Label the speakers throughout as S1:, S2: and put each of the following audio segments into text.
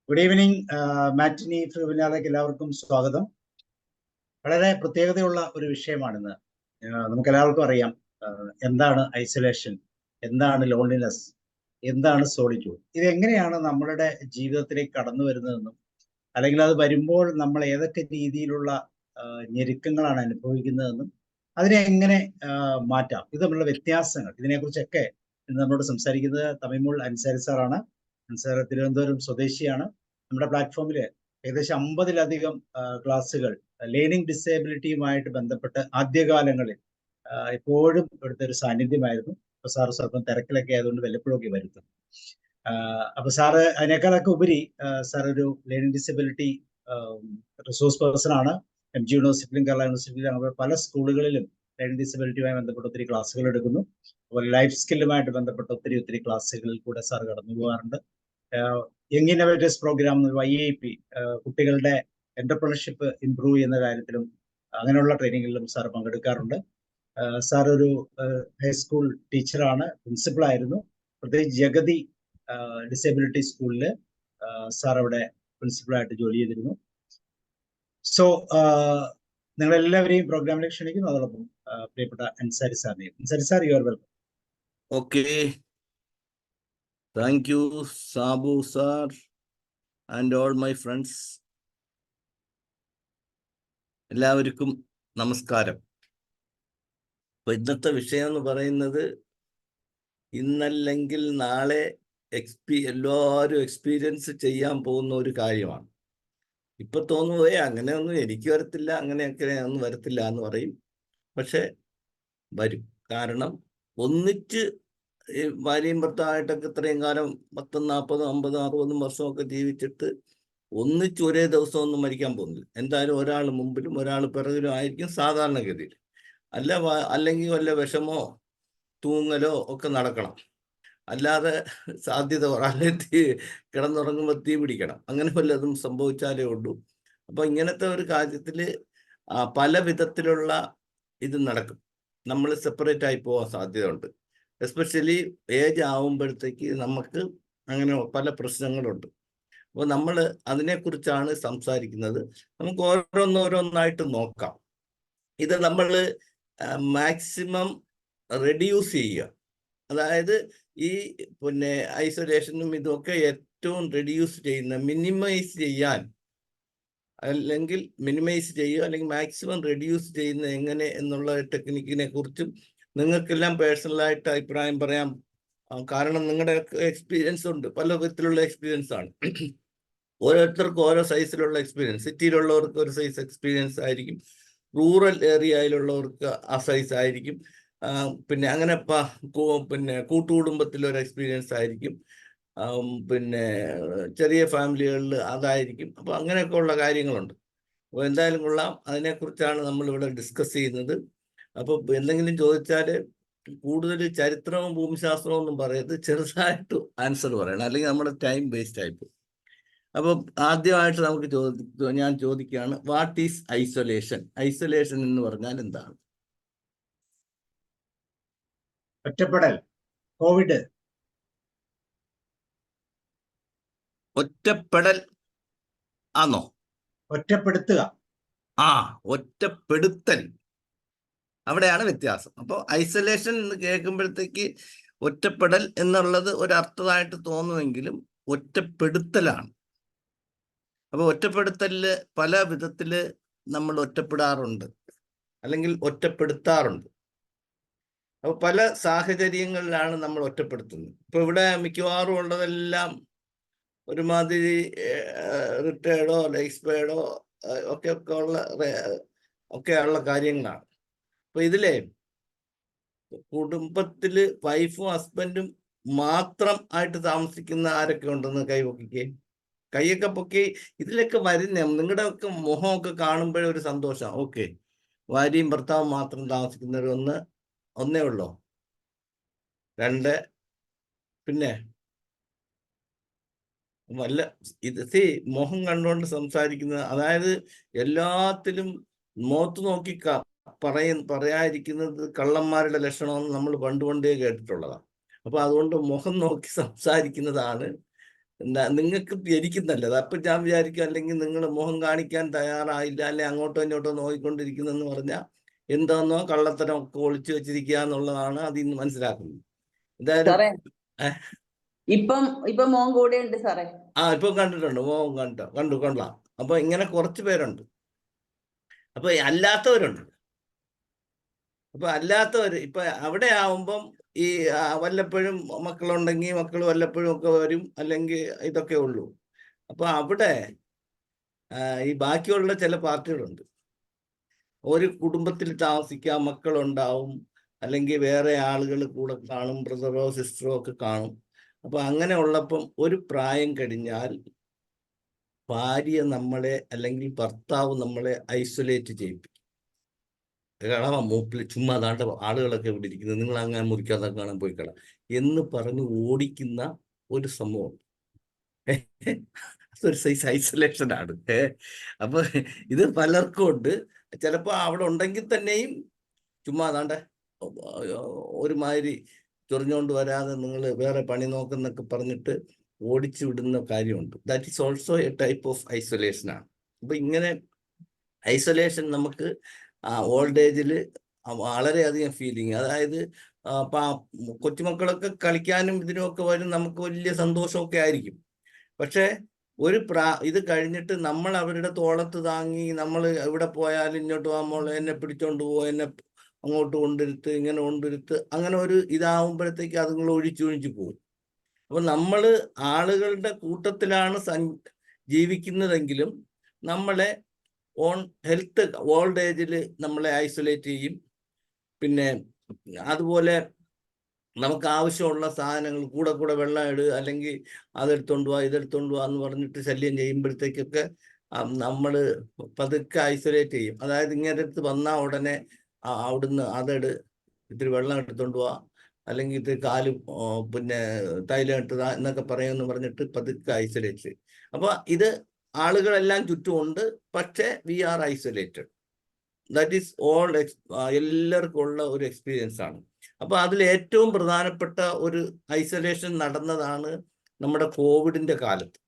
S1: Good evening. മാറ്റിനി വെബിനാറിലേക്ക് എല്ലാവർക്കും സ്വാഗതം. വളരെ പ്രത്യേകതയുള്ള ഒരു വിഷയമാണിന്ന്. നമുക്ക് എല്ലാവർക്കും അറിയാം എന്താണ് ഐസൊലേഷൻ, എന്താണ് ലോൺലിനെസ്, എന്താണ് സോളിറ്റ്യൂഡ്. ഇതെങ്ങനെയാണ് നമ്മളുടെ ജീവിതത്തിലേക്ക് കടന്നു വരുന്നതെന്നും അല്ലെങ്കിൽ അത് വരുമ്പോൾ നമ്മൾ ഏതൊക്കെ രീതിയിലുള്ള ഞെരുക്കങ്ങളാണ് അനുഭവിക്കുന്നതെന്നും അതിനെ എങ്ങനെ മാറ്റാം, ഇത് തമ്മിലുള്ള വ്യത്യാസങ്ങൾ, ഇതിനെക്കുറിച്ചൊക്കെ നമ്മളോട് സംസാരിക്കുന്നത് തമിമുൾ അൻസാരി സാറാണ്. അൻസാർ തിരുവനന്തപുരം സ്വദേശിയാണ്. നമ്മുടെ പ്ലാറ്റ്ഫോമിൽ ഏകദേശം 50-ലധികം ക്ലാസ്സുകൾ ലേണിംഗ് ഡിസേബിലിറ്റിയുമായിട്ട് ബന്ധപ്പെട്ട് ആദ്യകാലങ്ങളിൽ എപ്പോഴും ഇവിടുത്തെ ഒരു സാന്നിധ്യമായിരുന്നു. അപ്പൊ സാറ് സ്വല്പം തിരക്കിലൊക്കെ ആയതുകൊണ്ട് വല്ലപ്പോഴൊക്കെ വരുത്തും. അപ്പൊ സാറ് അതിനേക്കാളൊക്കെ ഉപരി സാർ ഒരു ലേണിംഗ് ഡിസബിലിറ്റി റിസോഴ്സ് പേഴ്സൺ ആണ്. MG യൂണിവേഴ്സിറ്റിയിലും കേരള യൂണിവേഴ്സിറ്റിയിലും അങ്ങനെ പല സ്കൂളുകളിലും ലേണിംഗ് ഡിസബിലിറ്റിയുമായി ബന്ധപ്പെട്ട് ഒത്തിരി ക്ലാസ്സുകൾ എടുക്കുന്നു. അതുപോലെ ലൈഫ് സ്കില്ലുമായിട്ട് ബന്ധപ്പെട്ട് ഒത്തിരി ക്ലാസ്സുകളിൽ കൂടെ സാർ കടന്നു പോകാറുണ്ട്. യങ് ഇന്നോവേറ്റേഴ്സ് പ്രോഗ്രാം, YIP, കുട്ടികളുടെ എന്റർപ്രണർഷിപ്പ് ഇംപ്രൂവ് ചെയ്യുന്ന കാര്യത്തിലും അങ്ങനെയുള്ള ട്രെയിനിങ്ങുകളിലും സാർ പങ്കെടുക്കാറുണ്ട്. സാർ ഒരു ഹൈസ്കൂൾ ടീച്ചറാണ്, പ്രിൻസിപ്പൾ ആയിരുന്നു. പ്രത്യേകിച്ച് ജഗതി ഡിസേബിലിറ്റി സ്കൂളിൽ സാർ അവിടെ പ്രിൻസിപ്പളായിട്ട് ജോലി ചെയ്തിരുന്നു. സോ നിങ്ങളെല്ലാവരെയും പ്രോഗ്രാമിലേക്ക് ക്ഷണിക്കുന്നു. അതോടൊപ്പം പ്രിയപ്പെട്ട അൻസാരി സാറിനെയും. Ansari sir, you are welcome.
S2: Okay, thank you Sabu sir and all my friends. എല്ലാവർക്കും നമസ്കാരം. അപ്പൊ ഇന്നത്തെ വിഷയം എന്ന് പറയുന്നത് ഇന്നല്ലെങ്കിൽ നാളെ എല്ലാവരും എക്സ്പീരിയൻസ് ചെയ്യാൻ പോകുന്ന ഒരു കാര്യമാണ്. ഇപ്പൊ തോന്നുന്നത് അങ്ങനെയൊന്നും എനിക്ക് വരത്തില്ല, അങ്ങനെയൊക്കെ ഒന്നും വരത്തില്ല എന്ന് പറയും. പക്ഷെ വരും. കാരണം ഒന്നിച്ച് ഭാര്യയും ഭർത്താവായിട്ടൊക്കെ ഇത്രയും കാലം 10, 40, 50, 60 വർഷമൊക്കെ ജീവിച്ചിട്ട് ഒന്നിച്ച് ഒരേ ദിവസം ഒന്നും മരിക്കാൻ പോകുന്നില്ല. എന്തായാലും ഒരാൾ മുമ്പിലും ഒരാൾ പിറകിലും ആയിരിക്കും സാധാരണഗതിയിൽ. അല്ലെങ്കിൽ വല്ല വിഷമോ തൂങ്ങലോ ഒക്കെ നടക്കണം. അല്ലാതെ സാധ്യത അല്ലെങ്കിൽ കിടന്നുറങ്ങുമ്പോൾ തീ പിടിക്കണം, അങ്ങനെ വല്ലതും സംഭവിച്ചാലേ ഉള്ളൂ. അപ്പൊ ഇങ്ങനത്തെ ഒരു കാര്യത്തിൽ പല വിധത്തിലുള്ള ഇത് നടക്കും. നമ്മൾ സെപ്പറേറ്റ് ആയി പോകാൻ സാധ്യത ഉണ്ട്. എസ്പെഷ്യലി ഏജ് ആവുമ്പോഴത്തേക്ക് നമുക്ക് അങ്ങനെ പല പ്രശ്നങ്ങളുണ്ട്. അപ്പോൾ നമ്മൾ അതിനെക്കുറിച്ചാണ് സംസാരിക്കുന്നത്. നമുക്ക് ഓരോന്നോരോന്നായിട്ട് നോക്കാം. ഇത് നമ്മൾ മാക്സിമം റെഡ്യൂസ് ചെയ്യുക. അതായത് ഈ ഐസൊലേഷനും ഇതൊക്കെ ഏറ്റവും റെഡ്യൂസ് ചെയ്യുന്ന, മിനിമൈസ് ചെയ്യുക, അല്ലെങ്കിൽ മാക്സിമം റെഡ്യൂസ് ചെയ്യുന്ന എങ്ങനെ എന്നുള്ള ടെക്നിക്കിനെ കുറിച്ചും നിങ്ങൾക്കെല്ലാം പേഴ്സണലായിട്ട് അഭിപ്രായം പറയാം. കാരണം നിങ്ങളുടെ എക്സ്പീരിയൻസ് ഉണ്ട്, പല വിധത്തിലുള്ള എക്സ്പീരിയൻസ് ആണ്. ഓരോരുത്തർക്കും ഓരോ സൈസിലുള്ള എക്സ്പീരിയൻസ്. സിറ്റിയിലുള്ളവർക്ക് ഒരു സൈസ് എക്സ്പീരിയൻസ് ആയിരിക്കും, റൂറൽ ഏരിയയിലുള്ളവർക്ക് ആ സൈസ് ആയിരിക്കും. അങ്ങനെ കൂട്ടുകുടുംബത്തിലൊരു എക്സ്പീരിയൻസ് ആയിരിക്കും, ചെറിയ ഫാമിലികളിൽ അതായിരിക്കും. അപ്പോൾ അങ്ങനെയൊക്കെ ഉള്ള കാര്യങ്ങളുണ്ട്. അപ്പോൾ എന്തായാലും കൊള്ളാം, അതിനെക്കുറിച്ചാണ് നമ്മളിവിടെ ഡിസ്കസ് ചെയ്യുന്നത്. അപ്പോൾ എന്തെങ്കിലും ചോദിച്ചാൽ കൂടുതൽ ചരിത്രവും ഭൂമിശാസ്ത്രവും ഒന്നും പറയരുത്, ചെറുതായിട്ട് ആൻസർ പറയണം, അല്ലെങ്കിൽ നമ്മുടെ ടൈം വേസ്റ്റ് ആയിപ്പോകും. അപ്പം ആദ്യമായിട്ട് ഞാൻ ചോദിക്കുകയാണ്, വാട്ട് ഈസ് ഐസൊലേഷൻ? ഐസൊലേഷൻ എന്ന് പറഞ്ഞാൽ എന്താണ്?
S1: ഒറ്റപ്പെടൽ, കോവിഡ്.
S2: ഒറ്റപ്പെടൽ ആണോ?
S1: ഒറ്റപ്പെടുത്തുക.
S2: ഒറ്റപ്പെടുത്തൽ, അവിടെയാണ് വ്യത്യാസം. അപ്പോൾ ഐസൊലേഷൻ എന്ന് കേൾക്കുമ്പോഴത്തേക്ക് ഒറ്റപ്പെടൽ എന്നുള്ളത് ഒരർത്ഥമായിട്ട് തോന്നുമെങ്കിലും ഒറ്റപ്പെടുത്തലാണ്. അപ്പോൾ ഒറ്റപ്പെടുത്തലിൽ പല വിധത്തിൽ നമ്മൾ ഒറ്റപ്പെടാറുണ്ട്, അല്ലെങ്കിൽ ഒറ്റപ്പെടുത്താറുണ്ട്. അപ്പോൾ പല സാഹചര്യങ്ങളിലാണ് നമ്മൾ ഒറ്റപ്പെടുത്തുന്നത്. ഇപ്പോൾ ഇവിടെ മിക്കവാറും ഉള്ളതെല്ലാം ഒരുമാതിരി റിട്ടയർഡോ എക്സ്പയർഡോ ഒക്കെ ഉള്ള കാര്യങ്ങളാണ്. അപ്പൊ ഇതിലെ കുടുംബത്തില് വൈഫും ഹസ്ബൻഡും മാത്രം ആയിട്ട് താമസിക്കുന്ന ആരൊക്കെ ഉണ്ടെന്ന് കൈയൊക്കെ പൊക്കി. ഇതിലൊക്കെ വരുന്ന നിങ്ങളുടെ ഒക്കെ മുഖമൊക്കെ കാണുമ്പോഴേ ഒരു സന്തോഷം. ഓക്കെ, ഭാര്യയും ഭർത്താവും മാത്രം താമസിക്കുന്നവർ ഒന്നേ ഉള്ളോ? 2? പിന്നെ മുഖം കണ്ടുകൊണ്ട് സംസാരിക്കുന്നത്, അതായത് എല്ലാത്തിലും മുഖത്ത് നോക്കി പറയാതിരിക്കുന്നത് കള്ളന്മാരുടെ ലക്ഷണമെന്ന് നമ്മൾ പണ്ടേ കേട്ടിട്ടുള്ളതാണ്. അപ്പൊ അതുകൊണ്ട് മുഖം നോക്കി സംസാരിക്കുന്നതാണ് നിങ്ങൾക്ക് എനിക്ക് നല്ലത്. അപ്പൊ ഞാൻ വിചാരിക്കും, അല്ലെങ്കിൽ നിങ്ങൾ മുഖം കാണിക്കാൻ തയ്യാറായില്ല, അല്ലെ അങ്ങോട്ടോ ഇങ്ങോട്ടോ നോക്കിക്കൊണ്ടിരിക്കുന്നെന്ന് പറഞ്ഞാൽ എന്താന്നോ കള്ളത്തരം ഒക്കെ ഒളിച്ചു വെച്ചിരിക്കുക എന്നുള്ളതാണ് അതിൽ നിന്ന് മനസ്സിലാക്കുന്നത്. എന്തായാലും
S3: സാറേ ഇപ്പം മോൻ കൂടെ ഉണ്ട് സാറേ.
S2: ഇപ്പൊ കണ്ടിട്ടുണ്ട്, മോഹം കൊള്ളാം. അപ്പൊ ഇങ്ങനെ കുറച്ച് പേരുണ്ട്. അപ്പൊ അല്ലാത്തവരുണ്ട്. അപ്പൊ അല്ലാത്തവര് ഇപ്പൊ അവിടെ ആവുമ്പം ഈ വല്ലപ്പോഴും മക്കളുണ്ടെങ്കിൽ മക്കൾ വല്ലപ്പോഴും ഒക്കെ വരും, അല്ലെങ്കിൽ ഇതൊക്കെ ഉള്ളൂ. അപ്പൊ അവിടെ ഈ ബാക്കിയുള്ള ചില പാർട്ടികളുണ്ട്. ഒരു കുടുംബത്തിൽ താമസിക്കാൻ മക്കളുണ്ടാവും, അല്ലെങ്കിൽ വേറെ ആളുകൾ കൂടെ കാണും, ബ്രദറോ സിസ്റ്ററോ ഒക്കെ കാണും. അപ്പൊ അങ്ങനെ ഉള്ളപ്പം ഒരു പ്രായം കഴിഞ്ഞാൽ ഭാര്യ നമ്മളെ അല്ലെങ്കിൽ ഭർത്താവ് നമ്മളെ ഐസൊലേറ്റ് ചെയ്യിപ്പിക്കും. കാണാം മൂപ്പിൽ ചുമ്മാ അതാണ്ട് ആളുകളൊക്കെ ഇവിടെ ഇരിക്കുന്നത്, നിങ്ങൾ അങ്ങനെ മുറിക്കാതെ കാണാൻ പോയി കളാം എന്ന് പറഞ്ഞ് ഓടിക്കുന്ന ഒരു സംഭവം. അതൊരു സൈസ് ഐസൊലേഷൻ ആണ്. അപ്പൊ ഇത് പലർക്കും ഉണ്ട്. ചിലപ്പോ അവിടെ ഉണ്ടെങ്കിൽ തന്നെയും ചുമ്മാ അതാണ്ട് ഒരുമാതിരി ചൊറിഞ്ഞുകൊണ്ട് വരാതെ നിങ്ങൾ വേറെ പണി നോക്കുന്നൊക്കെ പറഞ്ഞിട്ട് ഓടിച്ചു വിടുന്ന കാര്യമുണ്ട്. That is also A type of isolation ആണ്. അപ്പൊ ഇങ്ങനെ ഐസൊലേഷൻ നമുക്ക് ഓൾഡ് ഏജിൽ വളരെയധികം ഫീലിംഗ്. അതായത് കൊച്ചുമക്കളൊക്കെ കളിക്കാനും ഇതിനുമൊക്കെ വരും, നമുക്ക് വലിയ സന്തോഷമൊക്കെ ആയിരിക്കും. പക്ഷെ ഇത് കഴിഞ്ഞിട്ട് നമ്മൾ അവരുടെ തോളത്ത് താങ്ങി, നമ്മൾ എവിടെ പോയാലും ഇങ്ങോട്ട് പോകുമ്പോൾ എന്നെ പിടിച്ചോണ്ട് പോകും, എന്നെ അങ്ങോട്ട് കൊണ്ടിരുത്ത്, ഇങ്ങനെ കൊണ്ടിരുത്ത്, അങ്ങനെ ഒരു ഇതാവുമ്പോഴത്തേക്ക് അതുങ്ങൾ ഒഴിച്ചൊഴിച്ചു പോകും. അപ്പൊ നമ്മൾ ആളുകളുടെ കൂട്ടത്തിലാണ് ജീവിക്കുന്നതെങ്കിലും നമ്മളെ ഹെൽത്ത് ഓൾഡ് ഏജിൽ നമ്മളെ ഐസൊലേറ്റ് ചെയ്യും. പിന്നെ അതുപോലെ നമുക്ക് ആവശ്യമുള്ള സാധനങ്ങൾ കൂടെ വെള്ളം ഇട്, അല്ലെങ്കിൽ അതെടുത്തോണ്ട് പോവാ ഇതെടുത്തോണ്ട് പോവാ എന്ന് പറഞ്ഞിട്ട് ശല്യം ചെയ്യുമ്പോഴത്തേക്കൊക്കെ നമ്മൾ പതുക്കെ ഐസൊലേറ്റ് ചെയ്യും. അതായത് ഇങ്ങനെ അടുത്ത് വന്നാൽ ഉടനെ അവിടുന്ന് ഇത്തിരി വെള്ളം എടുത്തോണ്ട് പോവാ, അല്ലെങ്കിൽ ഇത്തിരി കാല് പിന്നെ തൈലം ഇട്ടതാ എന്നൊക്കെ പറയുമെന്ന് പറഞ്ഞിട്ട് പതുക്കെ ഐസൊലേറ്റ് ചെയ്യും. അപ്പൊ ഇത് ആളുകളെല്ലാം ചുറ്റുമുണ്ട്, പക്ഷെ we are isolated. That is all എല്ലാവർക്കും ഉള്ള ഒരു എക്സ്പീരിയൻസ് ആണ്. അപ്പൊ അതിൽ ഏറ്റവും പ്രധാനപ്പെട്ട ഒരു ഐസൊലേഷൻ നടന്നതാണ് നമ്മുടെ കോവിഡിന്റെ കാലത്ത്.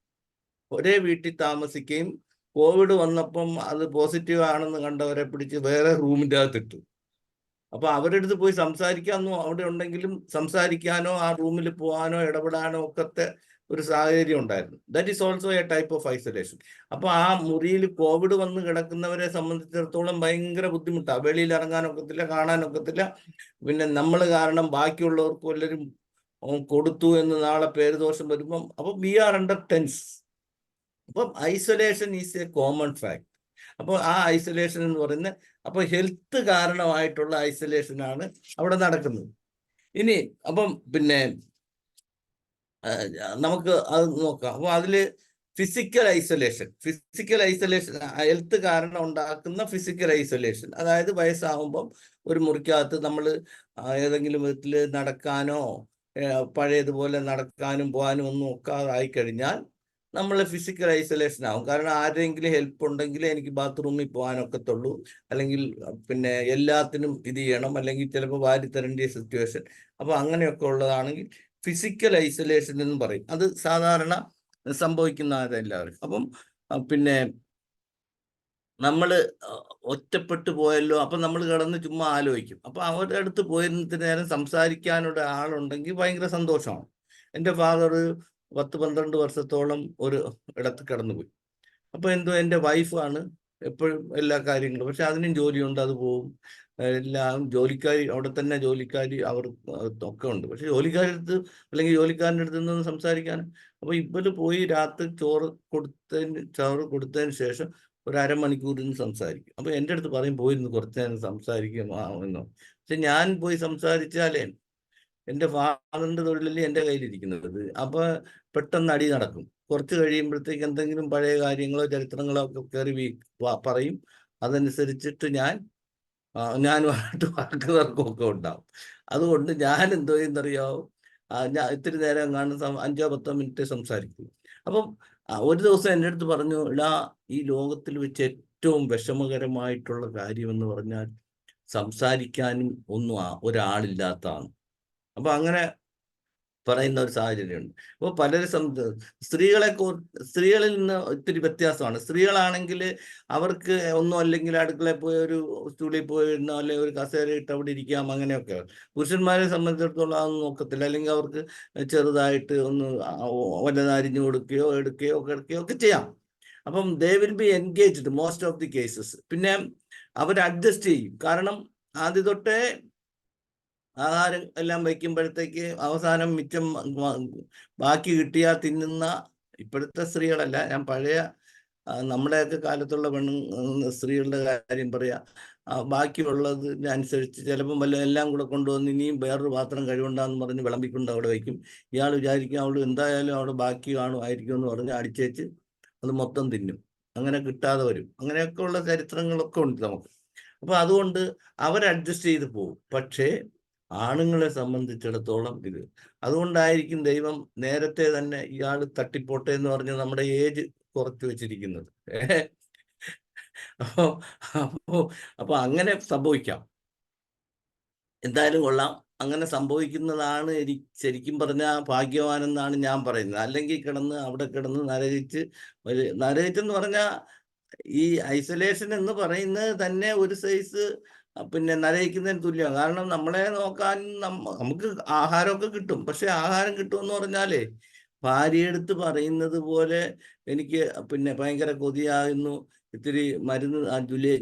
S2: ഒരേ വീട്ടിൽ താമസിക്കുകയും കോവിഡ് വന്നപ്പം അത് പോസിറ്റീവ് ആണെന്ന് കണ്ടവരെ പിടിച്ച് വേറെ റൂമിൻ്റെ അകത്തിട്ടു. അപ്പൊ അവരുടെ അടുത്ത് പോയി സംസാരിക്കാനോ അവിടെ ഉണ്ടെങ്കിലും സംസാരിക്കാനോ ആ റൂമിൽ പോകാനോ ഇടപെടാനോ ഒക്കെ ഒരു സാഹചര്യം ഉണ്ടായിരുന്നു. That is also A type of isolation. അപ്പൊ ആ മുറിയിൽ കോവിഡ് വന്ന് കിടക്കുന്നവരെ സംബന്ധിച്ചിടത്തോളം ഭയങ്കര ബുദ്ധിമുട്ടാണ്. വെളിയിൽ ഇറങ്ങാനൊക്കത്തില്ല, കാണാനൊക്കത്തില്ല. പിന്നെ നമ്മൾ കാരണം ബാക്കിയുള്ളവർക്ക് വല്ലരും കൊടുത്തു എന്ന് നാളെ പേര് ദോഷം വരുമ്പം അപ്പൊ വി ആർ അണ്ടർ ടെൻസ്. അപ്പം isolation is A common fact. അപ്പോൾ ആ ഐസൊലേഷൻ എന്ന് പറയുന്നത് അപ്പൊ ഹെൽത്ത് കാരണമായിട്ടുള്ള ഐസൊലേഷൻ ആണ് അവിടെ നടക്കുന്നത്. ഇനി അപ്പം പിന്നെ നമുക്ക് അത് നോക്കാം. അപ്പോൾ അതില് ഫിസിക്കൽ ഐസൊലേഷൻ ഹെൽത്ത് കാരണം ഉണ്ടാക്കുന്ന ഫിസിക്കൽ ഐസൊലേഷൻ, അതായത് വയസ്സാകുമ്പം ഒരു മുറിക്കകത്ത് നമ്മൾ ഏതെങ്കിലും വിധത്തിൽ നടക്കാനോ പഴയതുപോലെ നടക്കാനും പോകാനും ഒന്നും ഒക്കാതായി കഴിഞ്ഞാൽ നമ്മൾ ഫിസിക്കൽ ഐസൊലേഷൻ ആവും. കാരണം ആരെങ്കിലും ഹെൽപ്പ് ഉണ്ടെങ്കിൽ എനിക്ക് ബാത്റൂമിൽ പോകാനൊക്കത്തുള്ളൂ, അല്ലെങ്കിൽ പിന്നെ എല്ലാത്തിനും ഇത് ചെയ്യണം, അല്ലെങ്കിൽ ചിലപ്പോൾ വാരി തരേണ്ട സിറ്റുവേഷൻ. അപ്പൊ അങ്ങനെയൊക്കെ ഉള്ളതാണെങ്കിൽ ഫിസിക്കൽ ഐസൊലേഷൻ എന്ന് പറയും. അത് സാധാരണ സംഭവിക്കുന്നതെല്ലാവരും. അപ്പം പിന്നെ നമ്മൾ ഒറ്റപ്പെട്ടു പോയല്ലോ, അപ്പം നമ്മൾ കിടന്ന് ചുമ്മാ ആലോചിക്കും. അപ്പൊ അവരുടെ അടുത്ത് പോയിരുന്നിട്ട് നേരം സംസാരിക്കാനുള്ള ആളുണ്ടെങ്കിൽ ഭയങ്കര സന്തോഷമാണ്. എൻ്റെ ഫാദർ 10-12 വർഷത്തോളം ഒരു ഇടത്ത് കിടന്നുപോയി. അപ്പൊ എന്തോ എൻ്റെ വൈഫാണ് എപ്പോഴും എല്ലാ കാര്യങ്ങളും, പക്ഷെ അതിനും ജോലിയുണ്ട്, അത് പോവും. എല്ലാം ജോലിക്കാരി അവിടെ തന്നെ ജോലിക്കാരി അവർ ഒക്കെ ഉണ്ട്. പക്ഷെ ജോലിക്കാരടുത്ത് അല്ലെങ്കിൽ ജോലിക്കാരൻ്റെ അടുത്ത് നിന്ന് സംസാരിക്കാൻ. അപ്പൊ ഇവര് പോയി രാത്രി ചോറ് കൊടുത്തതിന് ശേഷം ഒരു അരമണിക്കൂർ നിന്ന് സംസാരിക്കും. അപ്പൊ എൻ്റെ അടുത്ത് പറയും പോയിരുന്നു കുറച്ചു നേരം സംസാരിക്കും എന്നോ. പക്ഷെ ഞാൻ പോയി സംസാരിച്ചാലേ എൻ്റെ ഫാദറിന്റെ തൊഴിലല്ലേ എൻ്റെ കയ്യിലിരിക്കുന്നത്. അപ്പൊ പെട്ടെന്ന് അടി നടക്കും. കുറച്ച് കഴിയുമ്പോഴത്തേക്ക് എന്തെങ്കിലും പഴയ കാര്യങ്ങളോ ചരിത്രങ്ങളോ ഒക്കെ കയറി പറയും. അതനുസരിച്ചിട്ട് ഞാനുമായിട്ട് വാക്ക് തർക്കമൊക്കെ ഉണ്ടാവും. അതുകൊണ്ട് ഞാൻ എന്തോ ചെയ്യുന്നറിയാവോ, ഞാൻ ഇത്തിരി നേരം കാണുന്ന 5-10 മിനിറ്റ് സംസാരിക്കും. അപ്പം ഒരു ദിവസം എൻ്റെ അടുത്ത് പറഞ്ഞു, ഈ ലോകത്തിൽ വെച്ച് ഏറ്റവും വിഷമകരമായിട്ടുള്ള കാര്യം എന്ന് പറഞ്ഞാൽ സംസാരിക്കാനും ഒന്നും ഒരാളില്ലാത്തതാണ്. അപ്പൊ അങ്ങനെ പറയുന്ന ഒരു സാഹചര്യമുണ്ട്. അപ്പോൾ സ്ത്രീകളിൽ നിന്ന് ഒത്തിരി വ്യത്യാസമാണ്. സ്ത്രീകളാണെങ്കിൽ അവർക്ക് ഒന്നും അല്ലെങ്കിൽ അടുക്കളയിൽ പോയി ഒരു സ്റ്റൂളിൽ പോയിരുന്നോ അല്ലെങ്കിൽ ഒരു കസേര ഇട്ട് അവിടെ ഇരിക്കാം, അങ്ങനെയൊക്കെ. പുരുഷന്മാരെ സംബന്ധിച്ചിടത്തോളം അതൊന്നും നോക്കത്തില്ല. അല്ലെങ്കിൽ അവർക്ക് ചെറുതായിട്ട് ഒന്ന് വല്ലതും അരിഞ്ഞു കൊടുക്കുകയോ എടുക്കുകയോ കിടക്കുകയോ ഒക്കെ ചെയ്യാം. അപ്പം they will be engaged most of the cases. പിന്നെ അവർ അഡ്ജസ്റ്റ് ചെയ്യും. കാരണം ആദ്യം തൊട്ടേ ആഹാരം എല്ലാം വയ്ക്കുമ്പോഴത്തേക്ക് അവസാനം മിച്ചം ബാക്കി കിട്ടിയാൽ തിന്നുന്ന ഇപ്പോഴത്തെ സ്ത്രീകളല്ല, ഞാൻ പഴയ നമ്മുടെയൊക്കെ കാലത്തുള്ള സ്ത്രീകളുടെ കാര്യം പറയാ. ബാക്കിയുള്ളതിനനുസരിച്ച് ചിലപ്പം എല്ലാം കൂടെ കൊണ്ടുവന്ന് ഇനിയും വേറൊരു പാത്രം കഴിവുണ്ടാന്ന് പറഞ്ഞ് വിളമ്പിക്കൊണ്ട് അവിടെ വയ്ക്കും. ഇയാൾ വിചാരിക്കും അവൾ എന്തായാലും അവിടെ ബാക്കി ആയിരിക്കും എന്ന് പറഞ്ഞ് അടിച്ചേച്ച് അത് മൊത്തം തിന്നും. അങ്ങനെ കിട്ടാതെ വരും. അങ്ങനെയൊക്കെ ഉള്ള ചരിത്രങ്ങളൊക്കെ ഉണ്ട് നമുക്ക്. അപ്പൊ അതുകൊണ്ട് അവർ അഡ്ജസ്റ്റ് ചെയ്ത് പോകും. പക്ഷേ ആണുങ്ങളെ സംബന്ധിച്ചിടത്തോളം അതുകൊണ്ടായിരിക്കും ദൈവം നേരത്തെ തന്നെ ഇയാൾ തട്ടിപ്പോട്ടെ എന്ന് പറഞ്ഞ് നമ്മുടെ ഏജ് കുറച്ച് വെച്ചിരിക്കുന്നത്. അപ്പൊ അങ്ങനെ സംഭവിക്കാം. എന്തായാലും കൊള്ളാം. അങ്ങനെ സംഭവിക്കുന്നതാണ് ശരിക്കും പറഞ്ഞാൽ ഭാഗ്യവാനെന്നാണ് ഞാൻ പറയുന്നത്. അല്ലെങ്കിൽ അവിടെ കിടന്ന് നരകിച്ചെന്ന് പറഞ്ഞാൽ ഈ ഐസൊലേഷൻ എന്ന് പറയുന്നത് തന്നെ ഒരു സൈസ് പിന്നെ നരയിക്കുന്നതിന് തുല്യമാണ്. കാരണം നമ്മളെ നോക്കാൻ നമുക്ക് ആഹാരമൊക്കെ കിട്ടും. പക്ഷെ ആഹാരം കിട്ടുമെന്ന് പറഞ്ഞാലേ ഭാര്യയെടുത്ത് പറയുന്നത് പോലെ എനിക്ക് പിന്നെ ഭയങ്കര കൊതിയാകുന്നു, ഇത്തിരി മരുന്ന്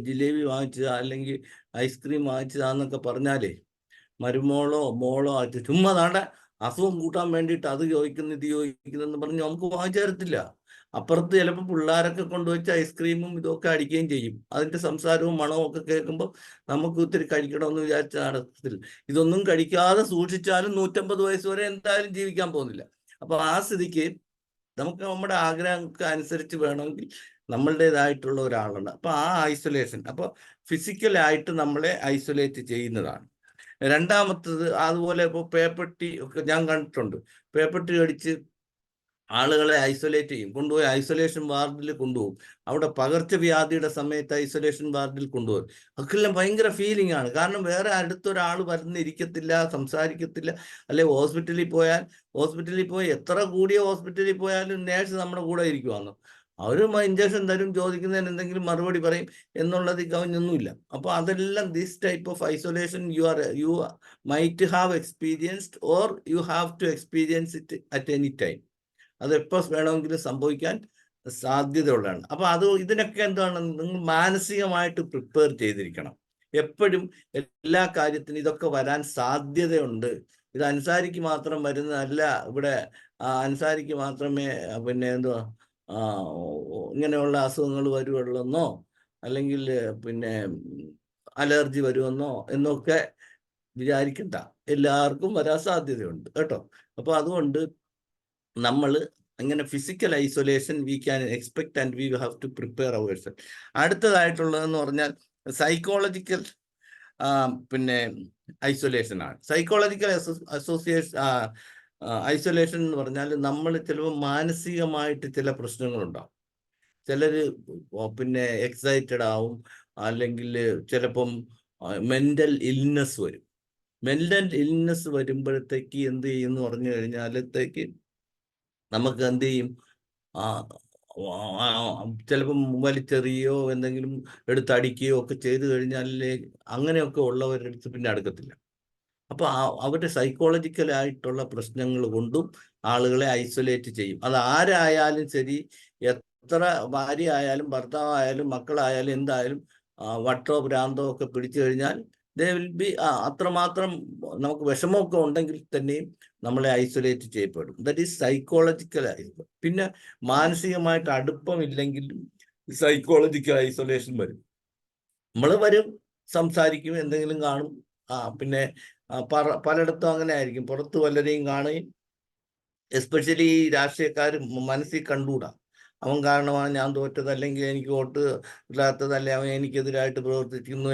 S2: ജിലേബി വാങ്ങിച്ചതാ അല്ലെങ്കിൽ ഐസ്ക്രീം വാങ്ങിച്ചതാന്നൊക്കെ പറഞ്ഞാലേ മരുമോളോ മോളോ ചുമ്മാ താണ്ട അസുഖം കൂട്ടാൻ വേണ്ടിയിട്ട് അത് ചോദിക്കുന്നു ഇത് ചോദിക്കുന്നെന്ന് പറഞ്ഞ് നമുക്ക് വാങ്ങിച്ചു തരത്തില്ല. അപ്പുറത്ത് ചിലപ്പോൾ പിള്ളേരൊക്കെ കൊണ്ടുവച്ച് ഐസ്ക്രീമും ഇതൊക്കെ അടിക്കുകയും ചെയ്യും. അതിന്റെ സംസാരവും മണവും ഒക്കെ കേൾക്കുമ്പോൾ നമുക്ക് ഒത്തിരി കഴിക്കണമെന്ന് വിചാരിച്ച നടത്തില്ല. ഇതൊന്നും കഴിക്കാതെ സൂക്ഷിച്ചാലും 150 വയസ്സ് വരെ എന്തായാലും ജീവിക്കാൻ പോകുന്നില്ല. അപ്പൊ ആ സ്ഥിതിക്ക് നമുക്ക് നമ്മുടെ ആഗ്രഹങ്ങൾക്ക് അനുസരിച്ച് വേണമെങ്കിൽ നമ്മളുടേതായിട്ടുള്ള ഒരാളുണ്ട്. അപ്പൊ ആ ഐസൊലേഷൻ അപ്പൊ ഫിസിക്കലായിട്ട് നമ്മളെ ഐസൊലേറ്റ് ചെയ്യുന്നതാണ്. രണ്ടാമത്തത് അതുപോലെ ഇപ്പോൾ പേപ്പട്ടി ഒക്കെ ഞാൻ കണ്ടിട്ടുണ്ട്. പേപ്പട്ടി കടിച്ച് ആളുകളെ ഐസൊലേറ്റ് ചെയ്യും, കൊണ്ടുപോയി ഐസൊലേഷൻ വാർഡിൽ കൊണ്ടുപോകും. അവിടെ പകർച്ചവ്യാധിയുടെ സമയത്ത് ഐസൊലേഷൻ വാർഡിൽ കൊണ്ടുപോകും. അതൊക്കെല്ലാം ഭയങ്കര ഫീലിംഗ് ആണ്. കാരണം വേറെ അടുത്തൊരാൾ വരുന്നിരിക്കത്തില്ല, സംസാരിക്കത്തില്ല. അല്ലെ ഹോസ്പിറ്റലിൽ പോയി എത്ര കൂടിയ ഹോസ്പിറ്റലിൽ പോയാലും നേഴ്സ് നമ്മുടെ കൂടെ ഇരിക്കുവാന്ന്. അവരും ഇഞ്ചക്ഷൻ തരും, ചോദിക്കുന്നതിന് എന്തെങ്കിലും മറുപടി പറയും എന്നുള്ളത് കവിഞ്ഞൊന്നുമില്ല. അപ്പൊ അതെല്ലാം this type of isolation you might have experienced or you have to experience it at any time. അത് എപ്പോൾ വേണമെങ്കിലും സംഭവിക്കാൻ സാധ്യതയുള്ളതാണ്. അപ്പൊ ഇതിനൊക്കെ എന്താണ്, നിങ്ങൾ മാനസികമായിട്ട് പ്രിപ്പയർ ചെയ്തിരിക്കണം. എപ്പോഴും എല്ലാ കാര്യത്തിനും ഇതൊക്കെ വരാൻ സാധ്യതയുണ്ട്. ഇത് അൻസാരിക്ക് മാത്രം വരുന്നതല്ല. ഇവിടെ അൻസാരിക്ക് മാത്രമേ പിന്നെ ഇങ്ങനെയുള്ള അസുഖങ്ങൾ വരുവുള്ളെന്നോ അല്ലെങ്കിൽ പിന്നെ അലർജി വരുമെന്നോ എന്നൊക്കെ വിചാരിക്കണ്ട. എല്ലാവർക്കും വരാൻ സാധ്യതയുണ്ട് കേട്ടോ. അപ്പൊ അതുകൊണ്ട് നമ്മൾ അങ്ങനെ physical isolation we can expect and we have to prepare ourself. അടുത്തതായിട്ടുള്ളതെന്ന് പറഞ്ഞാൽ സൈക്കോളജിക്കൽ പിന്നെ ഐസൊലേഷൻ ആണ്. സൈക്കോളജിക്കൽ ഐസൊലേഷൻ എന്ന് പറഞ്ഞാൽ നമ്മൾ ചിലപ്പോൾ മാനസികമായിട്ട് ചില പ്രശ്നങ്ങളുണ്ടാവും. ചിലർ പിന്നെ എക്സൈറ്റഡ് ആവും, അല്ലെങ്കിൽ ചിലപ്പം മെന്റൽ ഇൽനെസ് വരും. മെന്റൽ ഇൽനെസ് വരുമ്പോഴത്തേക്ക് എന്ത് ചെയ്യുമെന്ന് പറഞ്ഞു കഴിഞ്ഞാലത്തേക്ക് നമുക്ക് എന്ത് ചെയ്യും, ചിലപ്പം വലിച്ചെറിയോ എന്തെങ്കിലും എടുത്തടിക്കുകയോ ഒക്കെ ചെയ്തു കഴിഞ്ഞാൽ അങ്ങനെയൊക്കെ ഉള്ളവരുടെ അടുത്ത് പിന്നെ അടുക്കത്തില്ല. അപ്പൊ അവരുടെ സൈക്കോളജിക്കലായിട്ടുള്ള പ്രശ്നങ്ങൾ കൊണ്ടും ആളുകളെ ഐസൊലേറ്റ് ചെയ്യും. അത് ആരായാലും ശരി, എത്ര ഭാര്യ ആയാലും ഭർത്താവായാലും മക്കളായാലും എന്തായാലും വട്ടോ ഭ്രാന്തോ ഒക്കെ പിടിച്ചു കഴിഞ്ഞാൽ ദേ വിൽ ബി അത്രമാത്രം നമുക്ക് വിഷമമൊക്കെ ഉണ്ടെങ്കിൽ തന്നെയും നമ്മളെ ഐസൊലേറ്റ് ചെയ്യപ്പെടും. That is psychological. പിന്നെ മാനസികമായിട്ട് അടുപ്പമില്ലെങ്കിലും സൈക്കോളജിക്കൽ ഐസൊലേഷൻ വരും. നമ്മൾ വരും, സംസാരിക്കും, എന്തെങ്കിലും കാണും. പിന്നെ പലയിടത്തും അങ്ങനെ ആയിരിക്കും. പുറത്ത് വല്ലരെയും കാണുകയും, എസ്പെഷ്യലി ഈ രാഷ്ട്രീയക്കാർ മനസ്സിൽ കണ്ടുകൂടാ, അവൻ കാരണമാണ് ഞാൻ തോറ്റത്, അല്ലെങ്കിൽ എനിക്ക് വോട്ട് ഇല്ലാത്തത്, അല്ലെ അവൻ എനിക്കെതിരായിട്ട് പ്രവർത്തിക്കുന്നു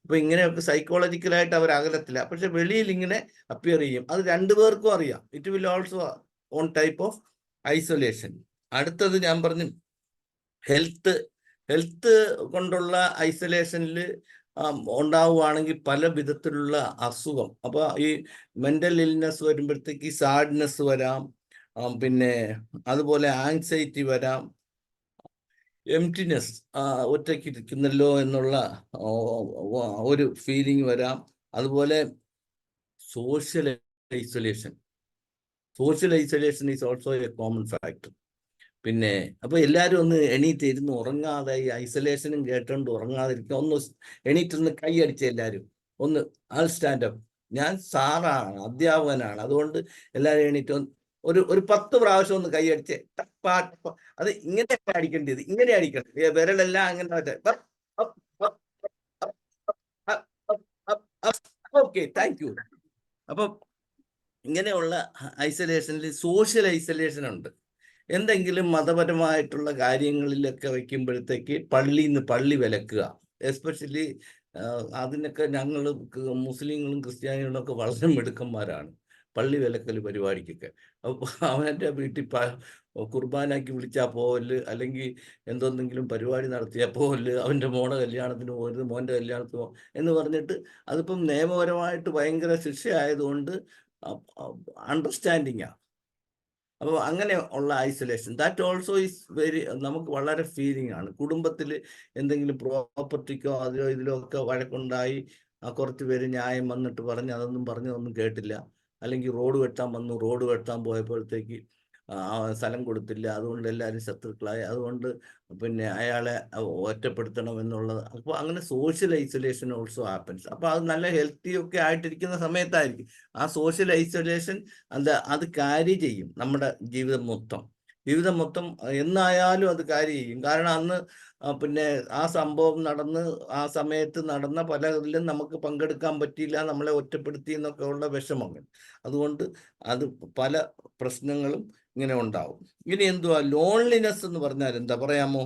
S2: അപ്പൊ ഇങ്ങനെയൊക്കെ സൈക്കോളജിക്കലായിട്ട് അവർ അകലത്തില്ല. പക്ഷെ വെളിയിൽ ഇങ്ങനെ അപ്പിയർ ചെയ്യും. അത് രണ്ടുപേർക്കും അറിയാം. It will also on type of isolation. അടുത്തത് ഞാൻ പറഞ്ഞു ഹെൽത്ത് കൊണ്ടുള്ള ഐസൊലേഷനിൽ ഉണ്ടാവുകയാണെങ്കിൽ പല വിധത്തിലുള്ള അസുഖം. അപ്പോൾ ഈ മെൻ്റൽ ഇൽനെസ് വരുമ്പോഴത്തേക്ക് സാഡ്നെസ് വരാം, പിന്നെ അതുപോലെ ആങ്സൈറ്റി വരാം, എംറ്റിനെസ്, ഒറ്റയ്ക്ക് ഇരിക്കുന്നല്ലോ എന്നുള്ള ഒരു ഫീലിംഗ് വരാം. അതുപോലെ social isolation is also A common factor. പിന്നെ അപ്പോൾ എല്ലാവരും ഒന്ന് എണീറ്റ് ഇരുന്ന് ഉറങ്ങാതെ, ഈ ഐസൊലേഷനും കേട്ടോണ്ട് ഉറങ്ങാതിരിക്കുക. ഒന്ന് എണീറ്റൊന്ന് കൈയടിച്ച് എല്ലാവരും ഒന്ന് ആൾ സ്റ്റാൻഡപ്പ്. ഞാൻ സാറാണ്, അധ്യാപകനാണ്, അതുകൊണ്ട് എല്ലാവരും എണീറ്റ് ഒരു 10 പ്രാവശ്യം ഒന്ന് കൈയടിച്ച് ടപ്പാ ടപ്പ. അത് ഇങ്ങനെയൊക്കെ അടിക്കേണ്ടത്, ഇങ്ങനെ അടിക്കണം, വിരലെല്ലാം അങ്ങനെ. Okay, thank U. അപ്പം ഇങ്ങനെയുള്ള ഐസൊലേഷനിൽ സോഷ്യൽ ഐസൊലേഷൻ ഉണ്ട്. എന്തെങ്കിലും മതപരമായിട്ടുള്ള കാര്യങ്ങളിലൊക്കെ വയ്ക്കുമ്പോഴത്തേക്ക് പള്ളി വിലക്കുക. എസ്പെഷ്യലി അതിനൊക്കെ ഞങ്ങൾ മുസ്ലിങ്ങളും ക്രിസ്ത്യാനികളും ഒക്കെ വളരെ മിടുക്കന്മാരാണ് പള്ളി വിലക്കൽ പരിപാടിക്കൊക്കെ. അപ്പോൾ അവൻ്റെ വീട്ടിൽ കുർബാനാക്കി വിളിച്ചാൽ പോവല്, അല്ലെങ്കിൽ എന്തെങ്കിലും പരിപാടി നടത്തിയാൽ പോവല്, അവൻ്റെ മോടെ കല്യാണത്തിന് പോകരുത്, മോൻ്റെ കല്യാണത്തിന് പോകും എന്ന് പറഞ്ഞിട്ട് അതിപ്പം നിയമപരമായിട്ട് ഭയങ്കര ശിക്ഷയായതുകൊണ്ട് അണ്ടർസ്റ്റാൻഡിങ്ങാണ്. അപ്പോൾ അങ്ങനെ ഉള്ള ഐസൊലേഷൻ ദാറ്റ് ഓൾസോ ഈസ് നമുക്ക് വളരെ ഫീലിംഗ് ആണ്. കുടുംബത്തിൽ എന്തെങ്കിലും പ്രോപ്പർട്ടിക്കോ അതിലോ ഇതിലോ ഒക്കെ വഴക്കുണ്ടായി, കുറച്ച് പേര് ന്യായം വന്നിട്ട് പറഞ്ഞതൊന്നും കേട്ടില്ല, അല്ലെങ്കിൽ റോഡ് വെട്ടാൻ പോയപ്പോഴത്തേക്ക് സ്ഥലം കൊടുത്തില്ല, അതുകൊണ്ട് എല്ലാവരും ശത്രുക്കളായി, അതുകൊണ്ട് പിന്നെ അയാളെ ഒറ്റപ്പെടുത്തണം എന്നുള്ളത്. അപ്പോൾ അങ്ങനെ സോഷ്യൽ ഐസൊലേഷൻ ഓൾസോ ഹാപ്പൻസ്. അപ്പോൾ അത് നല്ല ഹെൽത്തി ഒക്കെ ആയിട്ടിരിക്കുന്ന സമയത്തായിരിക്കും ആ സോഷ്യൽ ഐസൊലേഷൻ അത് ക്യാരി ചെയ്യും നമ്മുടെ ജീവിതം മൊത്തം എന്നായാലും അത് ക്യാരി ചെയ്യും. കാരണം അന്ന് പിന്നെ ആ സംഭവം ആ സമയത്ത് നടന്ന പലതിലും നമുക്ക് പങ്കെടുക്കാൻ പറ്റിയില്ല, നമ്മളെ ഒറ്റപ്പെടുത്തി എന്നൊക്കെ ഉള്ള വിഷമങ്ങൾ. അതുകൊണ്ട് അത് പല പ്രശ്നങ്ങളും ഇങ്ങനെ ഉണ്ടാവും. ഇനി എന്തുവാ ലോൺലിനെസ് എന്ന് പറഞ്ഞാൽ എന്താ, പറയാമോ?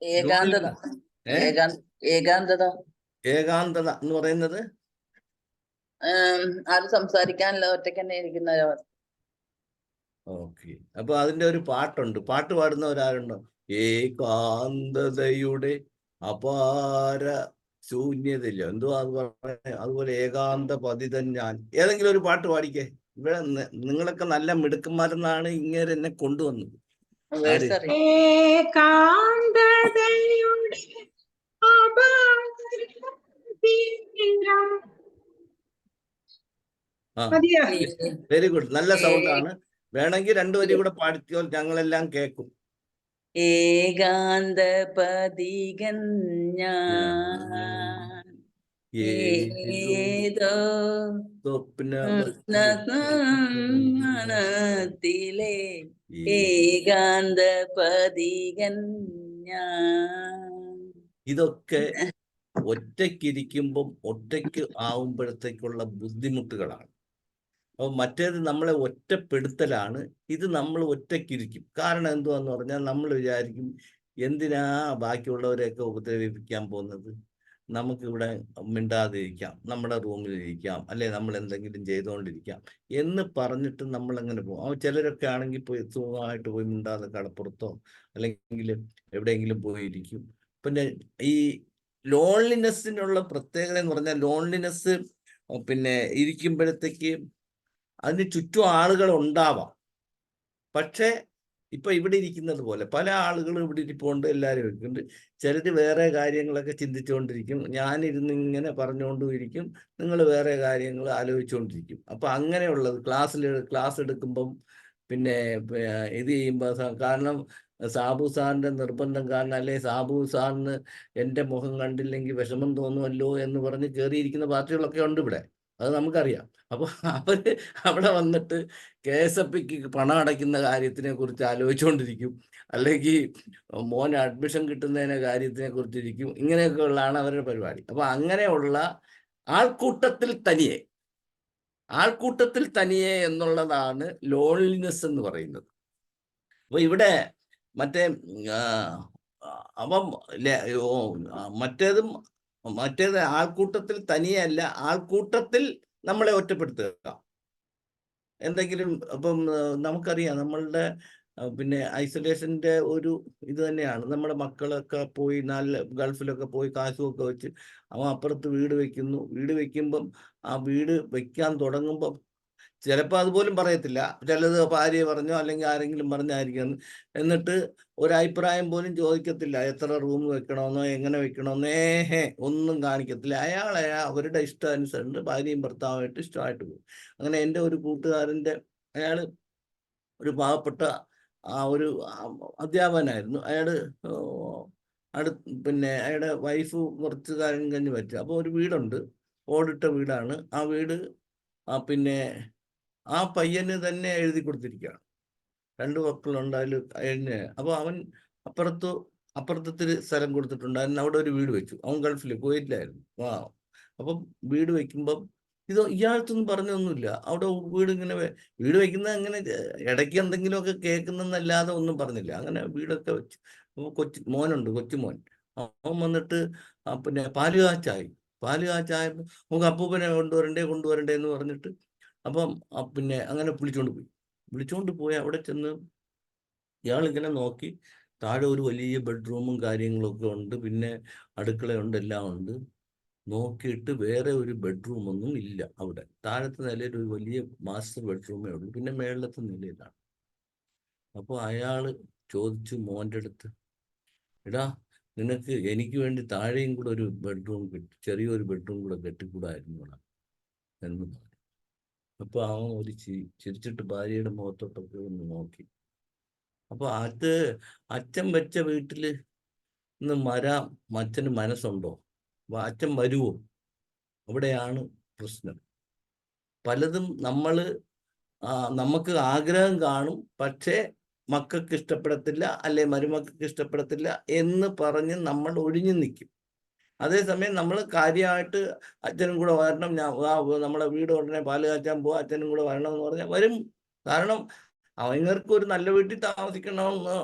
S3: ഏകാന്തത
S2: ഏകാന്തത എന്ന് പറയുന്നത്
S3: ആരും സംസാരിക്കാനല്ല, ഒറ്റയ്ക്ക് തന്നെ ഇരിക്കുന്ന ഒരവസ്ഥ.
S2: ഓക്കെ, അപ്പൊ അതിന്റെ ഒരു പാട്ടുണ്ട്. പാട്ട് പാടുന്നവരാരുണ്ടോ? ഏകാന്തതയുടെ അപാര ശൂന്യതയില്ല, എന്തോ അത് പറയാ. അതുപോലെ ഏകാന്ത പതിതൻ ഞാൻ. ഏതെങ്കിലും ഒരു പാട്ട് പാടിക്കേ. ഇവിടെ നിങ്ങളൊക്കെ നല്ല മിടുക്കന്മാരെന്നാണ് ഇങ്ങനെ എന്നെ കൊണ്ടുവന്നത്. വെരി ഗുഡ്, നല്ല സൗണ്ട് ആണ്. വേണമെങ്കിൽ 2 വരി കൂടെ പാടിക്കോ, ഞങ്ങളെല്ലാം കേൾക്കും.
S3: ഏകാന്തപതികൻ ഞാൻ ഏതോ സ്വപ്നത്തിലെ ഏകാന്തപതികൻ ഞാൻ.
S2: ഇതൊക്കെ ഒറ്റയ്ക്കിരിക്കുമ്പം ഒറ്റയ്ക്ക് ആവുമ്പോഴത്തേക്കുള്ള ബുദ്ധിമുട്ടുകളാണ്. അപ്പോൾ മറ്റേത് നമ്മളെ ഒറ്റപ്പെടുത്തലാണ്. ഇത് നമ്മൾ ഒറ്റയ്ക്കിരിക്കും. കാരണം എന്തുവാന്ന് പറഞ്ഞാൽ നമ്മൾ വിചാരിക്കും, എന്തിനാ ബാക്കിയുള്ളവരെയൊക്കെ ഉപദ്രവിപ്പിക്കാൻ പോകുന്നത്, നമുക്കിവിടെ മിണ്ടാതിരിക്കാം, നമ്മുടെ റൂമിലിരിക്കാം, അല്ലെ നമ്മൾ എന്തെങ്കിലും ചെയ്തുകൊണ്ടിരിക്കാം എന്ന് പറഞ്ഞിട്ട് നമ്മളങ്ങനെ പോകും. ചിലരൊക്കെ ആണെങ്കിൽ പോയി സുഖമായിട്ട് പോയി മിണ്ടാതെ കടപ്പുറത്തോ അല്ലെങ്കിൽ എവിടെയെങ്കിലും പോയിരിക്കും. പിന്നെ ഈ ലോൺലിനെസ്സിനുള്ള പ്രത്യേകത എന്ന് പറഞ്ഞാൽ, ലോൺലിനെസ് പിന്നെ ഇരിക്കുമ്പോഴത്തേക്ക് അതിന് ചുറ്റും ആളുകൾ ഉണ്ടാവാം, പക്ഷേ ഇപ്പൊ ഇവിടെ ഇരിക്കുന്നത് പോലെ പല ആളുകളും ഇവിടെ ഇരിപ്പുണ്ട്, എല്ലാവരും ഇരിക്കുന്നുണ്ട്. ചിലർ വേറെ കാര്യങ്ങളൊക്കെ ചിന്തിച്ചുകൊണ്ടിരിക്കും, ഞാനിരുന്ന് ഇങ്ങനെ പറഞ്ഞുകൊണ്ടും ഇരിക്കും, നിങ്ങൾ വേറെ കാര്യങ്ങൾ ആലോചിച്ചുകൊണ്ടിരിക്കും. അപ്പൊ അങ്ങനെയുള്ളത് ക്ലാസ് എടുക്കുമ്പം പിന്നെ ഇത് ചെയ്യുമ്പോൾ, കാരണം സാബു സാറിന്റെ നിർബന്ധം കാരണം, അല്ലെ സാബു സാറിന് എൻ്റെ മുഖം കണ്ടില്ലെങ്കിൽ വിഷമം തോന്നുമല്ലോ എന്ന് പറഞ്ഞ് കയറിയിരിക്കുന്ന പാർട്ടികളൊക്കെ ഉണ്ട് ഇവിടെ, അത് നമുക്കറിയാം. അപ്പോൾ അവര് അവിടെ വന്നിട്ട് KSFBക്ക് പണം അടയ്ക്കുന്ന കാര്യത്തിനെ കുറിച്ച് ആലോചിച്ചുകൊണ്ടിരിക്കും, അല്ലെങ്കിൽ മോന് അഡ്മിഷൻ കിട്ടുന്നതിനെ കാര്യത്തിനെ കുറിച്ചിരിക്കും. ഇങ്ങനെയൊക്കെ ഉള്ളതാണ് അവരുടെ പരിപാടി. അപ്പൊ അങ്ങനെയുള്ള ആൾക്കൂട്ടത്തിൽ തനിയെ എന്നുള്ളതാണ് ലോൺലിനെസ് എന്ന് പറയുന്നത്. അപ്പൊ ഇവിടെ മറ്റേത് ആൾക്കൂട്ടത്തിൽ തനിയല്ല, ആൾക്കൂട്ടത്തിൽ നമ്മളെ ഒറ്റപ്പെടുത്തുക. എന്തെങ്കിലും ഇപ്പം നമുക്കറിയാം, നമ്മളുടെ പിന്നെ ഐസൊലേഷൻ്റെ ഒരു ഇത് തന്നെയാണ്. നമ്മുടെ മക്കളൊക്കെ പോയി ഗൾഫിലൊക്കെ പോയി കാശുമൊക്കെ വെച്ച് അവൻ അപ്പുറത്ത് വീട് വെക്കുന്നു. വീട് വെക്കുമ്പം ആ വീട് വെക്കാൻ തുടങ്ങുമ്പം ചിലപ്പോൾ അതുപോലും പറയത്തില്ല, ചിലത് ഭാര്യ പറഞ്ഞോ അല്ലെങ്കിൽ ആരെങ്കിലും പറഞ്ഞായിരിക്കും. എന്നിട്ട് ഒരഭിപ്രായം പോലും ചോദിക്കത്തില്ല, എത്ര റൂം വെക്കണമെന്നോ എങ്ങനെ വെക്കണമെന്നോ ഒന്നും കാണിക്കത്തില്ല. അയാളെ അവരുടെ ഇഷ്ടാനുസരണം ഭാര്യയും ഭർത്താവുമായിട്ട് ഇഷ്ടമായിട്ട് പോകും. അങ്ങനെ എൻ്റെ ഒരു കൂട്ടുകാരൻ്റെ, അയാൾ ഒരു പാവപ്പെട്ട ഒരു അധ്യാപകനായിരുന്നു. പിന്നെ അയാളുടെ വൈഫ് കുറച്ച് കാര്യം കഴിഞ്ഞ് പറ്റും. അപ്പോൾ ഒരു വീടുണ്ട്, ഓടിട്ട വീടാണ്. ആ വീട് പിന്നെ ആ പയ്യന് തന്നെ എഴുതി കൊടുത്തിരിക്കുകയാണ്. 2 മക്കളുണ്ടായാലും കഴിഞ്ഞ്. അപ്പോൾ അവൻ അപ്പുറത്തൊരു സ്ഥലം കൊടുത്തിട്ടുണ്ടായിരുന്നു. അവിടെ ഒരു വീട് വെച്ചു. അവൻ ഗൾഫിൽ കുവൈറ്റിലായിരുന്നു. അപ്പം വീട് വെക്കുമ്പം ഇയാൾക്കൊന്നും പറഞ്ഞൊന്നുമില്ല. അവിടെ വീട് വെക്കുന്നത് അങ്ങനെ ഇടയ്ക്ക് എന്തെങ്കിലുമൊക്കെ കേൾക്കുന്നതെന്നല്ലാതെ ഒന്നും പറഞ്ഞില്ല. അങ്ങനെ വീടൊക്കെ വെച്ചു. അപ്പോൾ മോനുണ്ട്, കൊച്ചുമോൻ. അവൻ വന്നിട്ട് പിന്നെ പാല് കാച്ചായപ്പോൾ നമുക്ക് അപ്പൂപ്പനെ കൊണ്ടുവരണ്ടേ എന്ന് പറഞ്ഞിട്ട് അപ്പം പിന്നെ അങ്ങനെ വിളിച്ചോണ്ട് പോയി. അവിടെ ചെന്ന് ഇയാളിങ്ങനെ നോക്കി. താഴെ ഒരു വലിയ ബെഡ്റൂമും കാര്യങ്ങളൊക്കെ ഉണ്ട്, പിന്നെ അടുക്കളയുണ്ട്, എല്ലാം ഉണ്ട്. നോക്കിയിട്ട് വേറെ ഒരു ബെഡ്റൂം ഒന്നും ഇല്ല അവിടെ. താഴത്തെ നിലയിൽ ഒരു വലിയ മാസ്റ്റർ ബെഡ്റൂമേ ഉള്ളൂ, പിന്നെ മേളത്തെ നിലയിലാണ്. അപ്പോൾ അയാൾ ചോദിച്ചു മോൻ്റെ അടുത്ത്, എടാ നിനക്ക് എനിക്ക് വേണ്ടി താഴെയും കൂടെ ഒരു ബെഡ്റൂം ചെറിയൊരു ബെഡ്റൂം കൂടെ കെട്ടിക്കൂടായിരുന്നു എന്ന് പറഞ്ഞു. അപ്പോൾ അവൻ ചിരിച്ചിട്ട് ഭാര്യയുടെ മുഖത്തോട്ടൊക്കെ ഒന്ന് നോക്കി. അപ്പോൾ അച്ഛൻ വെച്ച വീട്ടിൽ നിന്ന് അച്ഛന് മനസ്സുണ്ടോ? അച്ഛൻ വരുവോ? അവിടെയാണ് പ്രശ്നം. പലതും നമുക്ക് ആഗ്രഹം കാണും, പക്ഷേ മക്കൾക്ക് ഇഷ്ടപ്പെടത്തില്ല, അല്ലെ മരുമക്കൾക്ക് ഇഷ്ടപ്പെടത്തില്ല എന്ന് പറഞ്ഞ് നമ്മൾ ഒഴിഞ്ഞു നിൽക്കും. അതേസമയം നമ്മൾ കാര്യമായിട്ട് അച്ഛനും കൂടെ വരണം, നമ്മളെ വീട് ഉടനെ പാല് കാച്ചാൻ പോവാ, അച്ഛനും കൂടെ വരണം എന്ന് പറഞ്ഞാൽ വരും. കാരണം അവർക്ക് ഒരു നല്ല വീട്ടിൽ താമസിക്കണമെന്ന്,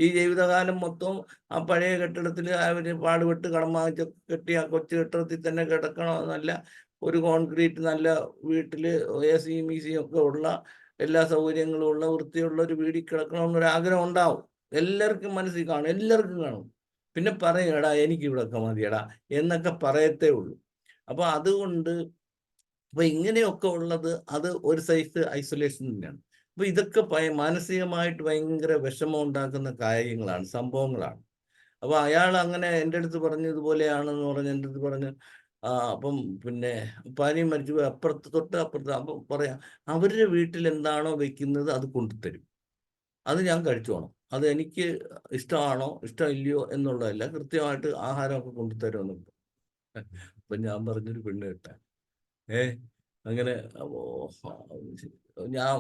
S2: ഈ ജീവിതകാലം മൊത്തം ആ പഴയ കെട്ടിടത്തിൽ അവർ പാടുപെട്ട് കടം വാങ്ങിച്ച് കെട്ടിയ കൊച്ചു കെട്ടിടത്തിൽ തന്നെ കിടക്കണമെന്നല്ല. ഒരു കോൺക്രീറ്റ് നല്ല വീട്ടിൽ AC ഒക്കെ ഉള്ള എല്ലാ സൗകര്യങ്ങളും ഉള്ള വൃത്തിയുള്ള ഒരു വീട്ടിൽ കിടക്കണമെന്നൊരു ആഗ്രഹം ഉണ്ടാവും. എല്ലാവർക്കും മനസ്സിൽ കാണും. പിന്നെ പറയും, എടാ എനിക്ക് ഇവിടെയൊക്കെ മതിയടാ എന്നൊക്കെ പറയത്തേ ഉള്ളൂ. അപ്പോൾ അതുകൊണ്ട് ഇങ്ങനെയൊക്കെ ഉള്ളത് അത് ഒരു സൈസ് ഐസൊലേഷൻ തന്നെയാണ്. അപ്പോൾ ഇതൊക്കെ മാനസികമായിട്ട് ഭയങ്കര വിഷമം ഉണ്ടാക്കുന്ന കാര്യങ്ങളാണ്, സംഭവങ്ങളാണ്. അപ്പോൾ അയാൾ അങ്ങനെ എൻ്റെ അടുത്ത് പറഞ്ഞു, ഇതുപോലെയാണെന്ന് പറഞ്ഞ് എൻ്റെ അടുത്ത് പറഞ്ഞു. അപ്പം പിന്നെ ഭാര്യയും മരിച്ചു പോയി, അപ്പുറത്ത്. അപ്പം പറയാം, അവരുടെ വീട്ടിൽ എന്താണോ വെക്കുന്നത് അത് കൊണ്ടുതരും, അത് ഞാൻ കഴിച്ചോണം, അത് എനിക്ക് ഇഷ്ടമാണോ ഇഷ്ടമില്ലയോ എന്നുള്ളതല്ല, കൃത്യമായിട്ട് ആഹാരമൊക്കെ കൊണ്ടുതരുമെന്നുണ്ട്. അപ്പം ഞാൻ പറഞ്ഞൊരു പെണ്ണ് കേട്ടാ അങ്ങനെ ഞാൻ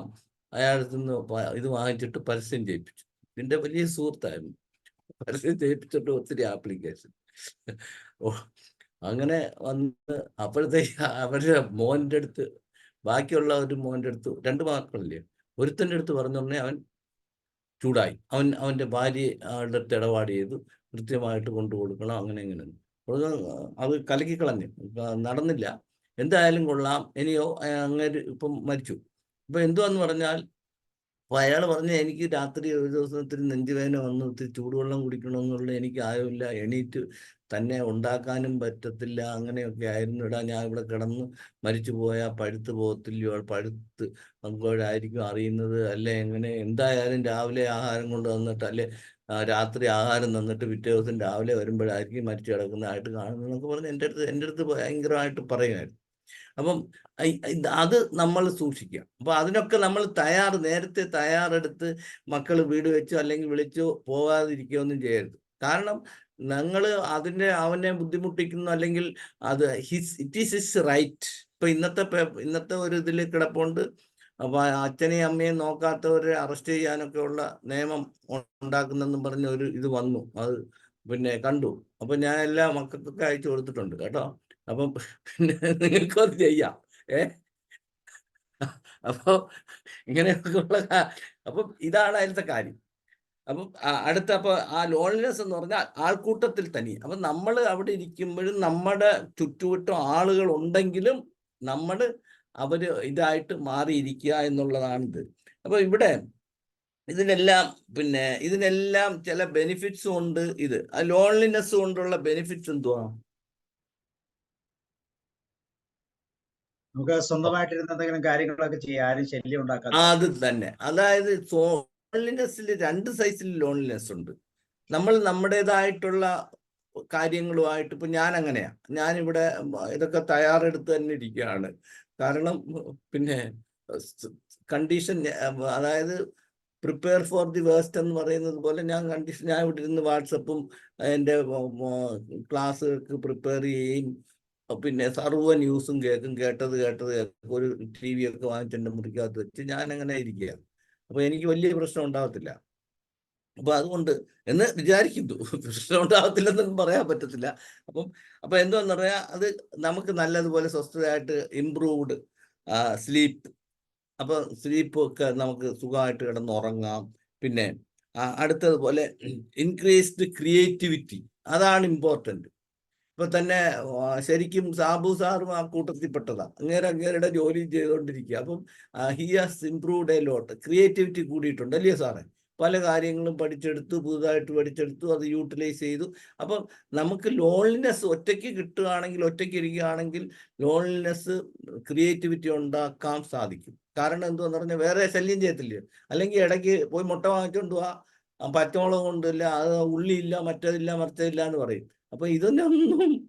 S2: അയാളടുത്ത് നിന്ന് ഇത് വാങ്ങിച്ചിട്ട് പരസ്യം ചെയ്യിപ്പിച്ചു. ഇതിൻ്റെ വലിയ സുഹൃത്തായിരുന്നു. പരസ്യം ചെയ്യിപ്പിച്ചിട്ട് ഒത്തിരി ആപ്ലിക്കേഷൻ. അങ്ങനെ വന്ന് അപ്പോഴത്തേക്ക് അവരുടെ മോൻ്റെ അടുത്ത്, ബാക്കിയുള്ള ഒരു മോൻ്റെ അടുത്ത്, 2 മക്കളില്ലേ, ഒരുത്തൻ്റെ അടുത്ത് പറഞ്ഞുടനെ അവൻ ചൂടായി. അവൻ്റെ ഭാര്യയുടെ അടുത്ത് ഇടപാട് ചെയ്തു, കൃത്യമായിട്ട് കൊണ്ടു കൊടുക്കണം, അങ്ങനെ അത് കലക്കിക്കളഞ്ഞു, നടന്നില്ല. എന്തായാലും കൊള്ളാം, ഇനിയോ അങ്ങനെ ഇപ്പം മരിച്ചു. ഇപ്പം എന്തുവാന്ന് പറഞ്ഞാൽ, അപ്പോൾ അയാൾ പറഞ്ഞ, എനിക്ക് രാത്രി ഒരു ദിവസത്തിൽ നെഞ്ചുവേദന വന്നു, ഒത്തിരി ചൂടുവെള്ളം കുടിക്കണമെന്നുള്ള എനിക്ക് ആയമില്ല, എണീറ്റ് തന്നെ ഉണ്ടാക്കാനും പറ്റത്തില്ല, അങ്ങനെയൊക്കെ ആയിരുന്നു. ഇടാ ഞാൻ ഇവിടെ കിടന്ന് മരിച്ചു പോയാൽ പഴുത്ത് പോകത്തില്ലയോ, പഴുത്ത് അങ്ങോട്ടായിരിക്കും അറിയുന്നത്, അല്ലെ എങ്ങനെ, എന്തായാലും രാവിലെ ആഹാരം കൊണ്ട് വന്നിട്ട്, അല്ലെ രാത്രി ആഹാരം തന്നിട്ട് പിറ്റേ ദിവസം രാവിലെ വരുമ്പോഴായിരിക്കും മരിച്ചു കിടക്കുന്നതായിട്ട് കാണുന്നതെന്നൊക്കെ പറഞ്ഞ് എൻ്റെ അടുത്ത് ഭയങ്കരമായിട്ട് പറയുമായിരുന്നു. അപ്പം അത് നമ്മൾ സൂക്ഷിക്കുക. അപ്പോൾ അതിനൊക്കെ നമ്മൾ നേരത്തെ തയ്യാറെടുത്ത് മക്കൾ വീട് വെച്ചോ അല്ലെങ്കിൽ വിളിച്ചോ പോകാതിരിക്കുകയൊന്നും ചെയ്യരുത്. കാരണം അവനെ ബുദ്ധിമുട്ടിക്കുന്നു, അല്ലെങ്കിൽ ഇറ്റ് ഈസ് ഹിസ് റൈറ്റ്. ഇപ്പൊ ഇന്നത്തെ ഒരു ഇതിൽ കിടപ്പുണ്ട്. അപ്പൊ അച്ഛനെയും അമ്മയും നോക്കാത്തവരെ അറസ്റ്റ് ചെയ്യാനൊക്കെ ഉള്ള നിയമം ഉണ്ടാക്കുന്നെന്നും പറഞ്ഞ ഒരു ഇത് വന്നു. അത് പിന്നെ കണ്ടു. അപ്പൊ ഞാൻ എല്ലാ മക്കൾക്കൊക്കെ അയച്ചു കൊടുത്തിട്ടുണ്ട് കേട്ടോ. അപ്പം പിന്നെ നിങ്ങൾക്കും അത് ചെയ്യാം. അപ്പൊ ഇങ്ങനെയൊക്കെ ഉള്ള അപ്പം ഇതാണ് അതിലത്തെ കാര്യം. അപ്പം അപ്പൊ ആ ലോൺലിനെസ് എന്ന് പറഞ്ഞാൽ ആൾക്കൂട്ടത്തിൽ തന്നെ. അപ്പം നമ്മൾ അവിടെ ഇരിക്കുമ്പോഴും നമ്മുടെ ചുറ്റുവട്ടം ആളുകൾ ഉണ്ടെങ്കിലും നമ്മൾ ഇതായിട്ട് മാറിയിരിക്കുക എന്നുള്ളതാണിത്. അപ്പൊ ഇവിടെ ഇതിനെല്ലാം ചില ബെനിഫിറ്റ്സും ഉണ്ട്. ലോൺലിനെസ് കൊണ്ടുള്ള ബെനിഫിറ്റ്സ് എന്തുവാ?
S1: നമുക്ക് സ്വന്തമായിട്ടിരുന്ന എന്തെങ്കിലും കാര്യങ്ങളൊക്കെ ചെയ്യാം, ആരും ശല്യം ഉണ്ടാക്കാതെ.
S2: അത് തന്നെ. അതായത് ലോൺലിനെസ്സിൽ 2 സൈസിൽ ലോൺലിനെസ് ഉണ്ട്. നമ്മൾ നമ്മുടേതായിട്ടുള്ള കാര്യങ്ങളുമായിട്ട്, ഇപ്പൊ ഞാൻ അങ്ങനെയാ, ഞാനിവിടെ ഇതൊക്കെ തയ്യാറെടുത്ത് തന്നെ ഇരിക്കുകയാണ്. കാരണം പിന്നെ കണ്ടീഷൻ, അതായത് പ്രിപ്പയർ ഫോർ ദി വേസ്റ്റ് എന്ന് പറയുന്നത് പോലെ ഞാൻ ഇവിടെ ഇരുന്ന് വാട്സപ്പും എൻ്റെ ക്ലാസ്സുകൾക്ക് പ്രിപ്പയർ ചെയ്യുകയും പിന്നെ സർവ്വ ന്യൂസും കേട്ടത് ഒരു TV ഒക്കെ വാങ്ങിച്ച് എൻ്റെ മുറിക്കകത്ത് വെച്ച് ഞാൻ അങ്ങനെ ഇരിക്കുക. അപ്പൊ എനിക്ക് വലിയ പ്രശ്നം ഉണ്ടാകത്തില്ല. അപ്പൊ അതുകൊണ്ട് എന്ന് വിചാരിക്കുന്നു, പ്രശ്നം ഉണ്ടാകത്തില്ലെന്നൊന്നും പറയാൻ പറ്റത്തില്ല. അപ്പൊ എന്താന്ന് പറയാ, അത് നമുക്ക് നല്ലതുപോലെ സ്വസ്ഥതയായിട്ട് ഇംപ്രൂവ്ഡ് സ്ലീപ്പ്, അപ്പൊ സ്ലീപ്പ് ഒക്കെ നമുക്ക് സുഖമായിട്ട് കിടന്നുറങ്ങാം. പിന്നെ അടുത്തതുപോലെ ഇൻക്രീസ്ഡ് ക്രിയേറ്റിവിറ്റി, അതാണ് ഇമ്പോർട്ടൻറ്റ്. ഇപ്പൊ തന്നെ ശരിക്കും സാബു സാറും ആ കൂട്ടത്തിൽപ്പെട്ടതാ. അങ്ങേരുടെ ജോലി ചെയ്തുകൊണ്ടിരിക്കുക. അപ്പം he has improved a lot, creativity കൂടിയിട്ടുണ്ട് അല്ലയോ സാറേ? പല കാര്യങ്ങളും പുതുതായിട്ട് പഠിച്ചെടുത്തു, അത് യൂട്ടിലൈസ് ചെയ്തു. അപ്പം നമുക്ക് ലോൺലിനെസ് ഒറ്റയ്ക്ക് ഇരിക്കുകയാണെങ്കിൽ ലോൺലിനെസ് ക്രിയേറ്റിവിറ്റി ഉണ്ടാക്കാൻ സാധിക്കും. കാരണം എന്തുവാന്ന് പറഞ്ഞാൽ വേറെ ശല്യം ചെയ്യത്തില്ലേ. അല്ലെങ്കിൽ ഇടയ്ക്ക് പോയി മുട്ട വാങ്ങിച്ചോണ്ട് പോവാ, പച്ചമുളക് കൊണ്ടില്ല, അത് ഉള്ളിയില്ല, മറ്റതില്ല മറിച്ചതില്ല എന്ന് പറയും. അപ്പൊ ഇതൊന്നും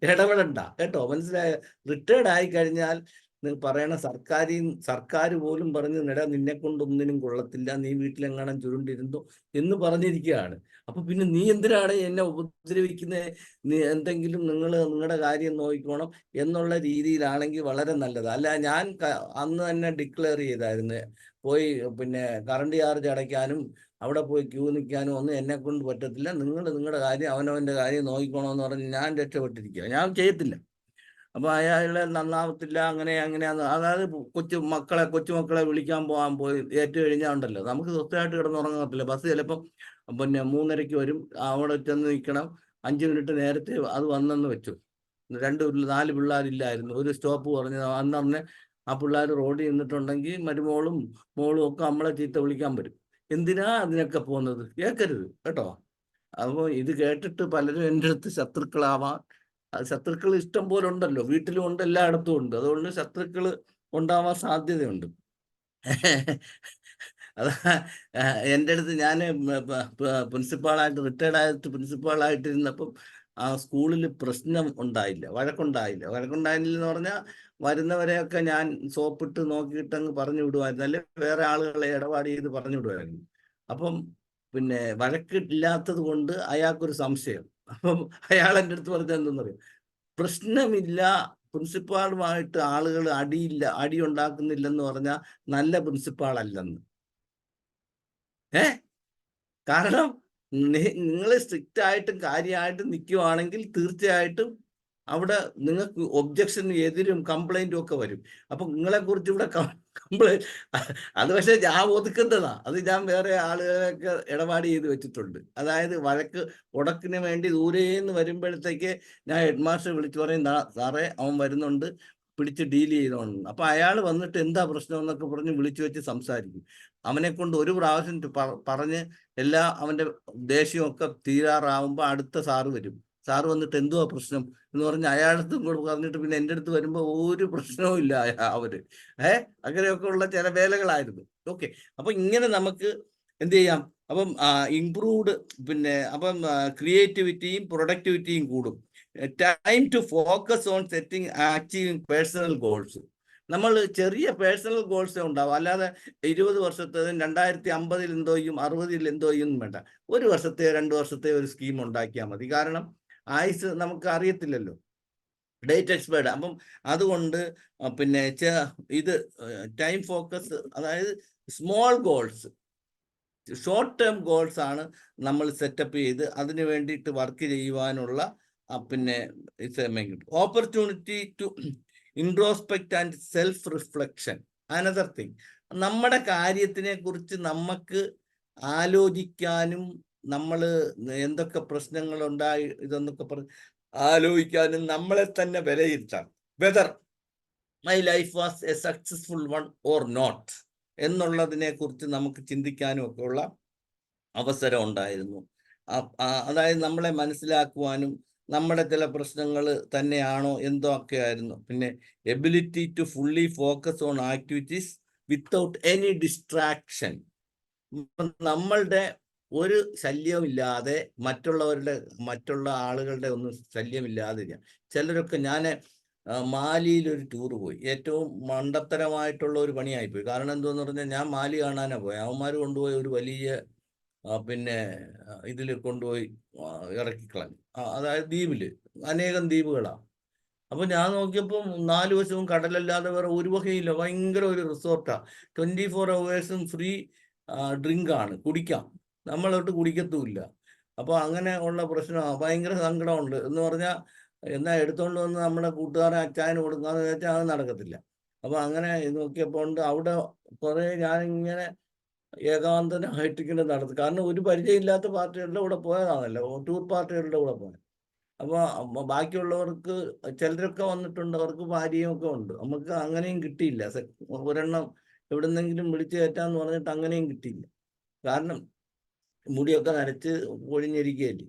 S2: ഇടപെടണ്ട കേട്ടോ, മനസ്സിലായ? റിട്ടയർഡ് ആയി കഴിഞ്ഞാൽ പറയണ സർക്കാർ പോലും പറഞ്ഞു, നിന്നെ കൊണ്ടൊന്നിനും കൊള്ളത്തില്ല, നീ വീട്ടിലെങ്ങാനും ചുരുണ്ടിരുന്നു എന്ന് പറഞ്ഞിരിക്കുകയാണ്. അപ്പൊ പിന്നെ നീ എന്തിനാണ് എന്നെ ഉപദ്രവിക്കുന്നത്? നീ എന്തെങ്കിലും നിങ്ങളുടെ കാര്യം നോക്കിക്കോണം എന്നുള്ള രീതിയിലാണെങ്കിൽ വളരെ നല്ലത്. അല്ല, ഞാൻ അന്ന് തന്നെ ഡിക്ലെയർ ചെയ്തായിരുന്നു, പോയി പിന്നെ കറണ്ട് ചാർജ് അടയ്ക്കാനും അവിടെ പോയി ക്യൂ നിൽക്കാനും ഒന്നും എന്നെ കൊണ്ട് പറ്റത്തില്ല. നിങ്ങളുടെ കാര്യം, അവനവൻ്റെ കാര്യം നോക്കിക്കോണമെന്ന് പറഞ്ഞ് ഞാൻ രക്ഷപ്പെട്ടിരിക്കുക. ഞാൻ ചെയ്യത്തില്ല. അപ്പൊ അയാളെ നന്നാവത്തില്ല, അങ്ങനെയാന്ന്. അതായത് കൊച്ചുമക്കളെ വിളിക്കാൻ പോയി ഏറ്റു കഴിഞ്ഞാൽ ഉണ്ടല്ലോ, നമുക്ക് സ്വസ്ഥമായിട്ട് കിടന്നുറങ്ങത്തില്ല. ബസ് ചിലപ്പം പിന്നെ 3:30 വരും, അവിടെ ചെന്ന് നിൽക്കണം. 5 മിനിറ്റ് നേരത്തെ അത് വന്നെന്ന് വെച്ചു. 4 പിള്ളേരില്ലായിരുന്നു, ഒരു സ്റ്റോപ്പ് പറഞ്ഞ് അന്നറിഞ്ഞ് ആ പിള്ളേർ റോഡിൽ നിന്നിട്ടുണ്ടെങ്കിൽ മരുമോളും മോളും ഒക്കെ നമ്മളെ ചീത്ത വിളിക്കാൻ വരും. എന്തിനാ അതിനൊക്കെ പോകുന്നത്? കേൾക്കരുത് കേട്ടോ. അപ്പോൾ ഇത് കേട്ടിട്ട് പലരും എൻ്റെ അടുത്ത് ശത്രുക്കളാവാൻ, ശത്രുക്കൾ ഇഷ്ടം പോലെ ഉണ്ടല്ലോ, വീട്ടിലും ഉണ്ട്, എല്ലായിടത്തും ഉണ്ട്. അതുകൊണ്ട് ശത്രുക്കൾ ഉണ്ടാവാൻ സാധ്യതയുണ്ട്. അതാ എൻ്റെ അടുത്ത് ഞാൻ പ്രിൻസിപ്പാളായിട്ടിരുന്നപ്പം ആ സ്കൂളിൽ പ്രശ്നം ഉണ്ടായില്ല, വഴക്കുണ്ടായില്ലെന്ന് പറഞ്ഞാൽ വരുന്നവരെയൊക്കെ ഞാൻ സോപ്പിട്ട് നോക്കിയിട്ട് അങ്ങ് പറഞ്ഞു വിടുമായിരുന്നു, അല്ലെ വേറെ ആളുകളെ ഇടപാട് ചെയ്ത് പറഞ്ഞു വിടുമായിരുന്നു. അപ്പം പിന്നെ വഴക്കില്ലാത്തത് കൊണ്ട് അയാൾക്കൊരു സംശയം. അപ്പം അയാൾ എൻ്റെ അടുത്ത് പറഞ്ഞത് എന്തെന്നറിയാം, പ്രശ്നമില്ല, പ്രിൻസിപ്പാളുമായിട്ട് ആളുകൾ അടി ഉണ്ടാക്കുന്നില്ലെന്ന് പറഞ്ഞാൽ നല്ല പ്രിൻസിപ്പാൾ അല്ലെന്ന്. കാരണം നിങ്ങൾ സ്ട്രിക്റ്റ് ആയിട്ടും കാര്യമായിട്ടും നിൽക്കുവാണെങ്കിൽ തീർച്ചയായിട്ടും അവിടെ നിങ്ങൾക്ക് ഒബ്ജക്ഷനും എതിരും കംപ്ലൈന്റും ഒക്കെ വരും. അപ്പൊ നിങ്ങളെ കുറിച്ച് ഇവിടെ കംപ്ലൈന്റ്, അത് പക്ഷെ ഞാൻ ഒതുക്കുന്നതാ, അത് ഞാൻ വേറെ ആളുകളൊക്കെ ഇടപാട് ചെയ്ത് വെച്ചിട്ടുണ്ട്. അതായത് ഉടക്കിന് വേണ്ടി ദൂരേന്ന് വരുമ്പോഴത്തേക്ക് ഞാൻ ഹെഡ് മാസ്റ്റർ വിളിച്ചു പറയും, സാറേ അവൻ വരുന്നുണ്ട്, പിടിച്ച് ഡീൽ ചെയ്തോണ്ട്. അപ്പൊ അയാൾ വന്നിട്ട് എന്താ പ്രശ്നം എന്നൊക്കെ പറഞ്ഞ് വിളിച്ചു വെച്ച് സംസാരിക്കും. അവനെ കൊണ്ട് ഒരു പ്രാവശ്യം പറഞ്ഞ് അവന്റെ ദേഷ്യമൊക്കെ തീരാറാവുമ്പോൾ അടുത്ത സാറ് വരും. സാറ് വന്നിട്ട് എന്തുവാ പ്രശ്നം എന്ന് പറഞ്ഞ് അയാളടുത്തും കൂടെ പറഞ്ഞിട്ട് പിന്നെ എൻ്റെ അടുത്ത് വരുമ്പോൾ ഒരു പ്രശ്നവും ഇല്ല അവര്. അങ്ങനെയൊക്കെ ഉള്ള ചില വേലകളായിരുന്നു. ഓക്കെ, അപ്പൊ ഇങ്ങനെ നമുക്ക് എന്ത് ചെയ്യാം? അപ്പം ഇംപ്രൂവ്ഡ് അപ്പം ക്രിയേറ്റിവിറ്റിയും പ്രൊഡക്ടിവിറ്റിയും കൂടും. Time to focus on setting achieving personal goals. നമ്മൾ ചെറിയ പേഴ്സണൽ ഗോൾസേ ഉണ്ടാവും, അല്ലാതെ 20 വർഷത്തേതും 2050 എന്തോയും 60 എന്തോയും വേണ്ട. 1 വർഷത്തെ 2 വർഷത്തെ ഒരു സ്കീം ഉണ്ടാക്കിയാൽ മതി. കാരണം ആയുസ് നമുക്ക് അറിയത്തില്ലല്ലോ, ഡേറ്റ് എക്സ്പയർഡ്. അപ്പം അതുകൊണ്ട് ഇത് ടൈം ഫോക്കസ്, അതായത് small goals, short term goals ആണ് നമ്മൾ സെറ്റപ്പ് ചെയ്ത് അതിന് വേണ്ടിയിട്ട് വർക്ക് ചെയ്യുവാനുള്ള opportunity to introspect and self reflection. Another thing, നമ്മുടെ കാര്യത്തിനെ കുറിച്ച് നമുക്ക് ആലോചിക്കാനും, നമ്മൾ എന്തൊക്കെ പ്രശ്നങ്ങളുണ്ടായി ഇതെന്നൊക്കെ പറഞ്ഞ് ആലോചിക്കാനും, നമ്മളെ തന്നെ വിലയിരുത്താം. Whether my life was a successful one or not എന്നുള്ളതിനെ കുറിച്ച് നമുക്ക് ചിന്തിക്കാനും ഒക്കെ ഉള്ള അവസരം ഉണ്ടായിരുന്നു. അതായത് നമ്മളെ മനസ്സിലാക്കുവാനും നമ്മുടെ ചില പ്രശ്നങ്ങൾ തന്നെയാണോ എന്തൊക്കെ ആയിരുന്നു. പിന്നെ ability to fully focus on activities without any distraction. നമ്മളുടെ ഒരു ശല്യമില്ലാതെ മറ്റുള്ള ആളുകളുടെ ഒന്നും ശല്യമില്ലാതെ ചിലരൊക്കെ മാലിയിൽ ഒരു ടൂർ പോയി. ഏറ്റവും മണ്ടത്തരമായിട്ടുള്ള ഒരു പണിയായിപ്പോയി. കാരണം എന്തെന്ന് പറഞ്ഞാൽ ഞാൻ മാലി കാണാനാണ് പോയി. അവന്മാർ കൊണ്ടുപോയി ഒരു വലിയ പിന്നെ ഇതിൽ കൊണ്ടുപോയി ഇറക്കിക്കളഞ്ഞു. അതായത് ദ്വീപില് അനേകം ദ്വീപുകളാണ്. അപ്പൊ ഞാൻ നോക്കിയപ്പോൾ 4 വശവും കടലല്ലാതെ വേറെ ഒരു വകയില്ല. ഭയങ്കര ഒരു റിസോർട്ടാ. 24 hours ഫ്രീ ഡ്രിങ്ക് ആണ്, കുടിക്കാം. നമ്മളോട്ട് കുടിക്കത്തുമില്ല. അപ്പൊ അങ്ങനെ ഉള്ള പ്രശ്നമാണ്. ഭയങ്കര സങ്കടമുണ്ട്. എന്ന് പറഞ്ഞാൽ എന്നാ എടുത്തോണ്ട് വന്ന് നമ്മുടെ കൂട്ടുകാരൻ അച്ചായന് കൊടുക്കാന്ന് വെച്ചാൽ അത് നടക്കത്തില്ല. അപ്പൊ അങ്ങനെ നോക്കിയപ്പോൾ അവിടെ കുറെ ഞാനിങ്ങനെ ഏകാന്തനായിട്ട് ഇങ്ങനെ നടന്നു. കാരണം ഒരു പരിചയമില്ലാത്ത പാർട്ടികളുടെ കൂടെ പോയതാണല്ലോ, ടൂർ പാർട്ടികളുടെ കൂടെ പോയത്. അപ്പൊ ബാക്കിയുള്ളവർക്ക് ചിലരൊക്കെ വന്നിട്ടുണ്ട്, അവർക്ക് ഭാര്യയും ഒക്കെ ഉണ്ട്. നമുക്ക് അങ്ങനെയും കിട്ടിയില്ല. ഒരെണ്ണം എവിടുന്നെങ്കിലും വിളിച്ചു കയറ്റാന്ന് പറഞ്ഞിട്ട് അങ്ങനെയും കിട്ടിയില്ല. കാരണം മുടിയൊക്കെ നരച്ച് പൊഴിഞ്ഞിരിക്കുകയല്ലേ.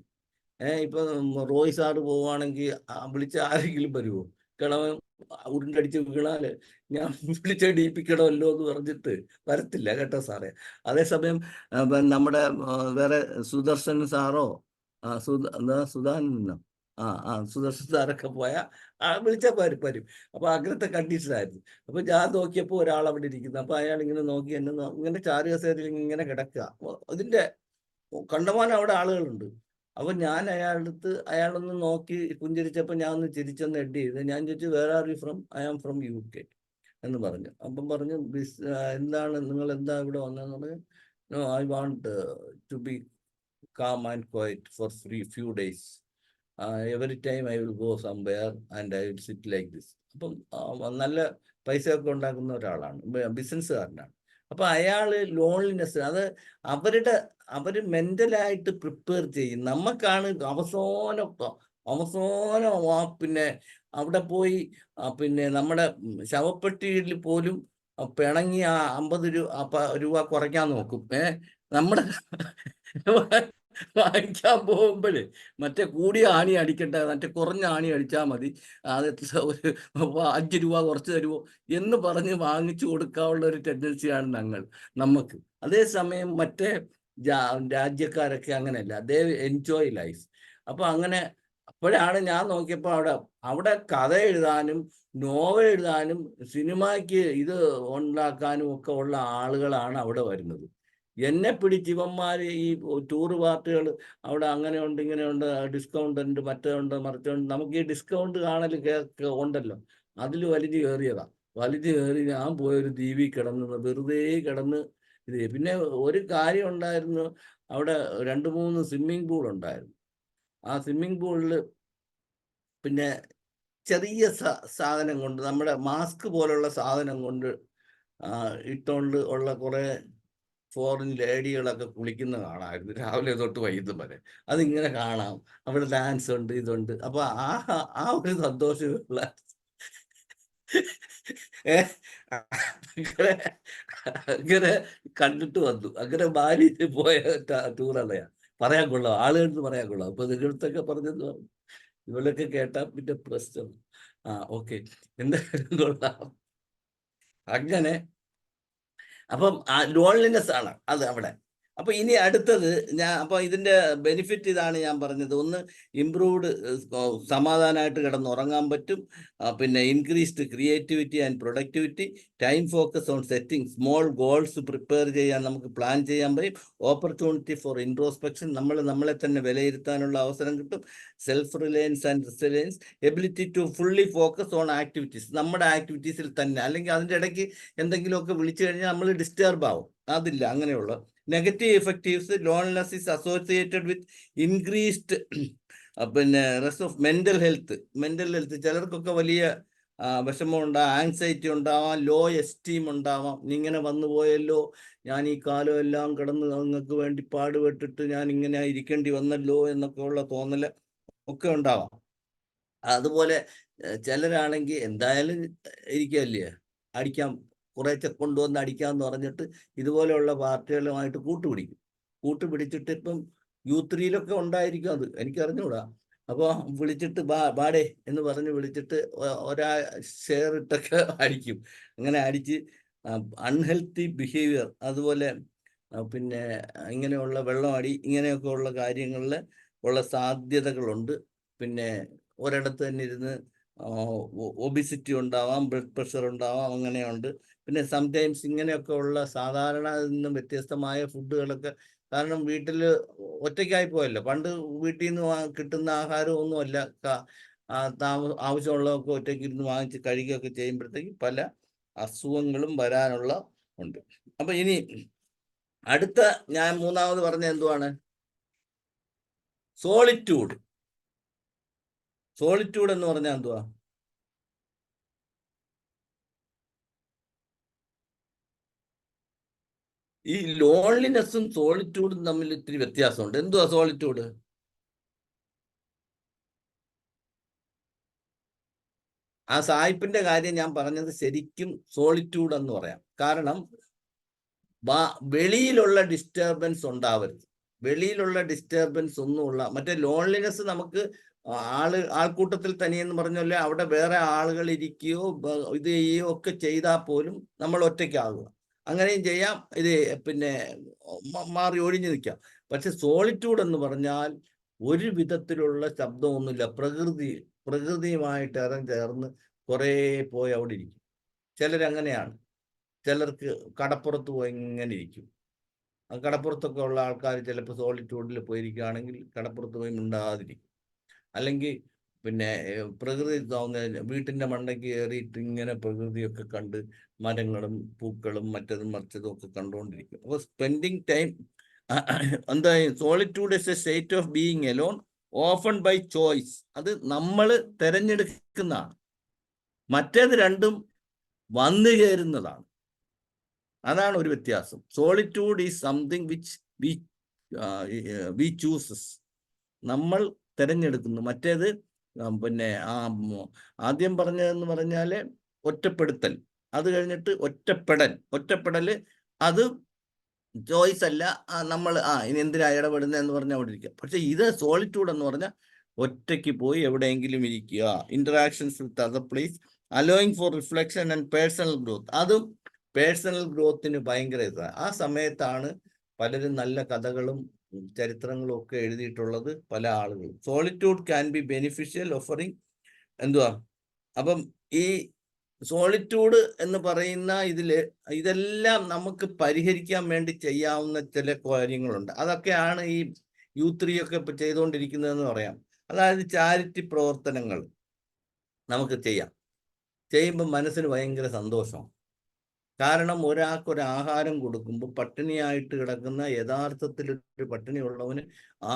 S2: ഇപ്പൊ റോയ് സാറ് പോവുകയാണെങ്കിൽ വിളിച്ച ആരെങ്കിലും വരുമോ? കിളവൻ ഉരുണ്ടടിച്ച് വീണാല് ഞാൻ വിളിച്ചടിപ്പിക്കണമല്ലോ എന്ന് പറഞ്ഞിട്ട് വരത്തില്ല കേട്ടോ സാറേ. അതേസമയം നമ്മുടെ വേറെ സുദർശൻ സാറോ സുധാനന്ദനോ സുദർശൻ സാറൊക്കെ പോയാൽ വിളിച്ചാൽ വരും. അപ്പൊ അങ്ങനത്തെ കണ്ടീഷനായിരുന്നു. അപ്പൊ ഞാൻ നോക്കിയപ്പോൾ ഒരാൾ അവിടെ ഇരിക്കുന്നു. അപ്പൊ അയാൾ ഇങ്ങനെ നോക്കി എന്നെ ഇങ്ങനെ ചാരുകസേരയിൽ ഇങ്ങനെ കിടക്കുക. ഇതിന്റെ കണ്ടമാനം അവിടെ ആളുകളുണ്ട്. അപ്പൊ ഞാൻ അയാളൊന്ന് നോക്കി പുഞ്ചിരിച്ചപ്പോൾ ഞാൻ ഒന്ന് ചിരിച്ചൊന്ന് എഡ് ചെയ്ത് ഞാൻ ചോദിച്ചു, where are you from? I am from UK എന്ന് പറഞ്ഞു. അപ്പം പറഞ്ഞു, എന്താണ് നിങ്ങൾ എന്താ ഇവിടെ വന്നതെന്ന് പറഞ്ഞു. No, I want to be calm and quiet for few days. Every time I will go somewhere and I will sit like this. അപ്പം നല്ല പൈസയൊക്കെ ഉണ്ടാക്കുന്ന ഒരാളാണ്, ബിസിനസ്സുകാരനാണ്. അപ്പൊ അയാള് ലോൺലിനെസ് അത് അവര് മെന്റലായിട്ട് പ്രിപ്പയർ ചെയ്യും. നമുക്കാണ് അവസാനം പിന്നെ അവിടെ പോയി പിന്നെ നമ്മുടെ ശവപ്പെട്ടിയിൽ പോലും പിണങ്ങി 50 രൂപ കുറയ്ക്കാൻ നോക്കും. നമ്മുടെ വാങ്ങിക്കാൻ പോകുമ്പോഴേ മറ്റേ കൂടിയ ആണി അടിക്കട്ടെ, മറ്റേ കുറഞ്ഞ ആണി അടിച്ചാൽ മതി, അത് ഒരു 5 രൂപ കുറച്ച് തരുമോ എന്ന് പറഞ്ഞ് വാങ്ങിച്ചു കൊടുക്കാനുള്ള ഒരു ടെൻഡൻസിയാണ് നമുക്ക്. അതേസമയം മറ്റേ രാജ്യക്കാരൊക്കെ അങ്ങനെയല്ല, ദേ എൻജോയ് ലൈഫ്. അപ്പൊ അങ്ങനെ അപ്പോഴാണ് ഞാൻ നോക്കിയപ്പോൾ അവിടെ കഥ എഴുതാനും നോവൽ എഴുതാനും സിനിമയ്ക്ക് ഇത് ഉണ്ടാക്കാനും ഒക്കെ ഉള്ള ആളുകളാണ് അവിടെ വരുന്നത്. എന്നെ പിടിച്ച് ഇവന്മാര് ഈ ടൂർ പാർട്ടികൾ അവിടെ അങ്ങനെ ഉണ്ട് ഇങ്ങനെ ഉണ്ട്, ഡിസ്കൗണ്ട് ഉണ്ട്, മറ്റുണ്ട് മറിച്ചുണ്ട്. നമുക്ക് ഈ ഡിസ്കൗണ്ട് കാണൽ ഉണ്ടല്ലോ, അതിൽ വലിഞ്ഞു കയറി ഞാൻ പോയൊരു ദ്വീപിൽ വെറുതെ കിടന്ന് ഇത്. പിന്നെ ഒരു കാര്യം ഉണ്ടായിരുന്നു, അവിടെ 2-3 സ്വിമ്മിംഗ് പൂൾ ഉണ്ടായിരുന്നു. ആ സ്വിമ്മിംഗ് പൂളിൽ പിന്നെ ചെറിയ സാധനം കൊണ്ട്, നമ്മുടെ മാസ്ക് പോലുള്ള സാധനം കൊണ്ട് ഇട്ടുകൊണ്ട് ഉള്ള കുറെ ഫോറിൻ ലേഡികളൊക്കെ കുളിക്കുന്ന കാണാമായിരുന്നു രാവിലെ തൊട്ട് വൈകുന്നേരം വരെ. അതിങ്ങനെ കാണാം, അവിടെ ഡാൻസ് ഉണ്ട്, ഇതുണ്ട്. അപ്പൊ ആ ഒരു സന്തോഷമുള്ള അങ്ങനെ കണ്ടിട്ട് വന്നു. അങ്ങനെ ബാലിയിൽ പോയ ടൂറല്ലയാ. പറയാൻ കൊള്ളാം, ആളുകൾക്ക് പറയാൻ കൊള്ളാം. അപ്പൊ നിങ്ങളടുത്തൊക്കെ പറഞ്ഞെന്ന് പറഞ്ഞു, ഇവളൊക്കെ കേട്ടാ പിന്നെ പ്രശ്നം. ഓക്കെ, എന്തായാലും കൊള്ളാം. അങ്ങനെ അപ്പം ലോൺലിനെസ് ആണ് അത് അവിടെ. അപ്പൊ ഇനി അടുത്തത് അപ്പൊ ഇതിന്റെ ബെനിഫിറ്റ് ഇതാണ് ഞാൻ പറഞ്ഞത്. ഒന്ന്, ഇംപ്രൂവ്ഡ് സമാധാനമായിട്ട് കിടന്നുറങ്ങാൻ പറ്റും. പിന്നെ increased creativity and productivity, time focus on setting small goals prepare ചെയ്യാൻ നമുക്ക് പ്ലാൻ ചെയ്യാൻ പറ്റും. ഓപ്പർച്യൂണിറ്റി ഫോർ ഇൻട്രോസ്പെക്ഷൻ, നമ്മളെ തന്നെ വിലയിരുത്താനുള്ള അവസരം കിട്ടും. Self reliance and resilience, ability to fully focus on activities, നമ്മുടെ ആക്ടിവിറ്റീസിൽ തന്നെ. അല്ലെങ്കിൽ അതിൻ്റെ ഇടയ്ക്ക് എന്തെങ്കിലുമൊക്കെ വിളിച്ചു കഴിഞ്ഞാൽ നമ്മൾ ഡിസ്റ്റർബ് ആവും. അതില്ല, അങ്ങനെയുള്ള. Negative effectives, loneliness is associated with increased പിന്നെ റെസ്റ്റ് ഓഫ് മെന്റൽ ഹെൽത്ത്. ചിലർക്കൊക്കെ വലിയ വിഷമം ഉണ്ടാവാം, ആങ്സൈറ്റി ഉണ്ടാവാം, ലോ എസ്റ്റീം ഉണ്ടാവാം. ഇങ്ങനെ വന്നു പോയല്ലോ, ഞാൻ ഈ കാലം എല്ലാം കിടന്ന് നിങ്ങൾക്ക് വേണ്ടി പാടുപെട്ടിട്ട് ഞാൻ ഇങ്ങനെ ഇരിക്കേണ്ടി വന്നല്ലോ എന്നൊക്കെ ഉള്ള തോന്നല് ഒക്കെ ഉണ്ടാവാം. അതുപോലെ ചിലരാണെങ്കിൽ എന്തായാലും ഇരിക്കല്ലേ, അടിക്കാം, കുറേശ്ശെ കൊണ്ടുവന്ന് അടിക്കാമെന്ന് പറഞ്ഞിട്ട് ഇതുപോലെയുള്ള പാർട്ടികളുമായിട്ട് കൂട്ടുപിടിക്കും. കൂട്ടുപിടിച്ചിട്ട് ഇപ്പം U3-ലൊക്കെ ഉണ്ടായിരിക്കും, അത് എനിക്കറിഞ്ഞൂടാ. അപ്പോൾ വിളിച്ചിട്ട് ബാടേ എന്ന് പറഞ്ഞ് വിളിച്ചിട്ട് ഒരാ ഷെയർ ഇട്ടൊക്കെ അടിക്കും. അങ്ങനെ അടിച്ച് അൺഹെൽത്തി ബിഹേവിയർ, അതുപോലെ പിന്നെ ഇങ്ങനെയുള്ള വെള്ളം അടി, ഇങ്ങനെയൊക്കെ ഉള്ള കാര്യങ്ങളിൽ ഉള്ള സാധ്യതകളുണ്ട്. പിന്നെ ഒരിടത്ത് തന്നെ ഇരുന്ന് ഒബിസിറ്റി ഉണ്ടാവാം, ബ്ലഡ് പ്രഷർ ഉണ്ടാവാം, അങ്ങനെയുണ്ട്. പിന്നെ സംടൈംസ് ഇങ്ങനെയൊക്കെ ഉള്ള സാധാരണ നിന്നും വ്യത്യസ്തമായ ഫുഡുകളൊക്കെ, കാരണം വീട്ടിൽ ഒറ്റയ്ക്കായി പോയല്ലോ. പണ്ട് വീട്ടിൽ നിന്ന് കിട്ടുന്ന ആഹാരം ഒന്നുമല്ല, ആവശ്യമുള്ളതൊക്കെ ഒറ്റയ്ക്ക് ഇരുന്ന് വാങ്ങിച്ച് കഴിക്കുകയൊക്കെ ചെയ്യുമ്പോഴത്തേക്ക് പല അസുഖങ്ങളും വരാനുള്ള ഉണ്ട്. അപ്പൊ ഇനി അടുത്ത ഞാൻ മൂന്നാമത് പറഞ്ഞ എന്തുവാണ്? സോളിറ്റ്യൂഡ്. സോളിറ്റ്യൂഡ് എന്ന് പറഞ്ഞാൽ എന്തുവാ? ഈ ലോൺലിനെസ്സും സോളിറ്റ്യൂഡും തമ്മിൽ ഇത്തിരി വ്യത്യാസമുണ്ട്. എന്തുവാ സോളിറ്റ്യൂഡ്? ആ സായിപ്പിന്റെ കാര്യം ഞാൻ പറഞ്ഞത് ശരിക്കും സോളിറ്റ്യൂഡ് എന്ന് പറയാം. കാരണം വെളിയിലുള്ള ഡിസ്റ്റർബൻസ് ഉണ്ടാവരുത്. വെളിയിലുള്ള ഡിസ്റ്റർബൻസ് ഒന്നുമുള്ള, മറ്റേ ലോൺലിനെസ് നമുക്ക് ആൾക്കൂട്ടത്തിൽ തനിയെന്ന് പറഞ്ഞല്ലേ, അവിടെ വേറെ ആളുകൾ ഇരിക്കുകയോ ഇത് ചെയ്യുകയോ ഒക്കെ ചെയ്താൽ പോലും നമ്മൾ ഒറ്റയ്ക്കാകുക, അങ്ങനെയും ചെയ്യാം. ഇത് പിന്നെ മാറി ഒഴിഞ്ഞു നിൽക്കാം. പക്ഷെ സോളിറ്റ്യൂഡ് എന്ന് പറഞ്ഞാൽ ഒരു വിധത്തിലുള്ള ശബ്ദമൊന്നുമില്ല, പ്രകൃതിയുമായിട്ട് ചേർന്ന് കുറേ പോയി അവിടെ ഇരിക്കും. ചിലരങ്ങനെയാണ്. ചിലർക്ക് കടപ്പുറത്ത് പോയി ഇങ്ങനെ ഇരിക്കും. കടപ്പുറത്തൊക്കെ ഉള്ള ആൾക്കാർ ചിലപ്പോൾ സോളിറ്റ്യൂഡിൽ പോയിരിക്കുകയാണെങ്കിൽ കടപ്പുറത്ത് പോയി മിണ്ടാതിരിക്കും. അല്ലെങ്കിൽ പിന്നെ പ്രകൃതി വീട്ടിൻ്റെ മണ്ടയ്ക്ക് കയറിയിട്ട് ഇങ്ങനെ പ്രകൃതിയൊക്കെ കണ്ട് മരങ്ങളും പൂക്കളും മറ്റതും മറിച്ചതും ഒക്കെ കണ്ടുകൊണ്ടിരിക്കും. അപ്പോൾ സ്പെൻഡിങ് ടൈം എന്താ, solitude is a state of being alone often by choice. അത് നമ്മൾ തിരഞ്ഞെടുക്കുന്നതാണ്. മറ്റേത് രണ്ടും വന്നു ചേരുന്നതാണ്. അതാണ് ഒരു വ്യത്യാസം. Solitude is something which we chooses, നമ്മൾ തിരഞ്ഞെടുക്കുന്നു. മറ്റേത് പിന്നെ ആദ്യം പറഞ്ഞതെന്ന് പറഞ്ഞാൽ ഒറ്റപ്പെടുത്തൽ, അത് കഴിഞ്ഞിട്ട് ഒറ്റപ്പെടൽ അത് ചോയ്സ് അല്ല. നമ്മൾ ഇനി എന്തിനാ ഇടപെടുന്നത് എന്ന് പറഞ്ഞാൽ അവിടെ ഇരിക്കുക. പക്ഷെ ഇത് സോളിറ്റ്യൂഡ് എന്ന് പറഞ്ഞാൽ ഒറ്റയ്ക്ക് പോയി എവിടെയെങ്കിലും ഇരിക്കുക, interactions with other place, allowing for reflection and personal growth. അതും പേഴ്സണൽ ഗ്രോത്തിന് ഭയങ്കര ഇതാണ്. ആ സമയത്താണ് പലരും നല്ല കഥകളും ചരിത്രങ്ങളും ഒക്കെ എഴുതിയിട്ടുള്ളത്, പല ആളുകളും. Solitude can be beneficial, offering എന്തുവാ. അപ്പം ഈ സോളിറ്റ്യൂഡ് എന്ന് പറയുന്ന ഇതെല്ലാം നമുക്ക് പരിഹരിക്കാൻ വേണ്ടി ചെയ്യാവുന്ന ചില കാര്യങ്ങളുണ്ട്. അതൊക്കെയാണ് ഈ U3 ഒക്കെ ഇപ്പൊ ചെയ്തുകൊണ്ടിരിക്കുന്നതെന്ന് പറയാം. അതായത് ചാരിറ്റി പ്രവർത്തനങ്ങൾ നമുക്ക് ചെയ്യുമ്പോൾ മനസ്സിന് ഭയങ്കര സന്തോഷമാണ്. കാരണം ഒരാൾക്കൊരു ആഹാരം കൊടുക്കുമ്പോൾ, പട്ടിണിയായിട്ട് കിടക്കുന്ന യഥാർത്ഥത്തിൽ ഒരു പട്ടിണിയുള്ളവന്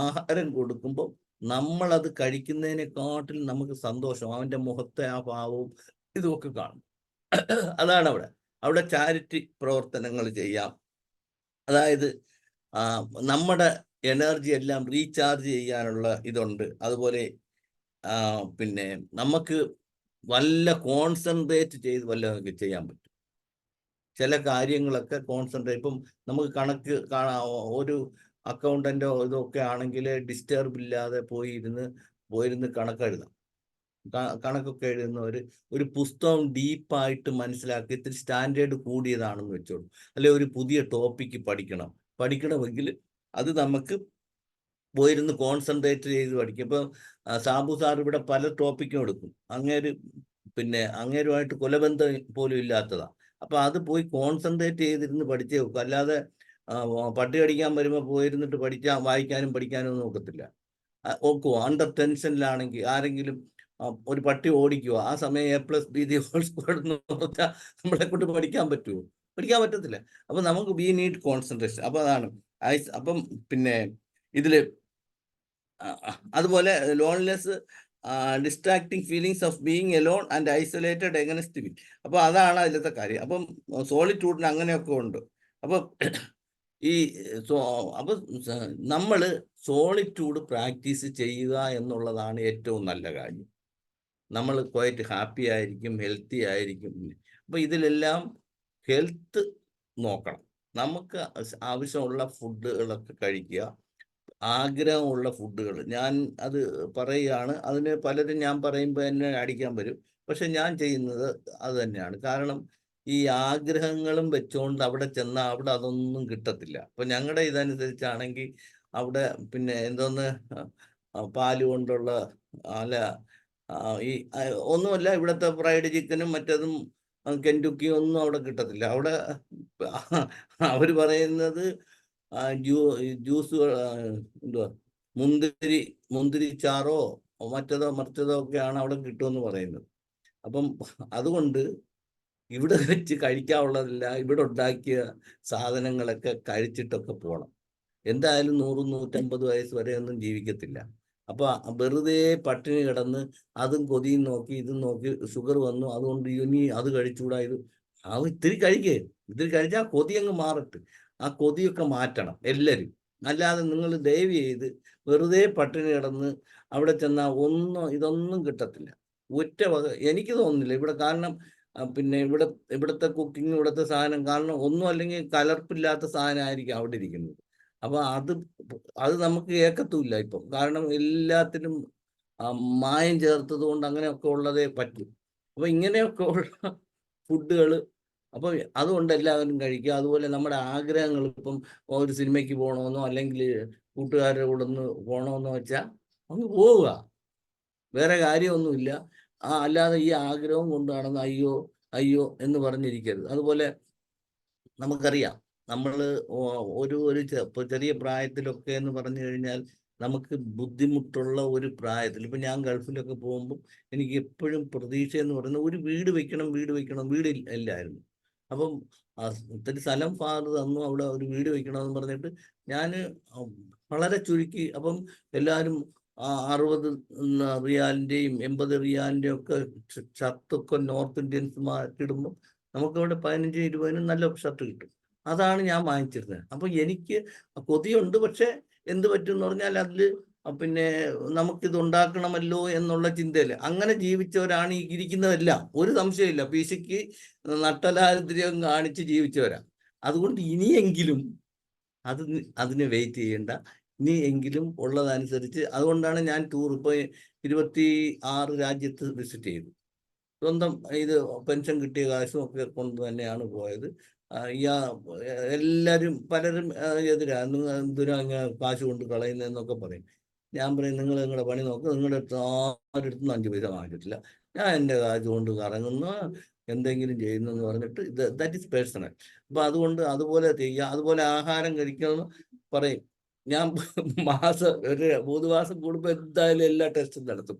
S2: ആഹാരം കൊടുക്കുമ്പോൾ നമ്മളത് കഴിക്കുന്നതിനെക്കാട്ടിൽ നമുക്ക് സന്തോഷം, അവൻ്റെ മുഖത്തെ ആ ഭാവവും ഇതുമൊക്കെ കാണും. അതാണ് അവിടെ ചാരിറ്റി പ്രവർത്തനങ്ങൾ ചെയ്യാം. അതായത് നമ്മുടെ എനർജി എല്ലാം റീചാർജ് ചെയ്യാനുള്ള ഇതുണ്ട്. അതുപോലെ പിന്നെ നമുക്ക് വല്ല കോൺസെൻട്രേറ്റ് ചെയ്ത് വല്ലതൊക്കെ ചെയ്യാൻ പറ്റും. ചില കാര്യങ്ങളൊക്കെ കോൺസെൻട്രേറ്റ്, ഇപ്പം നമുക്ക് കണക്ക് ഒരു അക്കൗണ്ടൻ്റോ ഇതൊക്കെ ആണെങ്കിൽ ഡിസ്റ്റർബ് ഇല്ലാതെ പോയിരുന്ന് കണക്കെഴുതാം. കണക്കൊക്കെ എഴുതുന്നവർ ഒരു പുസ്തകം ഡീപ്പായിട്ട് മനസ്സിലാക്കി ഇത്തിരി സ്റ്റാൻഡേർഡ് കൂടിയതാണെന്ന് വെച്ചോളൂ, അല്ലെ ഒരു പുതിയ ടോപ്പിക്ക് പഠിക്കണമെങ്കിൽ അത് നമുക്ക് പോയിരുന്ന് കോൺസെൻട്രേറ്റ് ചെയ്ത് പഠിക്കും. ഇപ്പം സാബു സാർ ഇവിടെ പല ടോപ്പിക്കും എടുക്കും. അങ്ങേരുമായിട്ട് കൊലബന്ധം പോലും ഇല്ലാത്തതാണ്. അപ്പൊ അത് പോയി കോൺസെൻട്രേറ്റ് ചെയ്തിരുന്ന് പഠിച്ചേ വെക്കും. അല്ലാതെ പട്ടി കടിക്കാൻ വരുമ്പോൾ പോയിരുന്നിട്ട് വായിക്കാനും പഠിക്കാനും ഒന്നും നോക്കത്തില്ല. ഓക്കോ അണ്ടർ ടെൻഷനിലാണെങ്കിൽ ആരെങ്കിലും ഒരു പട്ടി ഓടിക്കുക, ആ സമയം A+B² എന്ന് പറഞ്ഞാൽ നമ്മളെ കൊണ്ട് പഠിക്കാൻ പറ്റുമോ? പഠിക്കാൻ പറ്റത്തില്ല. അപ്പൊ നമുക്ക് വി നീഡ് കോൺസെൻട്രേഷൻ. അപ്പൊ അതാണ് അപ്പം പിന്നെ ഇതില് അതുപോലെ loneliness, distracting feelings of being alone and isolated against with. അപ്പൊ അതാണ് അതിലത്തെ കാര്യം. അപ്പം സോളിറ്റ്യൂഡിന് അങ്ങനെയൊക്കെ ഉണ്ട്. അപ്പൊ അപ്പൊ നമ്മൾ സോളിറ്റ്യൂഡ് പ്രാക്ടീസ് ചെയ്യുക എന്നുള്ളതാണ് ഏറ്റവും നല്ല കാര്യം. നമ്മൾ ക്വൈറ്റ് ഹാപ്പി ആയിരിക്കും, ഹെൽത്തി ആയിരിക്കും. അപ്പൊ ഇതിലെല്ലാം ഹെൽത്ത് നോക്കണം. നമുക്ക് ആവശ്യമുള്ള ഫുഡുകളൊക്കെ കഴിക്കുക, ആഗ്രഹമുള്ള ഫുഡുകൾ. ഞാൻ അത് പറയുകയാണ്, അതിന് പലരും ഞാൻ പറയുമ്പോൾ എന്നെ അടിക്കാൻ വരും. പക്ഷെ ഞാൻ ചെയ്യുന്നത് അത് തന്നെയാണ്. കാരണം ഈ ആഗ്രഹങ്ങളും വെച്ചുകൊണ്ട് അവിടെ ചെന്നാൽ അവിടെ അതൊന്നും കിട്ടത്തില്ല. അപ്പൊ ഞങ്ങളുടെ ഇതനുസരിച്ചാണെങ്കിൽ അവിടെ പിന്നെ എന്തോന്ന് പാല് കൊണ്ടുള്ള അല്ല ഈ ഒന്നുമല്ല, ഇവിടുത്തെ ഫ്രൈഡ് ചിക്കനും മറ്റതും കെൻറ്റുക്കിയും ഒന്നും അവിടെ കിട്ടത്തില്ല. അവിടെ അവർ പറയുന്നത് ജ്യൂസ് എന്തുവാ മുന്തിരിച്ചാറോ മറ്റതോ മറിച്ചതോ ഒക്കെയാണ് അവിടെ കിട്ടുമെന്ന് പറയുന്നത്. അപ്പം അതുകൊണ്ട് ഇവിടെ വെച്ച് കഴിക്കാനുള്ളതല്ല, ഇവിടെ ഉണ്ടാക്കിയ സാധനങ്ങളൊക്കെ കഴിച്ചിട്ടൊക്കെ പോകണം. എന്തായാലും 100-150 വയസ്സ് വരെ ഒന്നും ജീവിക്കത്തില്ല. അപ്പൊ വെറുതെ പട്ടിണി കിടന്ന് അതും കൊതിയും നോക്കി ഇതും നോക്കി ഷുഗർ വന്നു, അതുകൊണ്ട് ഇനി അത് കഴിച്ചുകൂടാ, ഇത്തിരി കഴിക്കേ, ഇത്തിരി കഴിച്ചാൽ കൊതി അങ്ങ് മാറട്ട്. ആ കൊതിയൊക്കെ മാറ്റണം എല്ലാവരും. അല്ലാതെ നിങ്ങൾ ദയവ് ചെയ്ത് വെറുതെ പട്ടിണി കിടന്ന് അവിടെ ചെന്നാൽ ഇതൊന്നും കിട്ടത്തില്ല. ഒറ്റ എനിക്ക് തോന്നുന്നില്ല ഇവിടെ. കാരണം പിന്നെ ഇവിടുത്തെ കുക്കിംഗ്, ഇവിടുത്തെ സാധനം കാരണം ഒന്നും അല്ലെങ്കിൽ കലർപ്പില്ലാത്ത സാധനമായിരിക്കും അവിടെ ഇരിക്കുന്നത്. അപ്പൊ അത് നമുക്ക് ഏക്കത്തുമില്ല ഇപ്പം. കാരണം എല്ലാത്തിനും മായം ചേർത്തത് കൊണ്ട് അങ്ങനെയൊക്കെ ഉള്ളതേ പറ്റും. അപ്പൊ ഇങ്ങനെയൊക്കെ ഉള്ള ഫുഡുകൾ അപ്പൊ അതുകൊണ്ട് എല്ലാവരും കഴിക്കുക. അതുപോലെ നമ്മുടെ ആഗ്രഹങ്ങൾ, ഇപ്പം ഒരു സിനിമയ്ക്ക് പോകണമെന്നോ അല്ലെങ്കിൽ കൂട്ടുകാരുടെ കൂടെ ഒന്ന് പോകണമെന്നോ വെച്ചാൽ ഒന്ന് പോവുക, വേറെ കാര്യമൊന്നുമില്ല. അല്ലാതെ ഈ ആഗ്രഹം കൊണ്ട് നടന്ന് അയ്യോ അയ്യോ എന്ന് പറഞ്ഞിരിക്കരുത്. അതുപോലെ നമുക്കറിയാം, നമ്മൾ ഒരു ചെറിയ പ്രായത്തിലൊക്കെ എന്ന് പറഞ്ഞു കഴിഞ്ഞാൽ നമുക്ക് ബുദ്ധിമുട്ടുള്ള ഒരു പ്രായത്തിൽ, ഇപ്പം ഞാൻ ഗൾഫിലൊക്കെ പോകുമ്പോൾ എനിക്ക് എപ്പോഴും പ്രതീക്ഷ എന്ന് പറയുന്നത് ഒരു വീട് വെക്കണം, വീട് ഇല്ലായിരുന്നു. അപ്പം ഒത്തിരി സ്ഥലം ഫാദർ തന്നു, അവിടെ ഒരു വീട് വെക്കണമെന്ന് പറഞ്ഞിട്ട് ഞാൻ വളരെ ചുരുക്കി. അപ്പം എല്ലാവരും 60 റിയാലിൻ്റെയും 80 റിയാലിൻ്റെയും ഒക്കെ ഷർട്ടൊക്കെ നോർത്ത് ഇന്ത്യൻസ്മാർക്ക് ഇടുമ്പോൾ നമുക്കവിടെ 15-20 നല്ല ഷർട്ട് കിട്ടും. അതാണ് ഞാൻ വാങ്ങിച്ചിരുന്നത്. അപ്പൊ എനിക്ക് കൊതിയുണ്ട്. പക്ഷെ എന്ത് പറ്റും എന്ന് പറഞ്ഞാൽ അതിൽ പിന്നെ നമുക്കിത് ഉണ്ടാക്കണമല്ലോ എന്നുള്ള ചിന്തയില്ല. അങ്ങനെ ജീവിച്ചവരാണ് ഈ ഇരിക്കുന്നതെല്ലാം, ഒരു സംശയമില്ല. പിശിക്ക് നട്ടലാദ്ര്യം കാണിച്ച് ജീവിച്ചവരാ. അതുകൊണ്ട് ഇനിയെങ്കിലും അതിന് വെയിറ്റ് ചെയ്യേണ്ട, ഇനിയെങ്കിലും ഉള്ളതനുസരിച്ച്. അതുകൊണ്ടാണ് ഞാൻ ടൂർ ഇപ്പോൾ 26 രാജ്യത്ത് വിസിറ്റ് ചെയ്തു. സ്വന്തം ഇത് പെൻഷൻ കിട്ടിയ കാശും ഒക്കെ കൊണ്ട് തന്നെയാണ് പോയത്. പലരും എതിരാ, എന്തിനാ കാശ് കൊണ്ട് കളയുന്നതെന്നൊക്കെ പറയും. ഞാൻ പറയും, നിങ്ങൾ നിങ്ങളുടെ പണി നോക്ക്, നിങ്ങളുടെ അടുത്ത് ആരുടെ 5 പൈസ വാങ്ങിച്ചിട്ടില്ല, ഞാൻ എൻ്റെ കാശ് കൊണ്ട് കറങ്ങുന്ന എന്തെങ്കിലും ചെയ്യുന്നു എന്ന് പറഞ്ഞിട്ട് ദാറ്റ് ഈസ് പേഴ്സണൽ. അപ്പൊ അതുകൊണ്ട് അതുപോലെ ചെയ്യുക. അതുപോലെ ആഹാരം കഴിക്കണമെന്ന് പറയും. ഞാൻ ഒരു 3 മാസം കൂടുമ്പോൾ എന്തായാലും എല്ലാ ടെസ്റ്റും നടത്തും.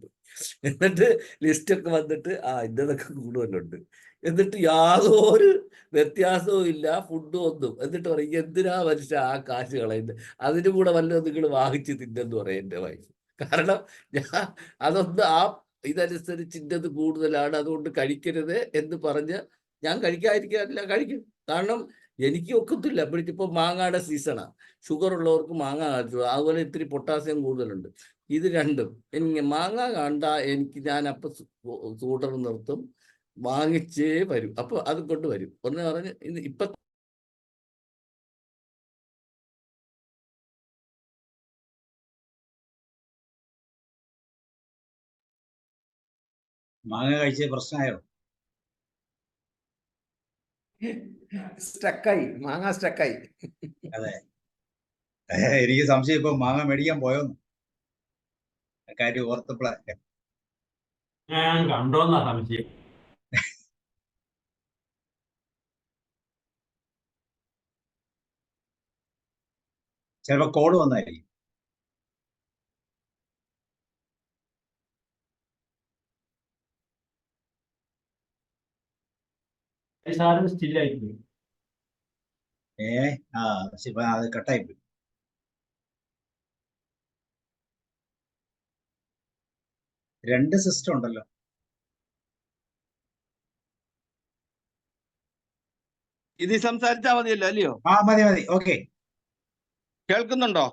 S2: എന്നിട്ട് ലിസ്റ്റൊക്കെ വന്നിട്ട് ഇതൊക്കെ കൂടുതലുണ്ട്, എന്നിട്ട് യാതൊരു വ്യത്യാസവും ഇല്ല ഫുഡും ഒന്നും. എന്നിട്ട് പറയും, എന്തിനാ മനുഷ്യ ആ കാശ് കളയുന്നത്, അതിന് കൂടെ വല്ലതും നിങ്ങൾ വാങ്ങിച്ച് തിന്നെന്ന് പറയും എൻ്റെ വയസ്സ്. കാരണം ഞാൻ അതൊന്ന് ഇതനുസരിച്ച് ഇന്നത് കൂടുതലാണ്, അതുകൊണ്ട് കഴിക്കരുത് എന്ന് പറഞ്ഞ് ഞാൻ കഴിക്കാതിരിക്കാറില്ല, കഴിക്കും. കാരണം എനിക്ക് ഒക്കത്തില്ല. ഇപ്പൊ മാങ്ങയുടെ സീസണാണ്, ഷുഗർ ഉള്ളവർക്ക് മാങ്ങ കഴിച്ചു. അതുപോലെ ഇത്തിരി പൊട്ടാസ്യം കൂടുതലുണ്ട്. ഇത് രണ്ടും എനിക്ക് മാങ്ങ കണ്ട ഞാൻ അപ്പൊ സ്കൂട്ടർ നിർത്തും, വാങ്ങിച്ചേ വരും. അപ്പൊ അത് കൊണ്ട് വരും. ഒന്ന് പറഞ്ഞ് ഇപ്പൊ
S1: മാങ്ങ കഴിച്ച പ്രശ്നമായോ?
S4: സ്റ്റക്കായി, മാങ്ങ സ്റ്റക്കായി.
S1: അതെ, എനിക്ക് സംശയം ഇപ്പൊ മാങ്ങ മേടിക്കാൻ പോയോന്ന് കാര്യം ഓർത്തപ്പോഴാ.
S5: ഞാൻ കണ്ടോന്നാ സംശയം.
S1: ചിലപ്പോ കോഡ് വന്നായിരിക്കും.
S5: സാധനം സ്റ്റില്ലായിപ്പോയി.
S1: അത് കട്ടായി പോയി. രണ്ട് സിസ്റ്റം ഉണ്ടല്ലോ.
S6: ഇത് സംസാരിച്ചാ മതിയല്ലോ, അല്ലയോ?
S1: മതി. ഓക്കെ,
S6: കേൾക്കുന്നുണ്ടോ?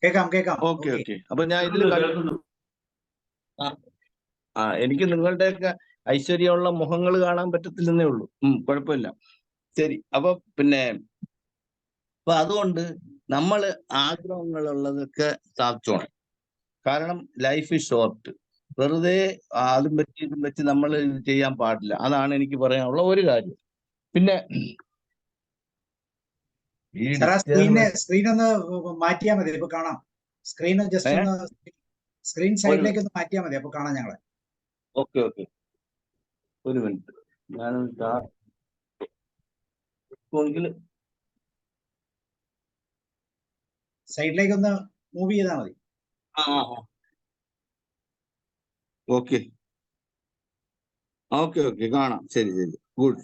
S1: കേൾക്കാം.
S6: ഓക്കെ. അപ്പൊ ഞാൻ ഇതിൽ എനിക്ക് നിങ്ങളുടെയൊക്കെ ഐശ്വര്യമുള്ള മുഖങ്ങൾ കാണാൻ പറ്റത്തില്ലെന്നേ ഉള്ളൂ. കുഴപ്പമില്ല. ശരി. അപ്പൊ പിന്നെ അപ്പൊ അതുകൊണ്ട് നമ്മൾ ആഗ്രഹങ്ങളുള്ളതൊക്കെ സാധിച്ചോണം. കാരണം ലൈഫ് ഈസ് ഷോർട്ട്. വെറുതെ അതും വെച്ച് ഇതും വെച്ച് നമ്മൾ ഇത് ചെയ്യാൻ പാടില്ല. അതാണ് എനിക്ക് പറയാനുള്ള ഒരു കാര്യം. പിന്നെ ഈ
S1: സാർ ആ
S6: disturbance-
S1: സ്ക്രീൻ ഒന്ന് മാറ്റിയാൽ മതി, ഇപ്പൊ കാണാം. സ്ക്രീൻ ജസ്റ്റ് ഒന്ന് സ്ക്രീൻ സൈഡിലേക്ക് ഒന്ന് മാറ്റിയാൽ മതി, അപ്പൊ കാണാം ഞങ്ങളെ.
S6: ഓക്കെ ഓക്കെ, ഒരു മിനിറ്റ് ഞാനൊന്ന്
S1: സൈഡിലേക്ക് ഒന്ന് മൂവ് ചെയ്താൽ മതി.
S6: ഓക്കെ ഓക്കെ ഓക്കെ, കാണാം. ശരി ശരി, ഗുഡ്.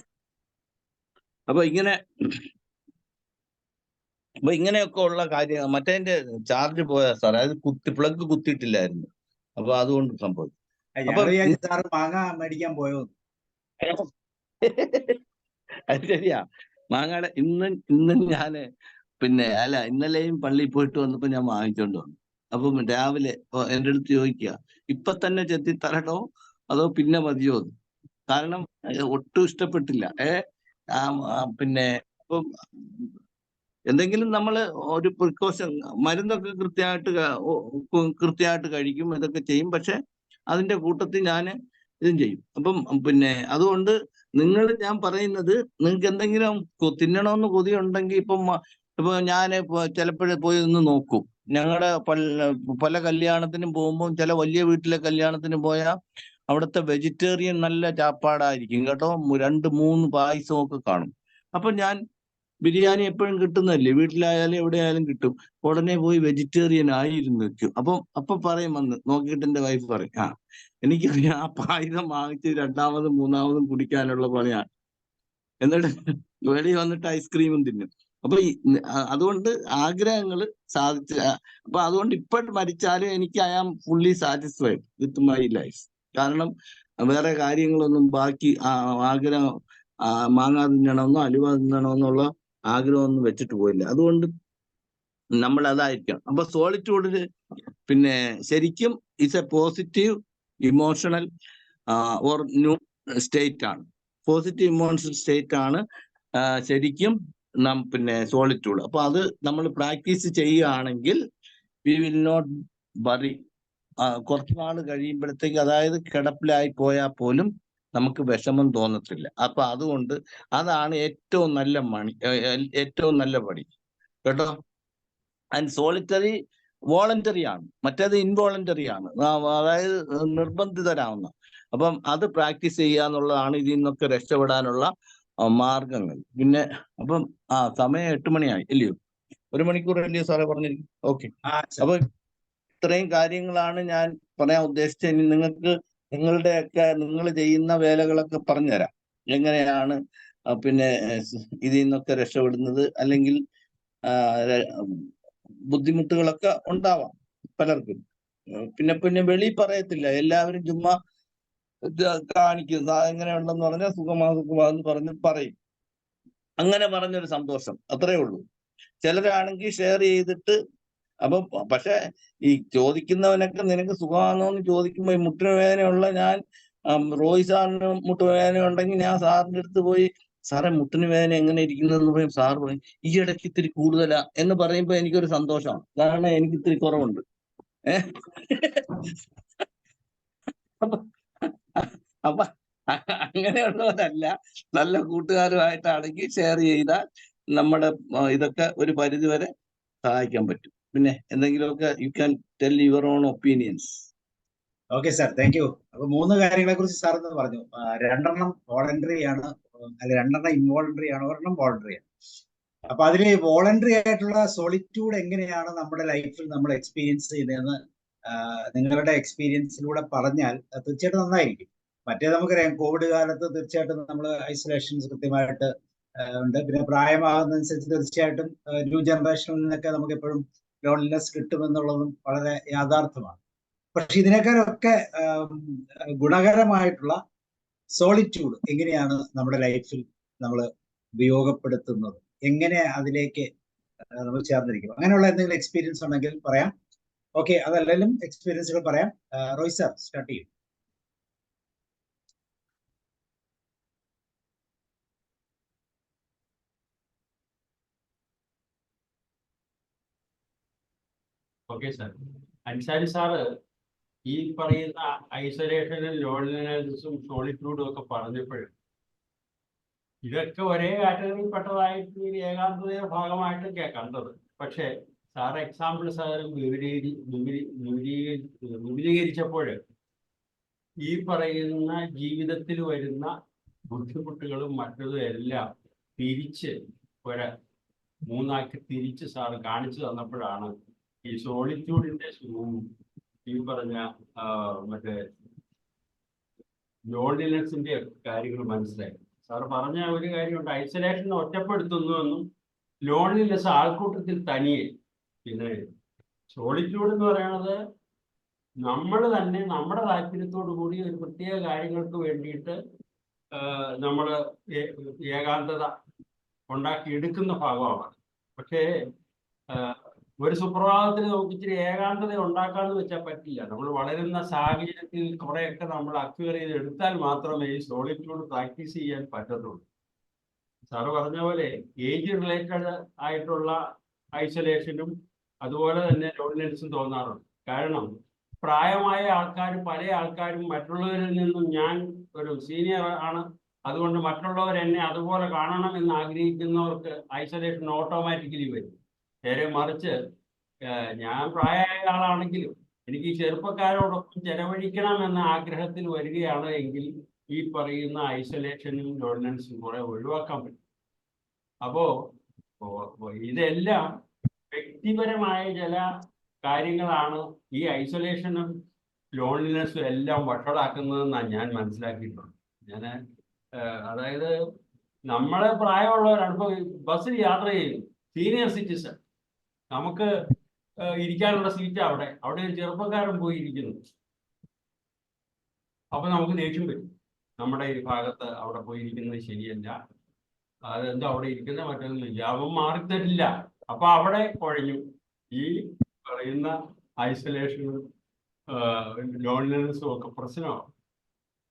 S6: അപ്പൊ ഇങ്ങനെയൊക്കെ ഉള്ള കാര്യം. മറ്റേ ചാർജ് പോയാ സാർ, അത് പ്ലഗ് കുത്തിയിട്ടില്ലായിരുന്നു, അപ്പൊ അതുകൊണ്ട് സംഭവിച്ചു.
S1: ഞങ്ങൾ വിചാരിച്ചു സാറ് മാങ്ങ മേടിക്കാൻ പോയോ.
S6: അത് ശരിയാ, മാങ്ങയുടെ ഇന്നും ഞാന് ഇന്നലെയും പള്ളിയിൽ പോയിട്ട് വന്നപ്പോ ഞാൻ വാങ്ങിച്ചോണ്ട് വന്നു. അപ്പം രാവിലെ എൻ്റെ അടുത്ത് ചോദിക്കുക, ഇപ്പൊ തന്നെ ചെത്തി തരണോ അതോ പിന്നെ മതിയോ എന്ന്. കാരണം ഒട്ടും ഇഷ്ടപ്പെട്ടില്ല. പിന്നെ അപ്പം എന്തെങ്കിലും നമ്മൾ ഒരു പ്രിക്കോഷൻ, മരുന്നൊക്കെ കൃത്യമായിട്ട് കഴിക്കും, ഇതൊക്കെ ചെയ്യും. പക്ഷെ അതിന്റെ കൂട്ടത്തിൽ ഞാൻ ഇതും ചെയ്യും. അപ്പം പിന്നെ അതുകൊണ്ട് ഞാൻ പറയുന്നത്, നിങ്ങൾക്ക് എന്തെങ്കിലും തിന്നണമെന്ന് കൊതി ഉണ്ടെങ്കിൽ ഇപ്പൊ ഞാൻ ചിലപ്പോഴേ പോയി ഒന്ന് നോക്കും. ഞങ്ങളുടെ പല കല്യാണത്തിനും പോകുമ്പോൾ, ചില വലിയ വീട്ടിലെ കല്യാണത്തിന് പോയാൽ അവിടുത്തെ വെജിറ്റേറിയൻ നല്ല ചാപ്പാടായിരിക്കും കേട്ടോ. 2-3 പായസവും ഒക്കെ കാണും. അപ്പൊ ഞാൻ ബിരിയാണി എപ്പോഴും കിട്ടുന്നതല്ലേ, വീട്ടിലായാലും എവിടെയായാലും കിട്ടും. ഉടനെ പോയി വെജിറ്റേറിയൻ ആയിരുന്നു വെക്കും. അപ്പൊ പറയും, വന്ന് നോക്കിയിട്ട് എന്റെ വൈഫ് പറയും, എനിക്കറിയാം ആ പായസം വാങ്ങിച്ച് 2ാമതും 3ാമതും കുടിക്കാനുള്ള പണിയാണ്. എന്നിട്ട് വെളിയിൽ വന്നിട്ട് ഐസ്ക്രീമും തിന്നും. അപ്പൊ അതുകൊണ്ട് ആഗ്രഹങ്ങൾ സാധിച്ച, അപ്പൊ അതുകൊണ്ട് ഇപ്പോഴും മരിച്ചാലും എനിക്ക് I am fully satisfied with my life. കാരണം വേറെ കാര്യങ്ങളൊന്നും ബാക്കി ആഗ്രഹം മാങ്ങ തിന്നണമെന്നോ അലുവ തിന്നണമെന്നുള്ള ആഗ്രഹമൊന്നും വെച്ചിട്ട് പോയില്ല. അതുകൊണ്ട് നമ്മൾ അതായിരിക്കണം. അപ്പൊ സോളിറ്റ്യൂഡില് പിന്നെ ശരിക്കും it's A positive emotional or new state ആണ്. പോസിറ്റീവ് ഇമോഷണൽ സ്റ്റേറ്റ് ആണ് ശരിക്കും പിന്നെ സോളിറ്റ്യൂഡ്. അപ്പൊ അത് നമ്മൾ പ്രാക്ടീസ് ചെയ്യുകയാണെങ്കിൽ വി വിൽ നോട്ട് വറി. കുറച്ചു നാൾ കഴിയുമ്പോഴത്തേക്ക്, അതായത് കിടപ്പിലായി പോയാൽ പോലും നമുക്ക് വിഷമം തോന്നത്തില്ല. അപ്പൊ അതുകൊണ്ട് അതാണ് ഏറ്റവും നല്ല പണി കേട്ടോ. ആൻഡ് സോളിറ്ററി വോളണ്ടറി ആണ്, മറ്റേത് ഇൻവോളണ്ടറി ആണ്, അതായത് നിർബന്ധിതരാവുന്ന. അപ്പം അത് പ്രാക്ടീസ് ചെയ്യുക എന്നുള്ളതാണ് ഇതിൽ നിന്നൊക്കെ രക്ഷപ്പെടാനുള്ള മാർഗങ്ങൾ. പിന്നെ അപ്പം സമയം 8 മണിയായി അല്ലയോ? 1 മണിക്കൂർ അല്ലയോ സാറേ പറഞ്ഞിരിക്കും? ഓക്കെ. അപ്പൊ ഇത്രയും കാര്യങ്ങളാണ് ഞാൻ പറയാൻ ഉദ്ദേശിച്ചത്. ഇനി നിങ്ങൾ ചെയ്യുന്ന വേലകളൊക്കെ പറഞ്ഞുതരാം, എങ്ങനെയാണ് പിന്നെ ഇതിൽ നിന്നൊക്കെ രക്ഷപ്പെടുന്നത്. അല്ലെങ്കിൽ ബുദ്ധിമുട്ടുകളൊക്കെ ഉണ്ടാവാം പലർക്കും. പിന്നെ വെളി പറയത്തില്ല, എല്ലാവരും ചുമ്മാ കാണിക്കും. എങ്ങനെയുണ്ടെന്ന് പറഞ്ഞാൽ സുഖമാന്ന് പറയും. അങ്ങനെ പറഞ്ഞൊരു സന്തോഷം, അത്രേ ഉള്ളൂ. ചിലരാണെങ്കിൽ ഷെയർ ചെയ്തിട്ട്, അപ്പൊ പക്ഷെ ഈ ചോദിക്കുന്നവനൊക്കെ നിനക്ക് സുഖമാണോ എന്ന് ചോദിക്കുമ്പോ, ഈ മുട്ടിന് വേദനയുള്ള ഞാൻ റോയ് സാറിന് മുട്ടുവേദന ഉണ്ടെങ്കിൽ ഞാൻ സാറിന്റെ അടുത്ത് പോയി, സാറേ മുട്ടിന് വേദന എങ്ങനെ ഇരിക്കുന്നതെന്ന് പറയും. സാർ പറയും, ഈ ഇടയ്ക്ക് ഇത്തിരി കൂടുതലാ എന്ന് പറയുമ്പോ എനിക്കൊരു സന്തോഷമാണ്. കാരണം എനിക്ക് ഇത്തിരി കുറവുണ്ട്. അപ്പൊ അങ്ങനെയുള്ളവരല്ല, നല്ല കൂട്ടുകാരുമായിട്ടാണെങ്കിൽ ഷെയർ ചെയ്താൽ നമ്മുടെ ഇതൊക്കെ ഒരു പരിധിവരെ സഹായിക്കാൻ പറ്റും. പിന്നെ എന്തെങ്കിലുമൊക്കെ you can tell your own opinions.
S1: Okay sir, thank you. അപ്പൊ 3 കാര്യങ്ങളെ കുറിച്ച് സാർ എന്ന് പറഞ്ഞു. 2 വോളണ്ടറി ആണ്, അല്ല 2 ഇൻവോളണ്ടറി ആണ്, 1 വോളണ്ടറി ആണ്. അപ്പൊ അതില് വോളണ്ടറി ആയിട്ടുള്ള സോളിറ്റ്യൂഡ് എങ്ങനെയാണ് നമ്മുടെ ലൈഫിൽ നമ്മൾ എക്സ്പീരിയൻസ് ചെയ്യുന്നതെന്ന് നിങ്ങളുടെ എക്സ്പീരിയൻസിലൂടെ പറഞ്ഞാൽ തീർച്ചയായിട്ടും നന്നായിരിക്കും. മറ്റേ നമുക്കറിയാം, കോവിഡ് കാലത്ത് തീർച്ചയായിട്ടും നമ്മൾ ഐസൊലേഷൻസ് കൃത്യമായിട്ട് ഉണ്ട്. പിന്നെ പ്രായമാകുന്നതനുസരിച്ച് തീർച്ചയായിട്ടും ന്യൂ ജനറേഷനിൽ നിന്നൊക്കെ നമുക്ക് എപ്പോഴും ലോൺലിനെസ് കിട്ടുമെന്നുള്ളതും വളരെ യാഥാർത്ഥ്യമാണ്. പക്ഷെ ഇതിനേക്കാളൊക്കെ ഗുണകരമായിട്ടുള്ള സോളിറ്റ്യൂഡ് എങ്ങനെയാണ് നമ്മുടെ ലൈഫിൽ നമ്മൾ ഉപയോഗപ്പെടുത്തുന്നത്, എങ്ങനെ അതിലേക്ക് നമ്മൾ ചേർന്നിരിക്കും? അങ്ങനെയുള്ള എന്തെങ്കിലും എക്സ്പീരിയൻസ് ഉണ്ടെങ്കിൽ പറയാം. ഓക്കെ, അതല്ലെങ്കിലും എക്സ്പീരിയൻസുകൾ പറയാം. റോയ് സാർ സ്റ്റാർട്ട് ചെയ്യും.
S5: Okay sir. അൻസാരി സാറ് ഈ പറയുന്ന ഐസൊലേഷനും ലോൺലിനെസ്സും സോളിറ്റ്യൂഡും ഒക്കെ പറഞ്ഞപ്പോൾ ഇതൊക്കെ ഒരേ കാറ്റഗറിയിൽ പെട്ടതായിട്ട് ഈ ഏകാന്തതയുടെ ഭാഗമായിട്ടൊക്കെയാ കണ്ടത്. പക്ഷേ സാർ എക്സാമ്പിൾ സാർ വിപുലീകരിച്ചപ്പോൾ ഈ പറയുന്ന ജീവിതത്തിൽ വരുന്ന ബുദ്ധിമുട്ടുകളും മറ്റതും എല്ലാം തിരിച്ച് മൂന്നാക്കി തിരിച്ച് സാർ കാണിച്ചു തന്നപ്പോഴാണ് ഈ സോളിറ്റ്യൂഡിന്റെ ഈ പറഞ്ഞ മറ്റേ ലോൺലിനെസിന്റെ കാര്യങ്ങൾ മനസ്സിലായി. സാർ പറഞ്ഞ ഒരു കാര്യമുണ്ട്, ഐസൊലേഷൻ ഒറ്റപ്പെടുത്തുന്നു എന്നും ലോൺലിനെസ് ആൾക്കൂട്ടത്തിൽ തനിയെ. പിന്നെ സോളിറ്റ്യൂഡ് എന്ന് പറയുന്നത് നമ്മൾ തന്നെ നമ്മുടെ താല്പര്യത്തോടു കൂടി ഒരു പ്രത്യേക കാര്യങ്ങൾക്ക് വേണ്ടിയിട്ട് നമ്മൾ ഏകാന്തത ഉണ്ടാക്കിയെടുക്കുന്ന ഭാഗമാണ്. പക്ഷേ ഒരു സുപ്രഭാതത്തിൽ നമുക്ക് ഇച്ചിരി ഏകാന്തത ഉണ്ടാക്കാന്ന് വെച്ചാൽ പറ്റില്ല. നമ്മൾ വളരുന്ന സാഹചര്യത്തിൽ കുറെയൊക്കെ നമ്മൾ അക്വയർ ചെയ്ത് എടുത്താൽ മാത്രമേ ഈ സോളിറ്റ്യൂഡ് പ്രാക്ടീസ് ചെയ്യാൻ പറ്റത്തുള്ളൂ. സാറ് പറഞ്ഞ പോലെ ഏജ് റിലേറ്റഡ് ആയിട്ടുള്ള ഐസൊലേഷനും അതുപോലെ തന്നെ ലോൺലിനെസ്സും തോന്നാറുണ്ട്. കാരണം പ്രായമായ ആൾക്കാർ, പല ആൾക്കാരും മറ്റുള്ളവരിൽ നിന്നും ഞാൻ ഒരു സീനിയർ ആണ്, അതുകൊണ്ട് മറ്റുള്ളവർ എന്നെ അതുപോലെ കാണണം എന്ന് ആഗ്രഹിക്കുന്നവർക്ക് ഐസൊലേഷൻ ഓട്ടോമാറ്റിക്കലി വരും. നേരെ മറിച്ച് ഞാൻ പ്രായമായ ആളാണെങ്കിലും എനിക്ക് ചെറുപ്പക്കാരോടൊപ്പം ചെലവഴിക്കണം എന്ന ആഗ്രഹത്തിൽ വരികയാണ് എങ്കിൽ ഈ പറയുന്ന ഐസൊലേഷനും ലോൺലിനെസ്സും കുറെ ഒഴിവാക്കാൻ പറ്റും. അപ്പോ ഇതെല്ലാം വ്യക്തിപരമായ ചില കാര്യങ്ങളാണ് ഈ ഐസൊലേഷനും ലോൺലിനെസ്സും എല്ലാം വഷളാക്കുന്നതെന്നാണ് ഞാൻ മനസ്സിലാക്കിയിട്ടുള്ളത്. അതായത് നമ്മളെ പ്രായമുള്ളവരാണ്. ഇപ്പോൾ ബസ്സിൽ യാത്ര ചെയ്യുന്നു, സീനിയർ സിറ്റിസൺ, നമുക്ക് ഇരിക്കാനുള്ള സീറ്റ് അവിടെ ഒരു ചെറുപ്പക്കാരൻ പോയി ഇരിക്കുന്നു. അപ്പൊ നമുക്ക് ദേഷ്യം വരും, നമ്മുടെ ഈ ഭാഗത്ത് അവിടെ പോയി ഇരിക്കുന്നത് ശരിയല്ല, അതെന്തോ അവിടെ ഇരിക്കുന്ന മറ്റൊന്നുമില്ല, അവൻ മാറിത്തരില്ല. അപ്പൊ അവിടെ കുഴഞ്ഞു. ഈ പറയുന്ന ഐസൊലേഷനും ലോൺലിനെസ്സും ഒക്കെ പ്രശ്നമാണ്.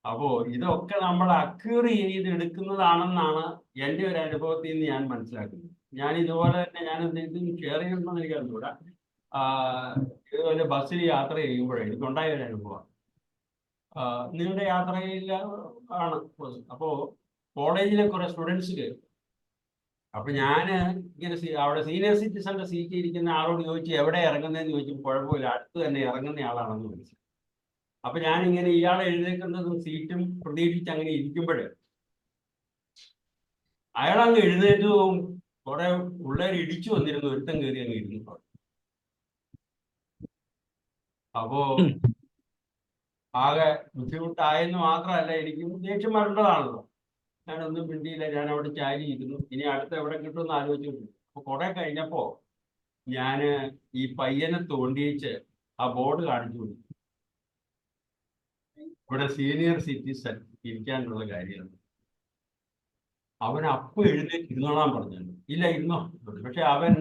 S5: അപ്പോ ഇതൊക്കെ നമ്മൾ അക്യൂർ ചെയ്ത് എടുക്കുന്നതാണെന്നാണ് എൻ്റെ ഒരു അനുഭവത്തിൽ നിന്ന് ഞാൻ മനസ്സിലാക്കുന്നത്. ഞാൻ ഇതുപോലെ തന്നെ ഞാൻ എന്തെങ്കിലും ഷെയർ ചെയ്യണമെന്ന് എനിക്ക് അറിഞ്ഞൂടാ. ഇതുപോലെ ബസ്സിൽ യാത്ര ചെയ്യുമ്പോഴേ എനിക്കുണ്ടായ ഒരു അനുഭവം. നിങ്ങളുടെ യാത്രയിൽ ആണ്. അപ്പോൾ കോളേജിലെ കുറെ സ്റ്റുഡൻസ് കയറും. അപ്പൊ ഞാൻ ഇങ്ങനെ അവിടെ സീനിയർ സിറ്റിസന്റെ സീറ്റ് ഇരിക്കുന്ന ആളോട് ചോദിച്ചു എവിടെ ഇറങ്ങുന്നതെന്ന് ചോദിച്ചപ്പോൾ കുഴപ്പമില്ല, അടുത്ത് തന്നെ ഇറങ്ങുന്ന ആളാണെന്ന് മനസ്സിലായി. അപ്പൊ ഞാനിങ്ങനെ ഇയാളെ എഴുന്നേൽക്കുന്നതും സീറ്റും പ്രതീക്ഷിച്ച് അങ്ങനെ ഇരിക്കുമ്പോൾ അയാളങ്ങ് എഴുന്നേറ്റവും കുറെ പിള്ളേർ ഇടിച്ചു വന്നിരുന്നു, ഒരുത്തം കയറി അങ്ങ് ഇരുന്നു. അപ്പോ ആകെ ബുദ്ധിമുട്ടായെന്ന് മാത്രമല്ല, എനിക്കും ദേഷ്യം വരേണ്ടതാണല്ലോ. ഞാനൊന്നും മിണ്ടിയില്ല, ഞാൻ അവിടെ ചാരിയിരുന്നു. ഇനി അടുത്ത് എവിടെ കിട്ടുമെന്ന് ആലോചിച്ചിട്ടുണ്ട്. അപ്പൊ കുറെ കഴിഞ്ഞപ്പോ ഞാൻ ഈ പയ്യനെ തോണ്ടിയിച്ച് ആ ബോർഡ് കാണിച്ചു കൊടുത്തു, ഇവിടെ സീനിയർ സിറ്റിസൺ ഇരിക്കാനുള്ള കാര്യമാണ്. അവൻ അപ്പം എഴുന്നേറ്റ് ഇരുന്നോളാൻ പറഞ്ഞു. ഇല്ല ഇരുന്നോ. പക്ഷെ അവൻ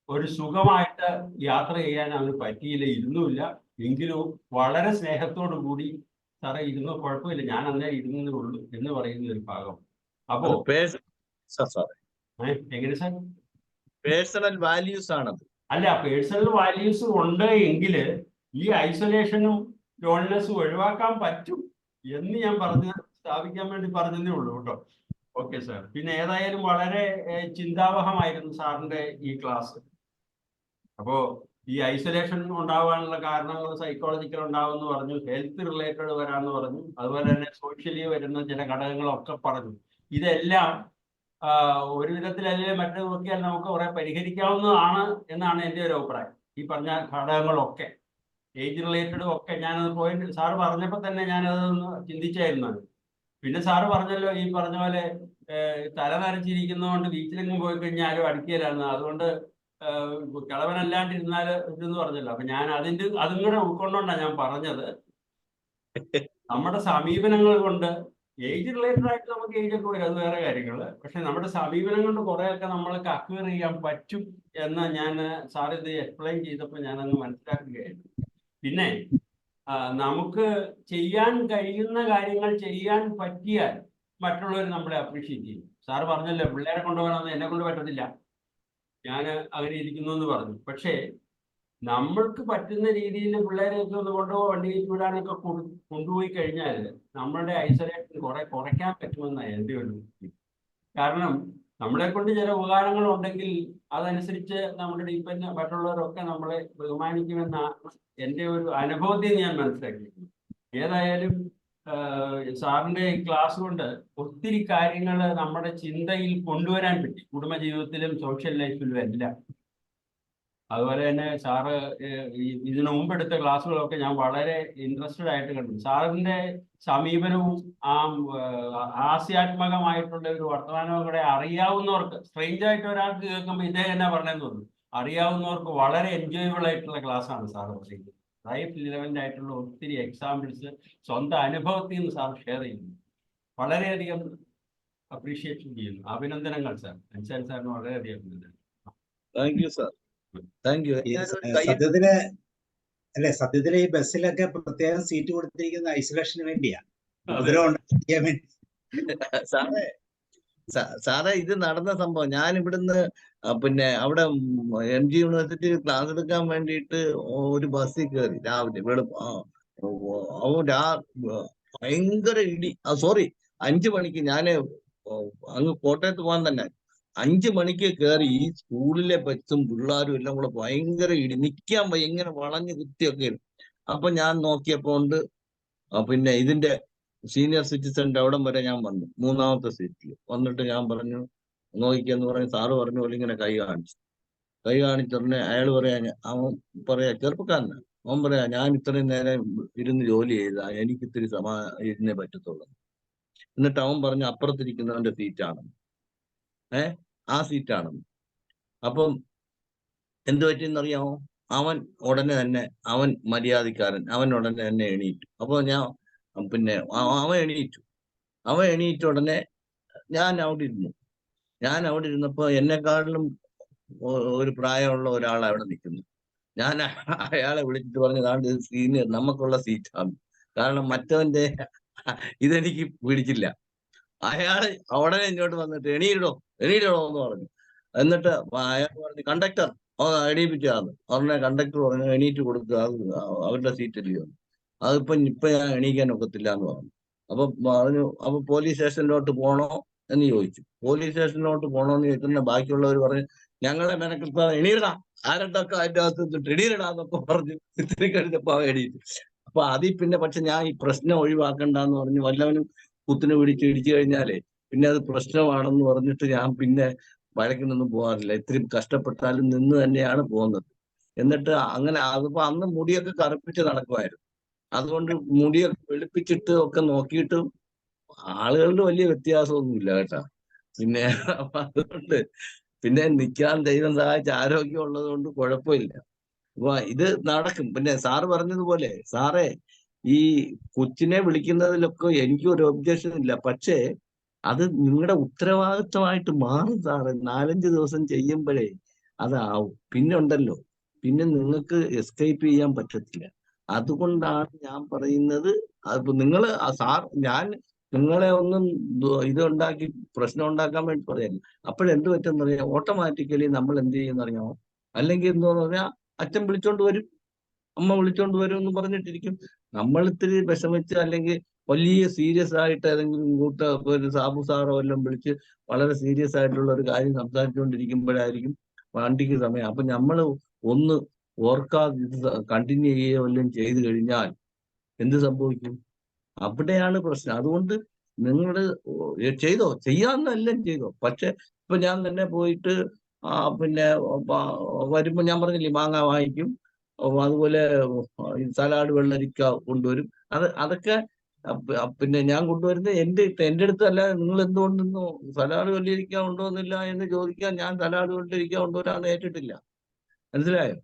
S5: ഒരു സുഖമായിട്ട് യാത്ര ചെയ്യാൻ അവന് പറ്റിയില്ല, ഇരുന്നുമില്ല. എങ്കിലും വളരെ സ്നേഹത്തോടു കൂടി സാറേ ഇരുന്നോ, കുഴപ്പമില്ല, ഞാൻ അന്നേരം ഇരുന്നേ ഉള്ളൂ എന്ന് പറയുന്ന ഒരു ഭാഗം. അപ്പോ എങ്ങനെ സാർ
S6: പേഴ്സണൽ വാല്യൂസ് ആണത്.
S5: അല്ല, പേഴ്സണൽ വാല്യൂസ് ഉണ്ട് എങ്കിൽ ഈ ഐസൊലേഷനും ലോൺലിനെസ്സും ഒഴിവാക്കാൻ പറ്റും എന്ന് ഞാൻ സ്ഥാപിക്കാൻ വേണ്ടി പറഞ്ഞതേ ഉള്ളൂ കേട്ടോ. Okay sir. പിന്നെ ഏതായാലും വളരെ ചിന്താവഹമായിരുന്നു സാറിന്റെ ഈ ക്ലാസ്. അപ്പോ ഈ ഐസൊലേഷൻ ഉണ്ടാവാനുള്ള കാരണങ്ങൾ സൈക്കോളജിക്കൽ ഉണ്ടാവുമെന്ന് പറഞ്ഞു, ഹെൽത്ത് റിലേറ്റഡ് വരാമെന്ന് പറഞ്ഞു, അതുപോലെ തന്നെ സോഷ്യലി വരുന്ന ചില ഘടകങ്ങളൊക്കെ പറഞ്ഞു. ഇതെല്ലാം ഒരു വിധത്തിലല്ലേ മറ്റു നോക്കിയാൽ നമുക്ക് കുറെ പരിഹരിക്കാവുന്നതാണ് എന്നാണ് എൻ്റെ ഒരു അഭിപ്രായം. ഈ പറഞ്ഞ ഘടകങ്ങളൊക്കെ ഏജ് റിലേറ്റഡും ഒക്കെ ഞാനത് പോയിന്റ് സാറ് പറഞ്ഞപ്പോൾ തന്നെ ഞാനതൊന്ന് ചിന്തിച്ചായിരുന്നു. പിന്നെ സാറ് പറഞ്ഞല്ലോ ഈ പറഞ്ഞ പോലെ തല നരച്ചിരിക്കുന്നതുകൊണ്ട് ബീച്ചിലെങ്ങും പോയി കഴിഞ്ഞാൽ ആരും അടുക്കിയല്ലാന്ന്, അതുകൊണ്ട് കിളവനല്ലാണ്ടിരുന്നാൽ ഇതെന്ന് പറഞ്ഞല്ലോ. അപ്പൊ ഞാൻ അതും കൂടെ ഉൾക്കൊണ്ടോണ്ടാണ് ഞാൻ പറഞ്ഞത്. നമ്മുടെ സമീപനങ്ങൾ കൊണ്ട് ഏജ് റിലേറ്റഡ് ആയിട്ട് നമുക്ക് ഏജൊക്കെ വരും, അത് വേറെ കാര്യങ്ങൾ. പക്ഷെ നമ്മുടെ സമീപനം കൊണ്ട് കുറെയൊക്കെ നമ്മൾക്ക് അക്വയർ ചെയ്യാൻ പറ്റും എന്ന് ഞാൻ സാർ ഇത് എക്സ്പ്ലെയിൻ ചെയ്തപ്പോൾ ഞാനങ്ങ് മനസ്സിലാക്കുകയായിരുന്നു. പിന്നെ നമുക്ക് ചെയ്യാൻ കഴിയുന്ന കാര്യങ്ങൾ ചെയ്യാൻ പറ്റിയാൽ മറ്റുള്ളവർ നമ്മളെ അപ്രീഷിയേറ്റ് ചെയ്യും. സാറ് പറഞ്ഞല്ലോ പിള്ളേരെ കൊണ്ടുപോകണമെന്ന് എന്നെ കൊണ്ട് പറ്റത്തില്ല, ഞാൻ അങ്ങനെ ഇരിക്കുന്നു എന്ന് പറഞ്ഞു. പക്ഷേ നമ്മൾക്ക് പറ്റുന്ന രീതിയിൽ പിള്ളേരെയൊക്കെ ഒന്ന് കൊണ്ടുപോയി വണ്ടി വിടാനൊക്കെ കൊണ്ടുപോയി കഴിഞ്ഞാൽ നമ്മളുടെ ഐസൊലേഷൻ കുറയ്ക്കാൻ പറ്റുമെന്നാണ് എൻ്റെ ഒരു ഇത്. കാരണം നമ്മളെ കൊണ്ട് ചില ഉപകാരങ്ങൾ ഉണ്ടെങ്കിൽ അതനുസരിച്ച് നമ്മുടെ മറ്റുള്ളവരൊക്കെ നമ്മളെ ബഹുമാനിക്കുമെന്നാണ് എൻ്റെ ഒരു അനുഭവത്തിൽ ഞാൻ മനസ്സിലാക്കിയിരിക്കുന്നത്. ഏതായാലും സാറിന്റെ ക്ലാസ് കൊണ്ട് ഒത്തിരി കാര്യങ്ങൾ നമ്മുടെ ചിന്തയിൽ കൊണ്ടുവരാൻ പറ്റി, കുടുംബജീവിതത്തിലും സോഷ്യൽ ലൈഫിലും എല്ലാം. അതുപോലെ തന്നെ സാറ് ഇതിനു മുമ്പ് എടുത്ത ക്ലാസ്സുകളൊക്കെ ഞാൻ വളരെ ഇൻട്രസ്റ്റഡ് ആയിട്ട് കണ്ടു. സാറിന്റെ സമീപനവും ഹാസ്യാത്മകമായിട്ടുള്ള ഒരു വർത്തമാനവും കൂടെ അറിയാവുന്നവർക്ക്, സ്ട്രേഞ്ച് ആയിട്ട് ഒരാൾക്ക് കേൾക്കുമ്പോൾ ഇതേ തന്നെ പറഞ്ഞെന്ന് തോന്നുന്നു, അറിയാവുന്നവർക്ക് വളരെ എൻജോയബിൾ ആയിട്ടുള്ള ക്ലാസ്സാണ് സാർ പറയുന്നത്. ലൈഫ് റിലവൻ്റ് ആയിട്ടുള്ള ഒത്തിരി എക്സാമ്പിൾസ് സ്വന്തം അനുഭവത്തിൽ നിന്ന് സാർ ഷെയർ ചെയ്യുന്നു. വളരെയധികം അപ്രീഷിയേഷൻ ചെയ്യുന്നു. അഭിനന്ദനങ്ങൾ സാർ. അൻസാരി സാറിന് വളരെയധികം അഭിനന്ദനങ്ങൾ.
S6: Thank you sir, thank you.
S1: സത്യത്തില് ഈ ബസ്സിലൊക്കെ പ്രത്യേകം സീറ്റ് കൊടുത്തിരിക്കുന്ന ഐസൊലേഷന് വേണ്ടിയാ.
S6: സാറേ ഇത് നടന്ന സംഭവം. ഞാൻ ഇവിടുന്ന് പിന്നെ അവിടെ MG യൂണിവേഴ്സിറ്റി ക്ലാസ് എടുക്കാൻ വേണ്ടിയിട്ട് ഒരു ബസ്സിൽ കയറി രാവിലെ ഭയങ്കര ഇടി. 5 മണിക്ക് ഞാന് അങ്ങ് കോട്ടയത്ത് പോകാൻ തന്നെ 5 മണിക്ക് കയറി. ഈ സ്കൂളിലെ ബസ്സും പിള്ളേരും എല്ലാം കൂടെ ഭയങ്കര ഇടി, നിൽക്കാൻ വയ്യ, ഇങ്ങനെ വളഞ്ഞു കുത്തിയൊക്കെ. അപ്പൊ ഞാൻ നോക്കിയപ്പോ ഉണ്ട് പിന്നെ ഇതിന്റെ സീനിയർ സിറ്റിസന്റെ അവിടം വരെ ഞാൻ വന്നു, 3ാമത്തെ സീറ്റിൽ വന്നിട്ട് ഞാൻ പറഞ്ഞു നോക്കിയെന്ന് പറഞ്ഞു. സാറ് പറഞ്ഞ പോലെ ഇങ്ങനെ കൈ കാണിച്ചുടനെ അയാൾ അവൻ പറയാ, ചെറുപ്പക്കാരനാ, അവൻ പറയാ, ഞാൻ ഇത്രയും നേരം ഇരുന്ന് ജോലി ചെയ്താ, എനിക്ക് ഇത്തിരി ഇരുന്നേ പറ്റത്തുള്ളൂ. എന്നിട്ട് അവൻ പറഞ്ഞു അപ്പുറത്തിരിക്കുന്നവന്റെ സീറ്റാണ്, ആ സീറ്റാണെന്ന്. അപ്പം എന്ത് പറ്റിയെന്നറിയാമോ? അവൻ ഉടനെ തന്നെ, അവൻ മര്യാദക്കാരൻ, അവൻ ഉടനെ തന്നെ എണീറ്റു. അപ്പൊ ഞാൻ പിന്നെ അവൻ എണീറ്റ ഉടനെ ഞാൻ അവിടെ ഇരുന്നപ്പോ എന്നെക്കാട്ടിലും ഒരു പ്രായമുള്ള ഒരാൾ അവിടെ നിൽക്കുന്നു. ഞാൻ അയാളെ വിളിച്ചിട്ട് പറഞ്ഞു, അതാണ്ട് സീനിയർ, നമുക്കുള്ള സീറ്റാണ്. കാരണം മറ്റവന്റെ ഇതെനിക്ക് പിടിച്ചില്ല. അയാള് ഉടനെ ഇങ്ങോട്ട് വന്നിട്ട് എണീറ്റോ എന്ന് പറഞ്ഞു. എന്നിട്ട് അയാൾ പറഞ്ഞു, കണ്ടക്ടർ എണീപ്പിച്ചാന്ന് ഉടനെ കണ്ടക്ടർ പറഞ്ഞു, എണീറ്റ് കൊടുക്കുക, അവരുടെ സീറ്റില്ലയോ. ഇപ്പൊ ഞാൻ എണീക്കാൻ ഒക്കത്തില്ല എന്ന് പറഞ്ഞു. അപ്പൊ പറഞ്ഞു, അപ്പൊ പോലീസ് സ്റ്റേഷനിലോട്ട് പോണോ എന്ന് ചോദിച്ചു. പോലീസ് സ്റ്റേഷനിലോട്ട് പോണോന്ന് ചോദിക്കുന്ന ബാക്കിയുള്ളവർ പറഞ്ഞു, ഞങ്ങളെ മെനക്കിപ്പോ എണീരടാ, ആരണ്ടൊക്കെ അതിന്റെ അകത്ത് എണീരടാന്നൊക്കെ പറഞ്ഞു. ഇത്തിരി കഴിഞ്ഞപ്പോ എണീറ്റു. അപ്പൊ അതിൽ പിന്നെ പക്ഷെ ഞാൻ ഈ പ്രശ്നം ഒഴിവാക്കണ്ടെന്ന് പറഞ്ഞു. വല്ലവനും കുത്തിന് ഇടിച്ചു കഴിഞ്ഞാലേ പിന്നെ അത് പ്രശ്നമാണെന്ന് പറഞ്ഞിട്ട് ഞാൻ പിന്നെ വഴക്കിനൊന്നും പോകാറില്ല. ഇത്തിരി കഷ്ടപ്പെട്ടാലും നിന്ന് തന്നെയാണ് പോകുന്നത്. എന്നിട്ട് അങ്ങനെ അതിപ്പോ അന്ന് മുടിയൊക്കെ കറുപ്പിച്ച് നടക്കുമായിരുന്നു. അതുകൊണ്ട് മുടിയൊക്കെ വെളുപ്പിച്ചിട്ട് ഒക്കെ നോക്കിയിട്ടും ആളുകളുടെ വലിയ വ്യത്യാസമൊന്നുമില്ല കേട്ടാ. പിന്നെ അതുകൊണ്ട് പിന്നെ നിൽക്കാൻ ദൈവം സഹായിച്ച ആരോഗ്യം ഉള്ളത് കൊണ്ട് കുഴപ്പമില്ല. അപ്പൊ ഇത് നടക്കും. പിന്നെ സാറ് പറഞ്ഞതുപോലെ, സാറേ ഈ കൊച്ചിനെ വിളിക്കുന്നതിലൊക്കെ എനിക്ക് ഒരു ഒബ്ജക്ഷൻ ഇല്ല. പക്ഷേ അത് നിങ്ങളുടെ ഉത്തരവാദിത്വമായിട്ട് മാറും സാറ്. 4-5 ദിവസം ചെയ്യുമ്പോഴേ അതാവും. പിന്നെ ഉണ്ടല്ലോ, പിന്നെ നിങ്ങൾക്ക് എസ്കേപ്പ് ചെയ്യാൻ പറ്റത്തില്ല. അതുകൊണ്ടാണ് ഞാൻ പറയുന്നത്, അതിപ്പോ നിങ്ങള് ഞാൻ നിങ്ങളെ ഒന്നും ഇതുണ്ടാക്കി പ്രശ്നം ഉണ്ടാക്കാൻ വേണ്ടി പറയല്ല. അപ്പോഴെന്ത് പറ്റുമെന്ന് അറിയാം, ഓട്ടോമാറ്റിക്കലി നമ്മൾ എന്ത് ചെയ്യുമെന്നറിയാമോ? അല്ലെങ്കിൽ എന്തോന്ന് പറഞ്ഞാൽ അച്ഛൻ വിളിച്ചോണ്ട് വരും, അമ്മ വിളിച്ചോണ്ട് വരും എന്ന് പറഞ്ഞിട്ടിരിക്കും. നമ്മൾ ഇത്തിരി വിഷമിച്ച് അല്ലെങ്കിൽ വലിയ സീരിയസ് ആയിട്ട് ഏതെങ്കിലും ഒരു സാബു സാറോ എല്ലാം വിളിച്ച് വളരെ സീരിയസ് ആയിട്ടുള്ള ഒരു കാര്യം സംസാരിച്ചുകൊണ്ടിരിക്കുമ്പോഴായിരിക്കും വണ്ടിക്ക് സമയം. അപ്പൊ നമ്മൾ ഒന്ന് ഓർക്കാതെ ഇത് കണ്ടിന്യൂ ചെയ്യുകയോ വല്ലതും ചെയ്തു കഴിഞ്ഞാൽ എന്ത് സംഭവിക്കും? അവിടെയാണ് പ്രശ്നം. അതുകൊണ്ട് നിങ്ങൾ ചെയ്യാന്നെല്ലാം ചെയ്തോ. പക്ഷെ ഇപ്പൊ ഞാൻ തന്നെ പോയിട്ട് പിന്നെ വരുമ്പോ ഞാൻ പറഞ്ഞില്ലേ, മാങ്ങ വാങ്ങിക്കും, അതുപോലെ സലാഡ് വെള്ളരിക്ക കൊണ്ടുവരും. അതൊക്കെ പിന്നെ ഞാൻ കൊണ്ടുവരുന്നത് എന്റെ അടുത്തല്ല. നിങ്ങൾ എന്തുകൊണ്ടൊന്നും സലാഡ് വെള്ളരിക്ക കൊണ്ടുവന്നില്ല എന്ന് ചോദിക്കാൻ ഞാൻ സലാഡ് വെള്ളരിക്ക കൊണ്ടുവരാന്ന് ഏറ്റിട്ടില്ല. മനസ്സിലായോ?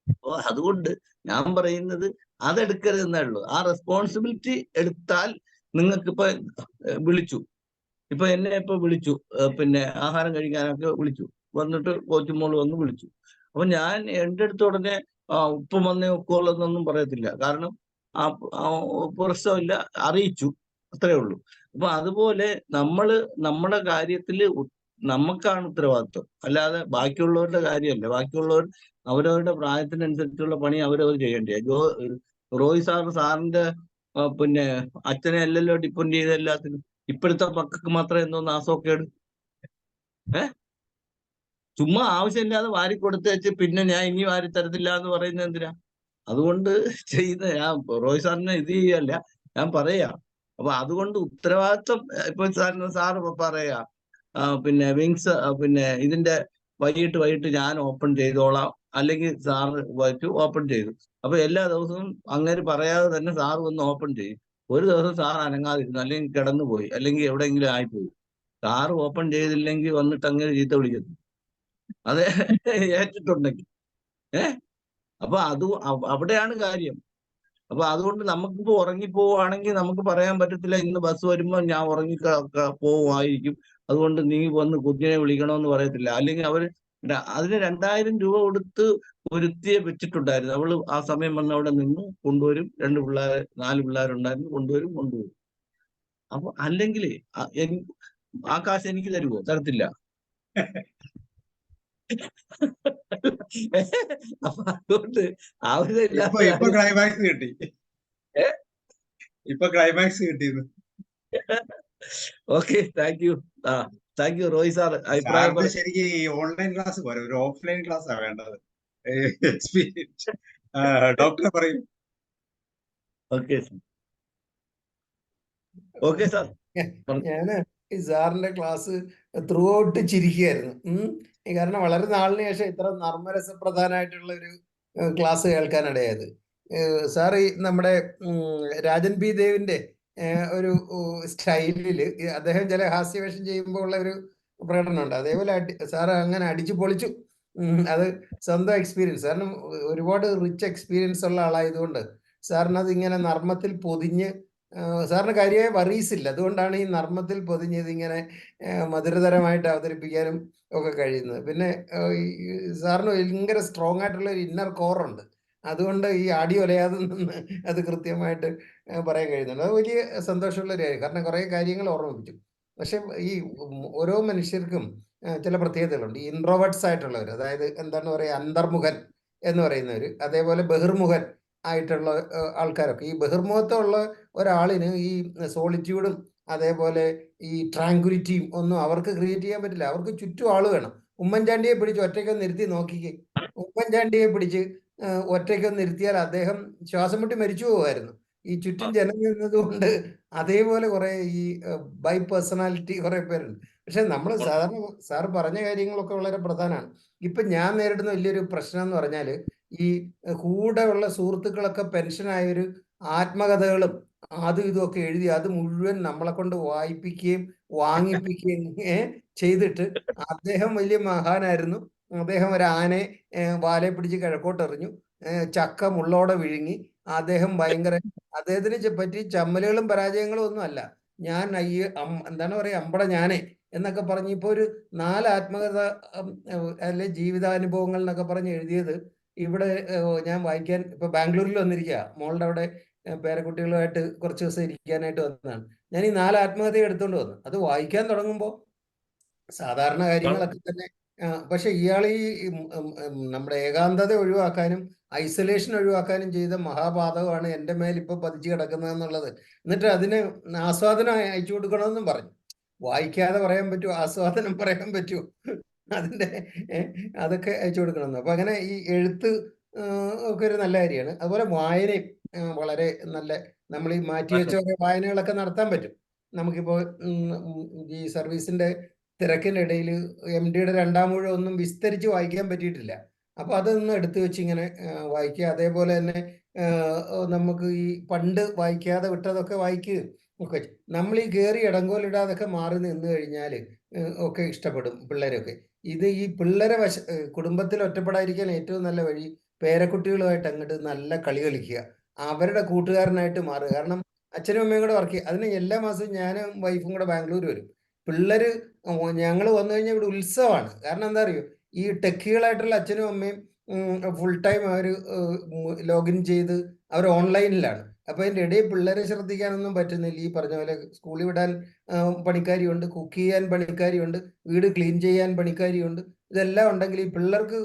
S6: അപ്പൊ അതുകൊണ്ട് ഞാൻ പറയുന്നത് അതെടുക്കരുതെന്നേ ഉള്ളൂ. ആ റെസ്പോൺസിബിലിറ്റി എടുത്താൽ നിങ്ങൾക്കിപ്പൊ വിളിച്ചു, ഇപ്പൊ എന്നെ ഇപ്പൊ വിളിച്ചു, പിന്നെ ആഹാരം കഴിക്കാനൊക്കെ വിളിച്ചു, വന്നിട്ട് കോച്ചുമോള് വന്ന് വിളിച്ചു. അപ്പൊ ഞാൻ എൻ്റെ അടുത്ത് ഉടനെ ഉപ്പം വന്നേ ഒക്കുള്ളതൊന്നും പറയത്തില്ല. കാരണം പ്രശ്നമില്ല, അറിയിച്ചു, അത്രേ ഉള്ളൂ. അപ്പൊ അതുപോലെ നമ്മുടെ കാര്യത്തിൽ നമുക്കാണ് ഉത്തരവാദിത്വം, അല്ലാതെ ബാക്കിയുള്ളവരുടെ കാര്യമല്ല. ബാക്കിയുള്ളവർ അവരവരുടെ പ്രായത്തിനനുസരിച്ചുള്ള പണി അവരവർ ചെയ്യണ്ടേ. റോയ് സാറിന്റെ പിന്നെ അച്ഛനെ അല്ലല്ലോ ഡിപ്പെൻഡ് ചെയ്ത എല്ലാത്തിനും. ഇപ്പോഴത്തെ മക്കൾക്ക് മാത്രം എന്തോ നാസോക്കേട്. ചുമ്മാ ആവശ്യമില്ലാതെ വാരി കൊടുത്ത് വെച്ച് പിന്നെ ഞാൻ ഇനി വാരി തരത്തില്ല എന്ന് പറയുന്നത് എന്തിനാ? അതുകൊണ്ട് ഞാൻ റോയ് സാറിനെ ഇത് ചെയ്യല്ല, ഞാൻ പറയാ. അപ്പൊ അതുകൊണ്ട് ഉത്തരവാദിത്വം ഇപ്പൊ സാറ് പറയാ പിന്നെ വിങ്സ് പിന്നെ ഇതിന്റെ വൈകിട്ട് ഞാൻ ഓപ്പൺ ചെയ്തോളാം, അല്ലെങ്കിൽ സാറ് വൈകിട്ട് ഓപ്പൺ ചെയ്തു. അപ്പൊ എല്ലാ ദിവസവും അങ്ങനെ പറയാതെ തന്നെ സാറ് വന്ന് ഓപ്പൺ ചെയ്യും. ഒരു ദിവസം സാർ അനങ്ങാതിരുന്നു, അല്ലെങ്കിൽ കിടന്നുപോയി, അല്ലെങ്കിൽ എവിടെയെങ്കിലും ആയിപ്പോയി. സാറ് ഓപ്പൺ ചെയ്തില്ലെങ്കിൽ വന്നിട്ട് അങ്ങനെ ചീത്ത വിളിക്കുന്നു, അത് ഏറ്റിട്ടുണ്ടെങ്കിൽ. അപ്പൊ അവിടെയാണ് കാര്യം. അപ്പൊ അതുകൊണ്ട് നമുക്കിപ്പോ ഉറങ്ങിപ്പോവാണെങ്കിൽ നമുക്ക് പറയാൻ പറ്റത്തില്ല, ഇന്ന് ബസ് വരുമ്പോ ഞാൻ ഉറങ്ങി പോവുമായിരിക്കും, അതുകൊണ്ട് നീ വന്ന് കുഞ്ഞിനെ വിളിക്കണമെന്ന് പറയത്തില്ല. അല്ലെങ്കിൽ അതിന് 2000 രൂപ കൊടുത്ത് ഒരുത്തിയെ വെച്ചിട്ടുണ്ടായിരുന്നു. അവള് ആ സമയം വന്ന് അവിടെ നിന്ന് കൊണ്ടുവരും. 4 പിള്ളേരുണ്ടായിരുന്നു, കൊണ്ടുവരും. അപ്പൊ അല്ലെങ്കിൽ ആ കാശ് എനിക്ക് തരുമോ? തരത്തില്ല. അപ്പൊ അതുകൊണ്ട്
S1: ഇപ്പൊ ക്ലൈമാക്സ് കിട്ടി. ഇപ്പൊ ക്ലൈമാക്സ് കിട്ടിയത്.
S6: Okay, thank U Roy sir. അഭിപ്രായം
S1: ശരിക്കും ഈ ഓൺലൈൻ ക്ലാസ് പോലെ ഒരു ഓഫ്ലൈൻ ക്ലാസ് ആണ് വേണ്ടത്. ഡോക്ടറെ പറയും.
S6: Okay sir.
S4: ഞാന് ഈ സാറിന്റെ ക്ലാസ് ത്രൂ ഔട്ട് ചിരിക്കുകയായിരുന്നു. കാരണം വളരെ നാളിന് ശേഷം ഇത്ര നർമ്മരസപ്രധാനമായിട്ടുള്ള ഒരു ക്ലാസ് കേൾക്കാനിടയായത്. സാർ ഈ നമ്മുടെ രാജൻ പി ദേവിന്റെ ഒരു സ്റ്റൈലില് അദ്ദേഹം ചില ഹാസ്യവേഷം ചെയ്യുമ്പോൾ ഉള്ള ഒരു പ്രകടനമുണ്ട്. അതേപോലെ സാറ് അങ്ങനെ അടിച്ചു പൊളിച്ചു. അത് സ്വന്തം എക്സ്പീരിയൻസ്, കാരണം ഒരുപാട് റിച്ച് എക്സ്പീരിയൻസ് ഉള്ള ആളായതുകൊണ്ട് സാറിനത് ഇങ്ങനെ നർമ്മത്തിൽ പൊതിഞ്ഞ്, സാറിന് കാര്യമായ വറീസ് ഇല്ല, അതുകൊണ്ടാണ് ഈ നർമ്മത്തിൽ പൊതിഞ്ഞത് ഇങ്ങനെ മധുരതരമായിട്ട് അവതരിപ്പിക്കാനും ഒക്കെ കഴിയുന്നത്. പിന്നെ സാറിന് ഭയങ്കര സ്ട്രോങ് ആയിട്ടുള്ള ഒരു ഇന്നർ കോറുണ്ട്, അതുകൊണ്ട് ഈ ആടി ഒലയാതെ നിന്ന് അത് കൃത്യമായിട്ട് പറയാൻ കഴിയുന്നുണ്ട്. അത് വലിയ സന്തോഷമുള്ള ഒരു കാര്യം, കാരണം കുറേ കാര്യങ്ങൾ ഓർമ്മിപ്പിച്ചു. പക്ഷെ ഈ ഓരോ മനുഷ്യർക്കും ചില പ്രത്യേകതകളുണ്ട്. ഈ ഇൻട്രോവേർട്സ് ആയിട്ടുള്ളവർ, അതായത് എന്താണ് പറയുക, അന്തർമുഖൻ എന്ന് പറയുന്നവർ, അതേപോലെ ബഹിർമുഖൻ ആയിട്ടുള്ള ആൾക്കാരൊക്കെ. ഈ ബഹിർമുഖത്തുള്ള ഒരാളിന് ഈ സോളിറ്റ്യൂഡും അതേപോലെ ഈ ട്രാങ്കുലിറ്റിയും ഒന്നും അവർക്ക് ക്രിയേറ്റ് ചെയ്യാൻ പറ്റില്ല. അവർക്ക് ചുറ്റും ആള് വേണം. ഉമ്മൻചാണ്ടിയെ പിടിച്ച് ഒറ്റയ്ക്കൊന്ന് നിർത്തി നോക്കിക്കേ. ഉമ്മൻചാണ്ടിയെ പിടിച്ച് ഒറ്റയ്ക്കൊന്ന് നിർത്തിയാൽ അദ്ദേഹം ശ്വാസം മുട്ടി മരിച്ചു പോകുമായിരുന്നു. ഈ ചുറ്റും ജനം നിന്നതുകൊണ്ട് അതേപോലെ കുറെ ഈ ബൈ പേഴ്സണാലിറ്റി കുറെ പേരുണ്ട്. പക്ഷെ നമ്മൾ സാധാരണ സാർ പറഞ്ഞ കാര്യങ്ങളൊക്കെ വളരെ പ്രധാനമാണ്. ഇപ്പൊ ഞാൻ നേരിടുന്ന വലിയൊരു പ്രശ്നം എന്ന് പറഞ്ഞാൽ, ഈ കൂടെ ഉള്ള സുഹൃത്തുക്കളൊക്കെ പെൻഷനായൊരു ആത്മകഥകളും അതും ഇതുമൊക്കെ എഴുതി അത് മുഴുവൻ നമ്മളെ കൊണ്ട് വായിപ്പിക്കുകയും വാങ്ങിപ്പിക്കുകയും ചെയ്തിട്ട്, അദ്ദേഹം വലിയ മഹാനായിരുന്നു, അദ്ദേഹം ഒരു ആനെ വാലെ പിടിച്ച് കിഴക്കോട്ടെറിഞ്ഞു, ചക്ക മുള്ളോടെ വിഴുങ്ങി, അദ്ദേഹം ഭയങ്കര, അദ്ദേഹത്തിനെ പറ്റി ചമ്മലുകളും പരാജയങ്ങളും ഒന്നും അല്ല, ഞാൻ എന്താണ് പറയാ, അമ്പട ഞാനേ എന്നൊക്കെ പറഞ്ഞ് ഇപ്പൊ ഒരു 4 ആത്മകഥ അല്ലെ ജീവിതാനുഭവങ്ങൾ എന്നൊക്കെ പറഞ്ഞ് എഴുതിയത് ഇവിടെ ഞാൻ വായിക്കാൻ ഇപ്പൊ ബാംഗ്ലൂരിൽ വന്നിരിക്കുക, മോളുടെ അവിടെ പേരക്കുട്ടികളുമായിട്ട് കുറച്ച് ദിവസം ഇരിക്കാനായിട്ട് വന്നതാണ്. ഞാൻ ഈ 4 ആത്മകഥ എടുത്തുകൊണ്ട് വന്നു. അത് വായിക്കാൻ തുടങ്ങുമ്പോൾ സാധാരണ കാര്യങ്ങളൊക്കെ തന്നെ, പക്ഷെ ഇയാൾ ഈ നമ്മുടെ ഏകാന്തത ഒഴിവാക്കാനും ഐസൊലേഷൻ ഒഴിവാക്കാനും ചെയ്ത മഹാപാതകമാണ് എൻ്റെ മേൽ ഇപ്പൊ പതിച്ചു കിടക്കുന്നത് എന്നുള്ളത്. എന്നിട്ട് അതിന് ആസ്വാദനം അയച്ചു കൊടുക്കണമെന്നും പറഞ്ഞു. വായിക്കാതെ പറയാൻ പറ്റുമോ? ആസ്വാദനം പറയാൻ പറ്റുമോ? അതിന്റെ അതൊക്കെ അയച്ചു കൊടുക്കണമെന്ന്. അപ്പൊ അങ്ങനെ ഈ എഴുത്ത് ഒക്കെ ഒരു നല്ല കാര്യമാണ്. അതുപോലെ വായനയും വളരെ നല്ല, നമ്മൾ ഈ മാറ്റിവെച്ച വായനകളൊക്കെ നടത്താൻ പറ്റും. നമുക്കിപ്പോ ഈ സർവീസിന്റെ തിരക്കിനിടയിൽ MDയുടെ 2ാം ഊഴം ഒന്നും വിസ്തരിച്ച് വായിക്കാൻ പറ്റിയിട്ടില്ല. അപ്പൊ അതൊന്നും എടുത്തു വെച്ച് ഇങ്ങനെ വായിക്കുക. അതേപോലെ തന്നെ നമുക്ക് ഈ പണ്ട് വായിക്കാതെ വിട്ടതൊക്കെ വായിക്കുകയും ഒക്കെ. നമ്മൾ ഈ കയറി ഇടങ്കോലിടാതൊക്കെ മാറി നിന്ന് കഴിഞ്ഞാൽ ഒക്കെ ഇഷ്ടപ്പെടും പിള്ളേരൊക്കെ. ഇത് ഈ പിള്ളേരെ കുടുംബത്തിൽ ഒറ്റപ്പെടാതിരിക്കാൻ ഏറ്റവും നല്ല വഴി പേരക്കുട്ടികളുമായിട്ട് അങ്ങോട്ട് നല്ല കളി കളിക്കുക, അവരുടെ കൂട്ടുകാരനായിട്ട് മാറുക. കാരണം അച്ഛനും അമ്മയും കൂടെ വർക്ക് ചെയ്യുക. അതിന് എല്ലാ മാസവും ഞാനും വൈഫും കൂടെ ബാംഗ്ലൂർ വരും. പിള്ളേര് ഞങ്ങൾ വന്നു കഴിഞ്ഞാൽ ഇവിടെ ഉത്സവമാണ്. കാരണം എന്താ അറിയോ, ഈ ടെക്കികളായിട്ടുള്ള അച്ഛനും അമ്മയും ഫുൾ ടൈം അവർ ലോഗിൻ ചെയ്ത് അവർ ഓൺലൈനിലാണ്. അപ്പൊ അതിൻ്റെ ഇടയിൽ പിള്ളേരെ ശ്രദ്ധിക്കാനൊന്നും പറ്റുന്നില്ല. ഈ പറഞ്ഞ പോലെ സ്കൂളിൽ വിടാൻ പണിക്കാരിയുണ്ട്, കുക്ക് ചെയ്യാൻ പണിക്കാരിയുണ്ട്, വീട് ക്ലീൻ ചെയ്യാൻ പണിക്കാരിയുണ്ട്, ഇതെല്ലാം ഉണ്ടെങ്കിൽ ഈ പിള്ളേർക്ക്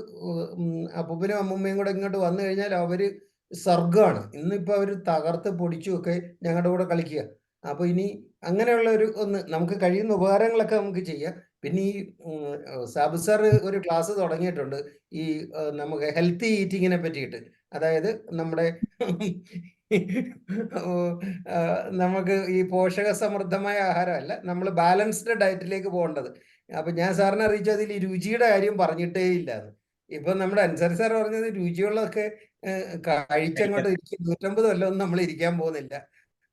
S4: അപ്പൂപ്പനും അമ്മൂമ്മയും കൂടെ ഇങ്ങോട്ട് വന്നു കഴിഞ്ഞാൽ അവര് സ്വർഗമാണ്. ഇന്നിപ്പോൾ അവർ തകർത്ത് പൊടിച്ചും ഒക്കെ ഞങ്ങളുടെ കൂടെ കളിക്കുക. അപ്പോൾ ഇനി അങ്ങനെയുള്ള ഒരു നമുക്ക് കഴിയുന്ന ഉപകാരങ്ങളൊക്കെ നമുക്ക് ചെയ്യാം. പിന്നെ ഈ സാബു സാർ ഒരു ക്ലാസ് തുടങ്ങിയിട്ടുണ്ട് ഈ നമുക്ക് ഹെൽത്തി ഈറ്റിങ്ങിനെ പറ്റിയിട്ട്. അതായത് നമ്മുടെ നമുക്ക് ഈ പോഷക സമൃദ്ധമായ ആഹാരമല്ല, നമ്മൾ ബാലൻസ്ഡ് ഡയറ്റിലേക്ക് പോകേണ്ടത്. അപ്പൊ ഞാൻ സാറിനെ അറിയിച്ചു അതിൽ ഈ രുചിയുടെ കാര്യം പറഞ്ഞിട്ടേ ഇല്ലാന്ന്. ഇപ്പൊ നമ്മുടെ അൻസാരി സാർ പറഞ്ഞത് രുചിയുള്ളതൊക്കെ കഴിച്ചങ്ങോട്ട് 150 കൊല്ലമൊന്നും നമ്മൾ ഇരിക്കാൻ പോകുന്നില്ല.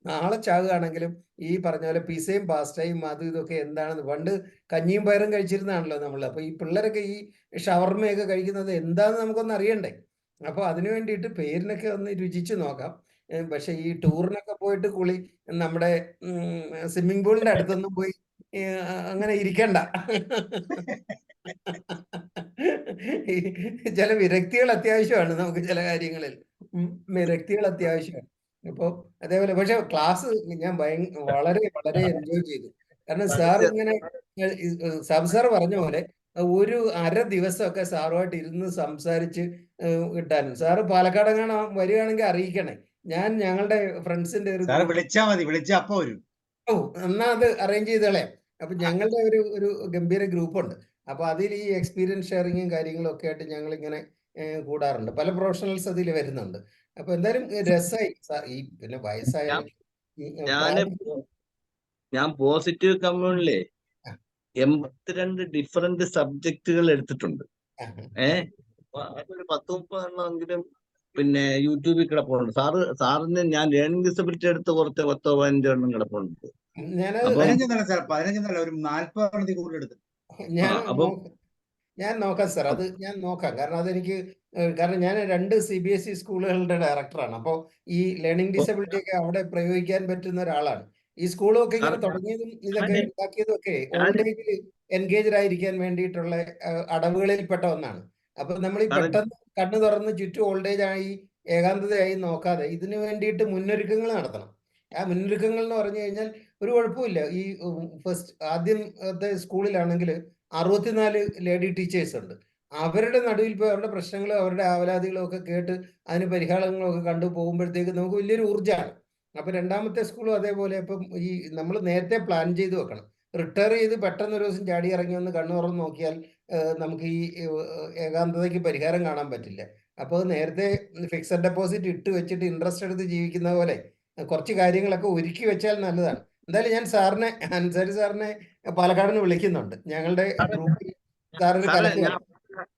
S4: നാളെ ചാകുകയാണെങ്കിലും ഈ പറഞ്ഞ പോലെ പിസയും പാസ്റ്റയും അതും ഇതൊക്കെ എന്താണെന്ന് പണ്ട് കഞ്ഞിയും പയറും കഴിച്ചിരുന്നാണല്ലോ നമ്മൾ. അപ്പൊ ഈ പിള്ളേരൊക്കെ ഈ ഷവർമയൊക്കെ കഴിക്കുന്നത് എന്താന്ന് നമുക്കൊന്ന് അറിയണ്ടേ. അപ്പൊ അതിനു വേണ്ടിയിട്ട് പേരിനൊക്കെ ഒന്ന് രുചിച്ച് നോക്കാം. പക്ഷെ ഈ ടൂറിനൊക്കെ പോയിട്ട് നമ്മുടെ സ്വിമ്മിംഗ് പൂളിന്റെ അടുത്തൊന്നും പോയി അങ്ങനെ ഇരിക്കണ്ട. ചില വിരക്തികൾ അത്യാവശ്യമാണ് നമുക്ക് ചില കാര്യങ്ങളിൽ. വിരക്തികൾ അത്യാവശ്യമാണ്. അപ്പൊ അതേപോലെ പക്ഷെ ക്ലാസ് ഞാൻ വളരെ വളരെ എൻജോയ് ചെയ്തു. കാരണം സാർ ഇങ്ങനെ സാബ് സാർ പറഞ്ഞ പോലെ ഒരു അര ദിവസമൊക്കെ സാറുമായിട്ട് ഇരുന്ന് സംസാരിച്ച് കിട്ടാനും. സാറ് പാലക്കാടെങ്ങാണ് വരികയാണെങ്കിൽ അറിയിക്കണേ. ഞാൻ ഞങ്ങളുടെ ഫ്രണ്ട്സിന്റെ ഒരു
S1: വിളിച്ചാ മതി, വിളിച്ചാ അപ്പൊ വരും.
S4: എന്നാ അത് അറേഞ്ച് ചെയ്തോളെ. അപ്പൊ ഞങ്ങളുടെ ഒരു ഗംഭീര ഗ്രൂപ്പുണ്ട്. അപ്പൊ അതിൽ ഈ എക്സ്പീരിയൻസ് ഷെയറിങ്ങും കാര്യങ്ങളും ഒക്കെ ആയിട്ട് ഞങ്ങൾ ഇങ്ങനെ കൂടാറുണ്ട്. പല പ്രൊഫഷണൽസ് അതിൽ വരുന്നുണ്ട്. അപ്പൊ എന്തായാലും രസമായി. ഈ പിന്നെ വയസ്സായാലും
S6: ഞാൻ പോസിറ്റീവ് കമ്മ്യൂണിലെ 82 ഡിഫറെന്റ് സബ്ജക്റ്റുകൾ എടുത്തിട്ടുണ്ട്. അതൊരു 10-30 പിന്നെ യൂട്യൂബിൽ കിടപ്പുണ്ട്. സാറിന് ഞാൻ ലേണിംഗ് ഡിസബിലിറ്റി എടുത്ത് കുറച്ച് 10-15 കിടപ്പുണ്ട്.
S1: 15 ഒരു 40 കൂടുതൽ എടുത്തു.
S4: ഞാൻ നോക്കാം സാർ, അത് ഞാൻ നോക്കാം. കാരണം ഞാൻ 2 CBSE സ്കൂളുകളുടെ ഡയറക്ടറാണ്. അപ്പോൾ ഈ ലേണിംഗ് ഡിസബിലിറ്റി ഒക്കെ അവിടെ പ്രയോഗിക്കാൻ പറ്റുന്ന ഒരാളാണ്. ഈ സ്കൂളൊക്കെ ഇങ്ങനെ തുടങ്ങിയതും ഇതൊക്കെ ഉണ്ടാക്കിയതും ഒക്കെ ഓൾഡ് ഏജിൽ എൻഗേജ്ഡ് ആയിരിക്കാൻ വേണ്ടിയിട്ടുള്ള അടവുകളിൽപ്പെട്ട ഒന്നാണ്. അപ്പൊ നമ്മൾ ഈ പെട്ടെന്ന് കണ്ണു തുറന്ന് ചുറ്റും ഓൾഡ് ഏജ് ആയി ഏകാന്തതയായി നോക്കാതെ ഇതിനു വേണ്ടിയിട്ട് മുന്നൊരുക്കങ്ങൾ നടത്തണം. ആ മുന്നൊരുക്കങ്ങൾ എന്ന് പറഞ്ഞു കഴിഞ്ഞാൽ ഒരു കുഴപ്പമില്ല. ഈ ആദ്യത്തെ സ്കൂളിലാണെങ്കിൽ 64 ലേഡി ടീച്ചേഴ്സ് ഉണ്ട്. അവരുടെ നടുവിൽ പോയി അവരുടെ പ്രശ്നങ്ങളും അവരുടെ ആവലാതികളും ഒക്കെ കേട്ട് അതിന് പരിഹാരങ്ങളും ഒക്കെ കണ്ടു പോകുമ്പോഴത്തേക്ക് നമുക്ക് വലിയൊരു ഊർജ്ജമാണ്. അപ്പൊ രണ്ടാമത്തെ സ്കൂളും അതേപോലെ. അപ്പം ഈ നമ്മൾ നേരത്തെ പ്ലാൻ ചെയ്ത് വെക്കണം. റിട്ടയർ ചെയ്ത് പെട്ടെന്ന് ഒരു ദിവസം ചാടി ഇറങ്ങി ഒന്ന് കണ്ണു തുറന്ന് നോക്കിയാൽ നമുക്ക് ഈ ഏകാന്തതയ്ക്ക് പരിഹാരം കാണാൻ പറ്റില്ല. അപ്പോൾ നേരത്തെ ഫിക്സഡ് ഡെപ്പോസിറ്റ് ഇട്ട് വെച്ചിട്ട് ഇൻട്രസ്റ്റ് എടുത്ത് ജീവിക്കുന്ന പോലെ കുറച്ച് കാര്യങ്ങളൊക്കെ ഒരുക്കി വെച്ചാൽ നല്ലതാണ്. എന്തായാലും ഞാൻ അൻസാരി സാറിനെ പാലക്കാടിന് വിളിക്കുന്നുണ്ട്. ഞങ്ങളുടെ ഗ്രൂപ്പിൽ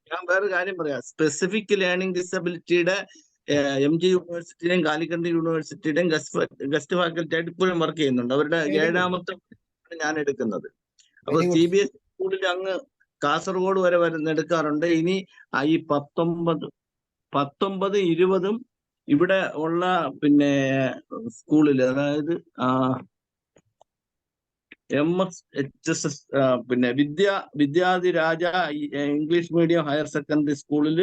S6: ഞാൻ വേറെ കാര്യം പറയാം. സ്പെസിഫിക് ലേണിംഗ് ഡിസബിലിറ്റിയുടെ MG യൂണിവേഴ്സിറ്റിയുടെയും കാലിക്കറ്റ് യൂണിവേഴ്സിറ്റിയുടെയും ഗസ്റ്റ് ഫാക്കൽറ്റി ആയിട്ട് ഇപ്പോഴും വർക്ക് ചെയ്യുന്നുണ്ട്. അവരുടെ 7ാമത്തെ ഞാൻ എടുക്കുന്നത്. അപ്പൊ CBSE സ്കൂളിൽ അങ്ങ് കാസർഗോഡ് വരെ എടുക്കാറുണ്ട്. ഇനി ഈ 19, 20 ഇവിടെ ഉള്ള പിന്നെ സ്കൂളിൽ, അതായത് MSHSS പിന്നെ Vidyadhiraja English medium higher secondary സ്കൂളിൽ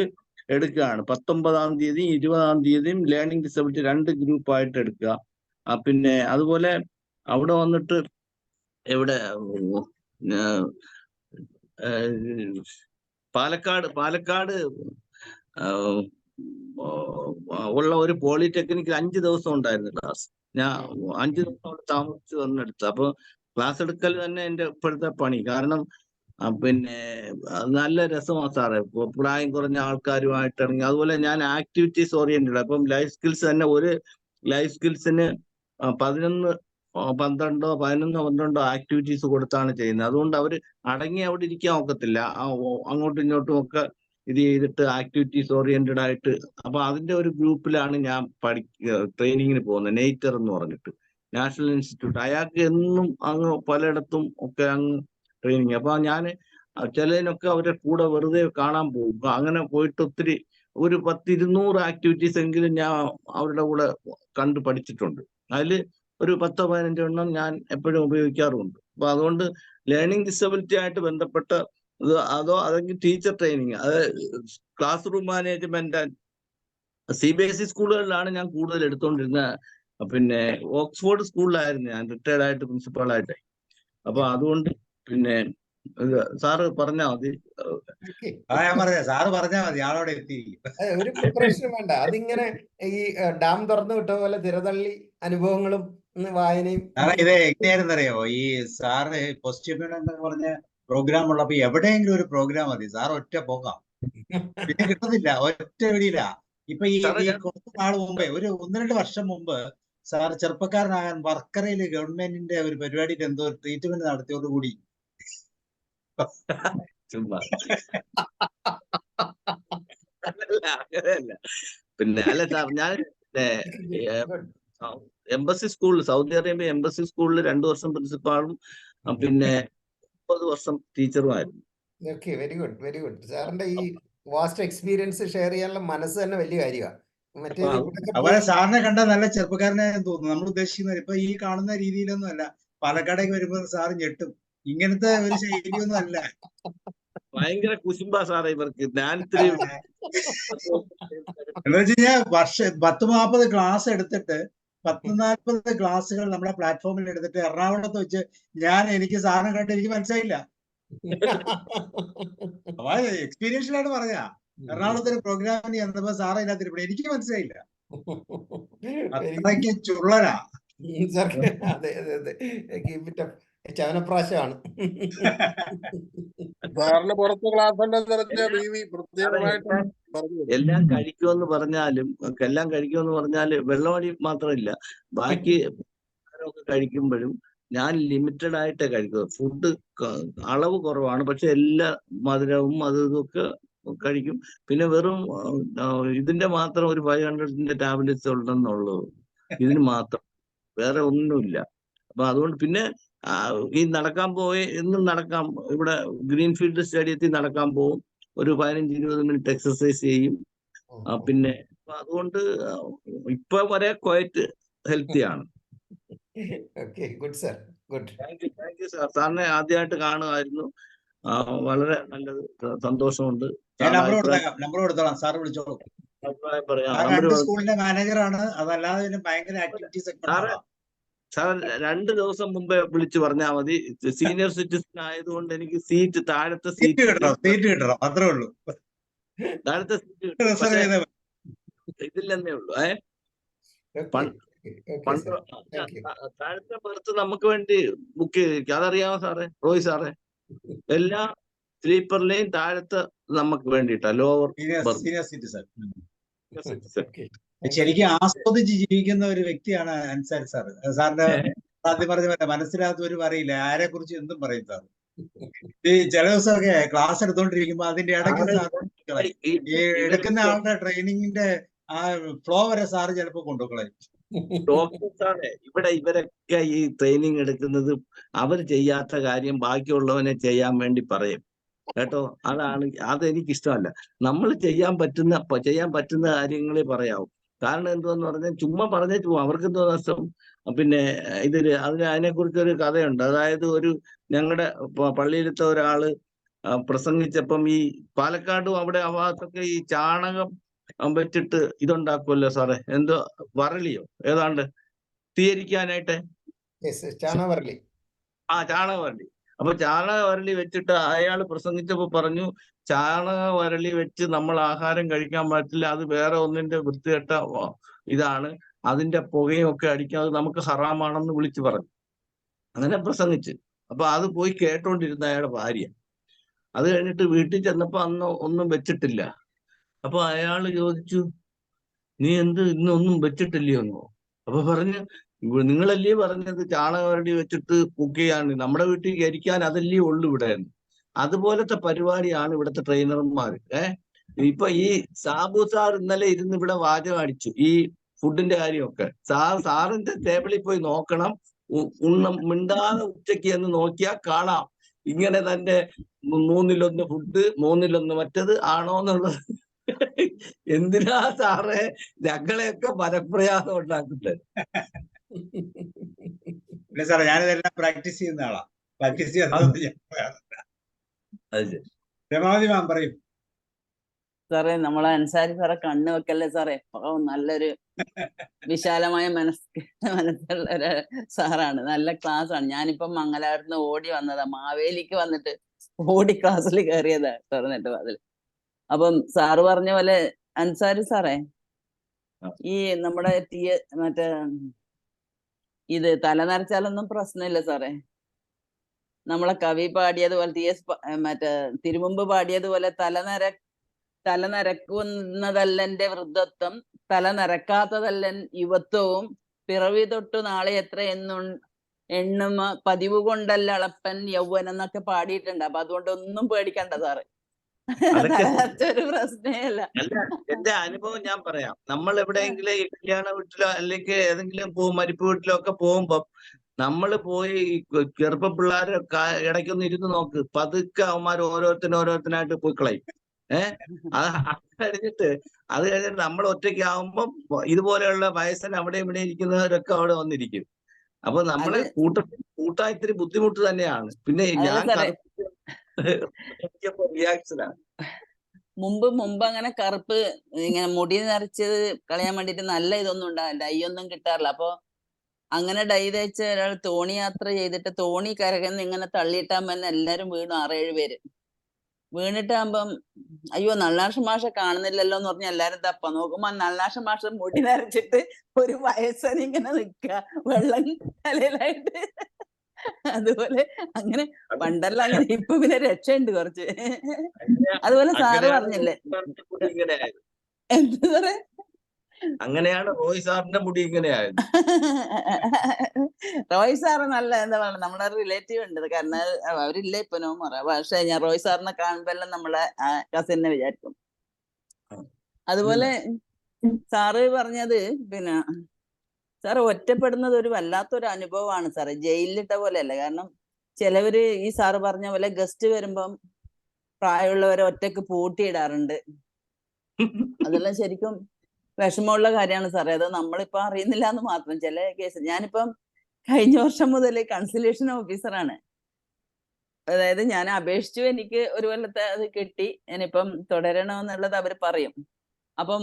S6: എടുക്കുകയാണ്. 19-ാം തീയതിയും 20-ാം തീയതിയും ലേണിംഗ് ഡിസബിലിറ്റി 2 ഗ്രൂപ്പായിട്ട് എടുക്കുക. പിന്നെ അതുപോലെ അവിടെ വന്നിട്ട് ഇവിടെ പാലക്കാട് ഉള്ള ഒരു പോളിടെക്നിക്കിൽ 5 ദിവസം ഉണ്ടായിരുന്നു ക്ലാസ്. ഞാൻ 5 ദിവസം അവിടെ താമസിച്ച് വന്നെടുത്തു. അപ്പൊ ക്ലാസ് എടുക്കൽ തന്നെ എൻ്റെ ഇപ്പോഴത്തെ പണി. കാരണം പിന്നെ നല്ല രസമാണ് സാറേ. പ്രായം കുറഞ്ഞ ആൾക്കാരുമായിട്ട് ഇറങ്ങി. അതുപോലെ ഞാൻ ആക്ടിവിറ്റീസ് ഓറിയന്റഡ്. അപ്പം ലൈഫ് സ്കിൽസ് തന്നെ ഒരു ലൈഫ് സ്കിൽസിന് 11-12 ആക്ടിവിറ്റീസ് കൊടുത്താണ് ചെയ്യുന്നത്. അതുകൊണ്ട് അവർ അടങ്ങി അവിടെ ഇരിക്കാൻ ഒക്കത്തില്ല. അങ്ങോട്ടും ഇങ്ങോട്ടും ഒക്കെ ഇത് ചെയ്തിട്ട് ആക്ടിവിറ്റീസ് ഓറിയന്റഡ് ആയിട്ട്. അപ്പൊ അതിന്റെ ഒരു ഗ്രൂപ്പിലാണ് ഞാൻ ട്രെയിനിങ്ങിന് പോകുന്നത്. നെയ്റ്റർ എന്ന് പറഞ്ഞിട്ട്, നാഷണൽ ഇൻസ്റ്റിറ്റ്യൂട്ട്. അയാൾക്ക് എന്നും അങ്ങ് പലയിടത്തും ഒക്കെ അങ്ങ് ട്രെയിനിങ്. അപ്പൊ ഞാൻ ചിലതിനൊക്കെ അവരുടെ കൂടെ വെറുതെ കാണാൻ പോകും. അങ്ങനെ പോയിട്ട് ഒത്തിരി ഒരു 10-200 ആക്ടിവിറ്റീസ് എങ്കിലും ഞാൻ അവരുടെ കൂടെ കണ്ടു പഠിച്ചിട്ടുണ്ട്. അതിൽ ഒരു 10-15 ഞാൻ എപ്പോഴും ഉപയോഗിക്കാറുമുണ്ട്. അപ്പൊ അതുകൊണ്ട് ലേണിംഗ് ഡിസബിലിറ്റി ആയിട്ട് ബന്ധപ്പെട്ട അതെങ്കിൽ ടീച്ചർ ട്രെയിനിങ്, അത് ക്ലാസ് റൂം മാനേജ്മെന്റ്, CBSE സ്കൂളുകളിലാണ് ഞാൻ കൂടുതൽ എടുത്തുകൊണ്ടിരുന്നത്. പിന്നെ ഓക്സ്ഫോർഡ് സ്കൂളിലായിരുന്നു ഞാൻ റിട്ടയർഡ് ആയിട്ട് പ്രിൻസിപ്പാളായിട്ട്. അപ്പൊ അതുകൊണ്ട് പിന്നെ സാറ് പറഞ്ഞാ മതി.
S4: Okay.
S1: ഞാൻ പറഞ്ഞ സാറ് പറഞ്ഞാൽ മതി, ആളോടെ എത്തിയിരിക്കും.
S4: ഒരു പ്രിപ്പറേഷനും വേണ്ട. അതിങ്ങനെ ഈ ഡാം തുറന്നു വിട്ട പോലെ തിരതള്ളി അനുഭവങ്ങളും വായനയും.
S1: കാരണം ഇത് എങ്ങനെയായിരുന്നു അറിയാമോ, ഈ സാറ് പോസിറ്റീവ് എന്ന് പറഞ്ഞ പ്രോഗ്രാം ഉള്ളപ്പോ എവിടെയെങ്കിലും ഒരു പ്രോഗ്രാം മതി, സാർ ഒറ്റ പോകാം, പിന്നെ കിട്ടുന്നില്ല, ഒറ്റ വെടിയില്ല. ഇപ്പൊ ഈ കുറച്ച് നാൾ മുമ്പേ, ഒരു 1-2 വർഷം മുമ്പ് സാർ ചെറുപ്പക്കാരനാകാൻ വർക്കറയിൽ ഗവൺമെന്റിന്റെ ഒരു പരിപാടിയിൽ എന്തോ ഒരു ട്രീറ്റ്മെന്റ് നടത്തിയോടുകൂടി
S6: ചുമ്മാ അങ്ങനെയല്ല. പിന്നെ അല്ല സാർ, ഞാൻ എംബസി സ്കൂളിൽ, സൗദി അറേബ്യ എംബസി സ്കൂളിൽ 2 വർഷം പ്രിൻസിപ്പാളും പിന്നെ 30 വർഷം ടീച്ചറുമായിരുന്നു.
S4: Okay, very good, very good. സാറിന്റെ ഈ വാസ്റ്റ് എക്സ്പീരിയൻസ് ഷെയർ ചെയ്യാനുള്ള മനസ്സ് തന്നെ വലിയ കാര്യമാണ്. മറ്റേത് ഇവിടെയൊക്കെ
S1: അതുപോലെ
S4: പോയി
S1: സാറിനെ കണ്ടാൽ നല്ല ചെറുപ്പക്കാരനായെന്ന് തോന്നുന്നു. നമ്മൾ ഉദ്ദേശിക്കുന്നത് ഇപ്പൊ ഈ കാണുന്ന രീതിയിലൊന്നും അല്ല. പാലക്കാടേക്ക് വരുമ്പോൾ സാറ് ഞെട്ടും. ഇങ്ങനത്തെ ഒരു ശൈലിയൊന്നും അല്ല.
S6: ഭയങ്കര കുശുമ്പാ സാറേ ഇവർക്ക്. ഞാൻ ഇത്തിരി
S1: എന്ന് വെച്ച് കഴിഞ്ഞാൽ 10-40 ക്ലാസ് എടുത്തിട്ട് 10-40 ക്ലാസ്സുകൾ നമ്മുടെ പ്ലാറ്റ്ഫോമിൽ എടുത്തിട്ട് എറണാകുളത്ത് വെച്ച് എനിക്ക് സാറിനെ കണ്ട് എനിക്ക് മനസ്സിലായില്ല. എക്സ്പീരിയൻസിലാണ് പറഞ്ഞ. എറണാകുളത്തിന് പ്രോഗ്രാമിന് ചെന്നപ്പോ സാറ് ഇതിനകത്ത് എനിക്ക് മനസ്സിലായില്ല. അത്രയ്ക്ക് ചുള്ളനാ.
S4: അതെ അതെ അതെ, ചവനപ്രാശമാണ്.
S7: സാറിന് പുറത്ത് ക്ലാസ് ഉണ്ടെന്ന് പറഞ്ഞ ബീവി പ്രത്യേകമായിട്ട് പറഞ്ഞു.
S6: എല്ലാം കഴിക്കുമെന്ന് പറഞ്ഞാല് വെള്ളമടി മാത്രമില്ല, ബാക്കി ആഹാരമൊക്കെ കഴിക്കുമ്പോഴും ഞാൻ ലിമിറ്റഡ് ആയിട്ടേ കഴിക്കുന്നത്. ഫുഡ് അളവ് കുറവാണ്, പക്ഷെ എല്ലാ മധുരവും അതും ഇതൊക്കെ കഴിക്കും. പിന്നെ വെറും ഇതിന്റെ മാത്രം ഒരു 500ന്റെ ടാബ്ലറ്റ്സ് ഉണ്ടെന്നുള്ളൂ, ഇതിന് മാത്രം, വേറെ ഒന്നുമില്ല. അപ്പൊ അതുകൊണ്ട് പിന്നെ ഈ നടക്കാൻ എന്നും നടക്കാം. ഇവിടെ ഗ്രീൻഫീൽഡ് സ്റ്റേഡിയത്തിൽ നടക്കാൻ പോകും, ഒരു 15-20 മിനിറ്റ് എക്സസൈസ് ചെയ്യും. പിന്നെ അതുകൊണ്ട് ഇപ്പൊ വരെ ക്വയറ്റ് ഹെൽത്തിയാണ്.
S4: Good sir, good.
S6: Thank you sir. സാറിനെ ആദ്യമായിട്ട് കാണുമായിരുന്നു, വളരെ നല്ലത്, സന്തോഷമുണ്ട്.
S1: നമ്പർ കൊടുത്തോളാം, സാർ വിളിച്ചോളൂ.
S6: അഭിപ്രായം പറയാം.
S1: 2 സ്കൂളിന്റെ മാനേജറാണ്, അതല്ലാതെ ഭയങ്കര ആക്ടിവിറ്റീസ് ഒക്കെ.
S6: സാർ 2 ദിവസം മുമ്പേ വിളിച്ചു പറഞ്ഞാൽ മതി. സീനിയർ സിറ്റിസൺ ആയതുകൊണ്ട് എനിക്ക് താഴത്തെ സീറ്റ്
S1: കിട്ടണം, അത്രേ ഉള്ളൂ.
S6: താഴത്തെ സീറ്റ് ഇതില്ലെന്നേ ഉള്ളൂ. താഴത്തെ ബർത്ത് നമുക്ക് വേണ്ടി ബുക്ക് ചെയ്തിരിക്കും, അതറിയാമോ സാറേ, റോയ് സാറേ? എല്ലാ സ്ലീപ്പറിലെയും താഴത്തെ നമുക്ക് വേണ്ടിയിട്ടാ, ലോവർ
S1: സീനിയർ സിറ്റിസൺ. ശരിക്കും ആസ്വദിച്ച് ജീവിക്കുന്ന ഒരു വ്യക്തിയാണ് അൻസാരി സാർ. സാറിന്റെ ആദ്യം പറഞ്ഞ പോലെ മനസ്സിലാത്തവര് പറയില്ല, ആരെ കുറിച്ച് എന്തും പറയും സാർ. ഈ ചില ദിവസമൊക്കെ ക്ലാസ് എടുത്തോണ്ടിരിക്കുമ്പോ അതിന്റെ ഇടയ്ക്ക് ഈ എടുക്കുന്ന ആളുടെ ട്രെയിനിങ്ങിന്റെ ആ ഫ്ലോ വരെ സാറ് ചിലപ്പോ കൊണ്ടുപോയി.
S6: ഡോക്ടർ സാറേ, ഇവിടെ ഇവരൊക്കെ ഈ ട്രെയിനിങ് എടുക്കുന്നത് അവർ ചെയ്യാത്ത കാര്യം ബാക്കിയുള്ളവനെ ചെയ്യാൻ വേണ്ടി പറയും കേട്ടോ. അതെനിക്ക് ഇഷ്ടമല്ല. നമ്മൾ ചെയ്യാൻ പറ്റുന്ന കാര്യങ്ങളെ പറയാവൂ. കാരണം എന്തുവെന്ന് പറഞ്ഞാൽ ചുമ്മാ പറഞ്ഞേച്ചു പോകും, അവർക്ക് എന്തോ നഷ്ടം. പിന്നെ അതിനെക്കുറിച്ചൊരു കഥയുണ്ട്. അതായത് ഞങ്ങളുടെ പള്ളിയിലത്തെ ഒരാള് പ്രസംഗിച്ചപ്പം ഈ പാലക്കാടും അവിടെ ആ ഭാഗത്തൊക്കെ ഈ ചാണകം വെച്ചിട്ട് ഇതുണ്ടാക്കുമല്ലോ സാറേ, എന്തോ വരളിയോ ഏതാണ്ട് തീയരിക്കാനായിട്ട്,
S4: ചാണകവരളി.
S6: ചാണകവരളി. അപ്പൊ ചാണകവരളി വെച്ചിട്ട് അയാൾ പ്രസംഗിച്ചപ്പോ പറഞ്ഞു, ചാണകവരളി വെച്ച് നമ്മൾ ആഹാരം കഴിക്കാൻ പറ്റില്ല, അത് വേറെ ഒന്നിന്റെ വൃത്തികെട്ട ഇതാണ്, അതിന്റെ പുകയും ഒക്കെ അടിക്കാൻ, അത് നമുക്ക് ഹറാമാണെന്ന് വിളിച്ചു പറഞ്ഞു. അങ്ങനെ പ്രസംഗിച്ച്. അപ്പൊ അത് പോയി കേട്ടോണ്ടിരുന്ന അയാളുടെ ഭാര്യ. അത് കഴിഞ്ഞിട്ട് വീട്ടിൽ ചെന്നപ്പോ അന്ന് ഒന്നും വെച്ചിട്ടില്ല. അപ്പൊ അയാള് ചോദിച്ചു, നീ ഇന്നൊന്നും വെച്ചിട്ടില്ലയോന്നോ? അപ്പൊ പറഞ്ഞു, നിങ്ങളല്ലേ പറഞ്ഞത് ചാണകവരടി വെച്ചിട്ട് കുക്ക് ചെയ്യാൻ, നമ്മുടെ വീട്ടിൽ കരിക്കാൻ അതല്ലേ ഉള്ളു ഇവിടെ. അതുപോലത്തെ പരിപാടിയാണ് ഇവിടുത്തെ ട്രെയിനർമാർ. ഇപ്പൊ ഈ സാബു സാർ ഇന്നലെ ഇരുന്ന് ഇവിടെ വാചകം അടിച്ചു ഈ ഫുഡിന്റെ കാര്യമൊക്കെ. സാറിന്റെ ടേബിളിൽ പോയി നോക്കണം, മിണ്ടാതെ ഉച്ചയ്ക്ക് എന്ന് നോക്കിയാൽ കാണാം ഇങ്ങനെ തന്നെ 3-1 ഫുഡ് 3-1 മറ്റത് ആണോന്നുള്ളത്. എന്തിനാ സാറേ ഞങ്ങളെയൊക്കെ മനഃപ്രയാസം ഉണ്ടാക്കുന്നത്?
S1: ഇല്ല സാറേ, ഞാനിതെല്ലാം പ്രാക്ടീസ് ചെയ്യുന്ന ആളാ. പ്രാക്ടീസ് രമാവതി മാം പറയും.
S3: സാറേ, നമ്മളെ അൻസാരി സാറെ കണ്ണു വെക്കല്ലേ സാറേ. നല്ലൊരു വിശാലമായ മനസ്സുള്ള ഒരു സാറാണ്, നല്ല ക്ലാസ് ആണ്. ഞാനിപ്പം മംഗലാപുരത്ത് ഓടി വന്നതാ, മാവേലിക്ക് വന്നിട്ട് ഓടി ക്ലാസ്സിൽ കയറിയതാ തുറന്നിട്ട് വാതിൽ. അപ്പം സാറ് പറഞ്ഞ പോലെ അൻസാരി സാറേ, ഈ നമ്മുടെ മറ്റേ ഇത് തല നരച്ചാലൊന്നും പ്രശ്നമില്ല സാറേ. നമ്മളെ കവി പാടിയതുപോലെ മറ്റേ തിരുമുമ്പ് പാടിയതുപോലെ തല നരക്കുന്നതല്ലെന്റെ വൃദ്ധത്വം, തല നരക്കാത്തതല്ലൻ യുവത്വവും, പിറവി തൊട്ടു നാളെ എത്ര എണ്ണുമ പതിവ് കൊണ്ടല്ല അളപ്പൻ യൗവനം എന്നൊക്കെ പാടിയിട്ടുണ്ട്. അപ്പൊ അതുകൊണ്ട് ഒന്നും പേടിക്കണ്ട സാറ്.
S6: അതൊക്കെ
S3: ഒരു പ്രശ്നേ അല്ല.
S6: അല്ല, എന്റെ അനുഭവം ഞാൻ പറയാം. നമ്മൾ എവിടെയെങ്കിലും ഈ കല്യാണ വീട്ടിലോ അല്ലെങ്കിൽ ഏതെങ്കിലും മരിപ്പ് വീട്ടിലോ ഒക്കെ പോകുമ്പോ നമ്മൾ പോയി ഈ ചെറുപ്പ പിള്ളേരെ ഇടയ്ക്കൊന്ന് ഇരുന്ന് നോക്ക്, പതുക്കെ അവന്മാർ ഓരോരുത്തരായിട്ട് പോയി കളയും. അത് കഴിഞ്ഞിട്ട് നമ്മൾ ഒറ്റയ്ക്ക് ആവുമ്പം ഇതുപോലെയുള്ള വയസ്സൻ അവിടെ ഇവിടെ ഇരിക്കുന്നവരൊക്കെ അവിടെ വന്നിരിക്കും. അപ്പൊ നമ്മളെ കൂട്ടാൻ ഇത്തിരി ബുദ്ധിമുട്ട് തന്നെയാണ്. പിന്നെ ഞാൻ റിയാക്ഷനാണ്.
S3: മുമ്പ് അങ്ങനെ കറുപ്പ് ഇങ്ങനെ മുടി നരച്ചത് കളയാൻ വേണ്ടിട്ട് നല്ല ഇതൊന്നും ഉണ്ടാവില്ല, ഡൈ ഒന്നും കിട്ടാറില്ല. അപ്പൊ അങ്ങനെ ഡൈ തേച്ച ഒരാൾ തോണി യാത്ര ചെയ്തിട്ട് തോണി കരകന്ന് ഇങ്ങനെ തള്ളിയിട്ടാകുമ്പോ തന്നെ എല്ലാരും വീണു, 6-7 പേര് വീണിട്ടാകുമ്പം അയ്യോ നള്ളാഷ മാഷ കാണുന്നില്ലല്ലോ എന്ന് പറഞ്ഞ എല്ലാരും തപ്പ നോക്കുമ്പോ നള്ളാഷ മാഷ മുടി നരച്ചിട്ട് ഒരു വയസ്സൻ ഇങ്ങനെ നിക്ക വെള്ളം തലയിലായിട്ട്. അതുപോലെ അങ്ങനെ പണ്ടെല്ലാം അങ്ങനെ, ഇപ്പൊ പിന്നെ രക്ഷയുണ്ട് കുറച്ച്. അതുപോലെ സാറ് പറഞ്ഞില്ലേ എന്ത് സാറേ,
S6: അങ്ങനെയാണ് റോയ് സാറിന്റെ മുടി ഇങ്ങനെയായത്.
S3: റോയ് സാറ് നല്ല എന്താ പറയുക, നമ്മുടെ റിലേറ്റീവ് ഉണ്ട്, കാരണം അവരില്ല ഇപ്പൊ നോമറ. പക്ഷെ ഞാൻ റോയ് സാറിനെ കാണുമ്പോ എല്ലാം നമ്മളെ കസിനെ വിചാരിക്കും. അതുപോലെ സാറ് പറഞ്ഞത് പിന്നെ സാറ് ഒറ്റപ്പെടുന്നത് ഒരു വല്ലാത്തൊരു അനുഭവമാണ് സാറേ, ജയിലിലിട്ട പോലെയല്ല. കാരണം ചിലവര് ഈ സാറ് പറഞ്ഞ പോലെ ഗസ്റ്റ് വരുമ്പം പ്രായമുള്ളവരെ ഒറ്റക്ക് പൂട്ടിയിടാറുണ്ട്. അതെല്ലാം ശരിക്കും വിഷമമുള്ള കാര്യമാണ് സാറേ. അത് നമ്മളിപ്പോ അറിയുന്നില്ല എന്ന് മാത്രം. ചില കേസ് ഞാനിപ്പം കഴിഞ്ഞ വർഷം മുതൽ കൺസലേഷൻ ഓഫീസറാണ്. അതായത് ഞാൻ അപേക്ഷിച്ചു, എനിക്ക് ഒരു കൊല്ലത്തെ അത് കിട്ടി. ഞാനിപ്പം തുടരണമെന്നുള്ളത് അവർ പറയും. അപ്പം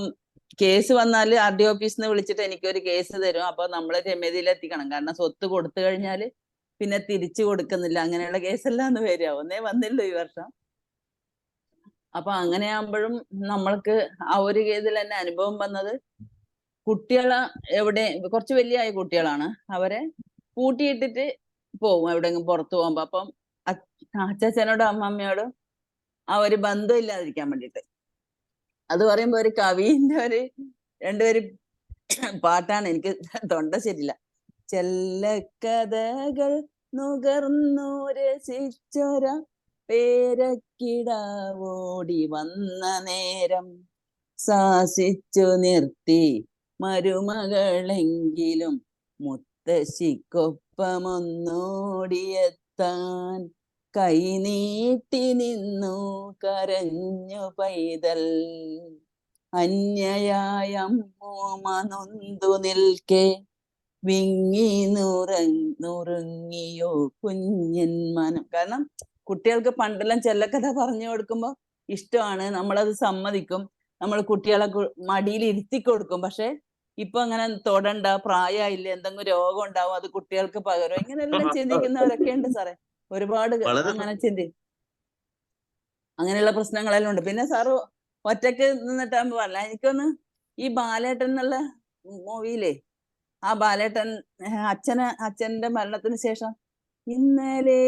S3: കേസ് വന്നാൽ RD ഓഫീസിൽ നിന്ന് വിളിച്ചിട്ട് എനിക്കൊരു കേസ് തരും. അപ്പൊ നമ്മൾ രമ്യതയിൽ എത്തിക്കണം. കാരണം സ്വത്ത് കൊടുത്തു കഴിഞ്ഞാൽ പിന്നെ തിരിച്ചു കൊടുക്കുന്നില്ല, അങ്ങനെയുള്ള കേസെല്ലാം ഒന്ന് വരിക. ഒന്നേ വന്നില്ല ഈ വർഷം. അപ്പൊ അങ്ങനെ ആകുമ്പോഴും നമ്മൾക്ക് ആ ഒരു കേസിൽ തന്നെ അനുഭവം വന്നത്, കുട്ടികളെ എവിടെ കുറച്ച് വലിയ കുട്ടികളാണ്, അവരെ പൂട്ടിയിട്ടിട്ട് പോകും എവിടെയെങ്കിലും പുറത്തു പോകുമ്പോ. അപ്പം അച്ഛനോടും അമ്മമ്മയോടും ആ ഒരു ബന്ധം ഇല്ലാതിരിക്കാൻ വേണ്ടിയിട്ട്. അത് പറയുമ്പോ ഒരു കവിന്റെ രണ്ടുപേര് പാട്ടാണ്, എനിക്ക് തൊണ്ട ശരിയില്ല. ചെല്ലക്കഥകൾ നുകർന്നു രസിച്ചൊര പേരക്കിടാവോടി വന്ന നേരം, ശാസിച്ചു നിർത്തി മരുമകളെങ്കിലും മുത്തശ്ശിക്കൊപ്പമൊന്നോടിയെത്താൻ, കൈനീട്ടി നിന്നു കരഞ്ഞു പൈതൽ. അന്യയായ അമ്മൂമ്മ നൊന്തു നിൽക്കെ വിങ്ങി നുറുങ്ങിയോ കുഞ്ഞൻ മനം. കാരണം കുട്ടികൾക്ക് പണ്ടെല്ലാം ചെല്ലക്കഥ പറഞ്ഞു കൊടുക്കുമ്പോ ഇഷ്ടമാണ്, നമ്മളത് സമ്മതിക്കും, നമ്മൾ കുട്ടികളെ മടിയിൽ ഇരുത്തി കൊടുക്കും. പക്ഷെ ഇപ്പൊ അങ്ങനെ തൊടണ്ട, പ്രായമായില്ല, എന്തെങ്കിലും രോഗം ഉണ്ടാവും, അത് കുട്ടികൾക്ക് പകരും, ഇങ്ങനെയെല്ലാം ചിന്തിക്കുന്നവരൊക്കെ ഉണ്ട് സാറേ. ഒരുപാട് അങ്ങനെ അങ്ങനെയുള്ള പ്രശ്നങ്ങളെല്ലാം ഉണ്ട്. പിന്നെ സാറ് ഒറ്റക്ക് നിന്നിട്ടാകുമ്പോ പറഞ്ഞ, എനിക്കൊന്ന് ഈ ബാലേട്ടൻ എന്നുള്ള മൂവിയിലെ ആ ബാലേട്ടൻ അച്ഛന്റെ മരണത്തിന് ശേഷം ഇന്നലെ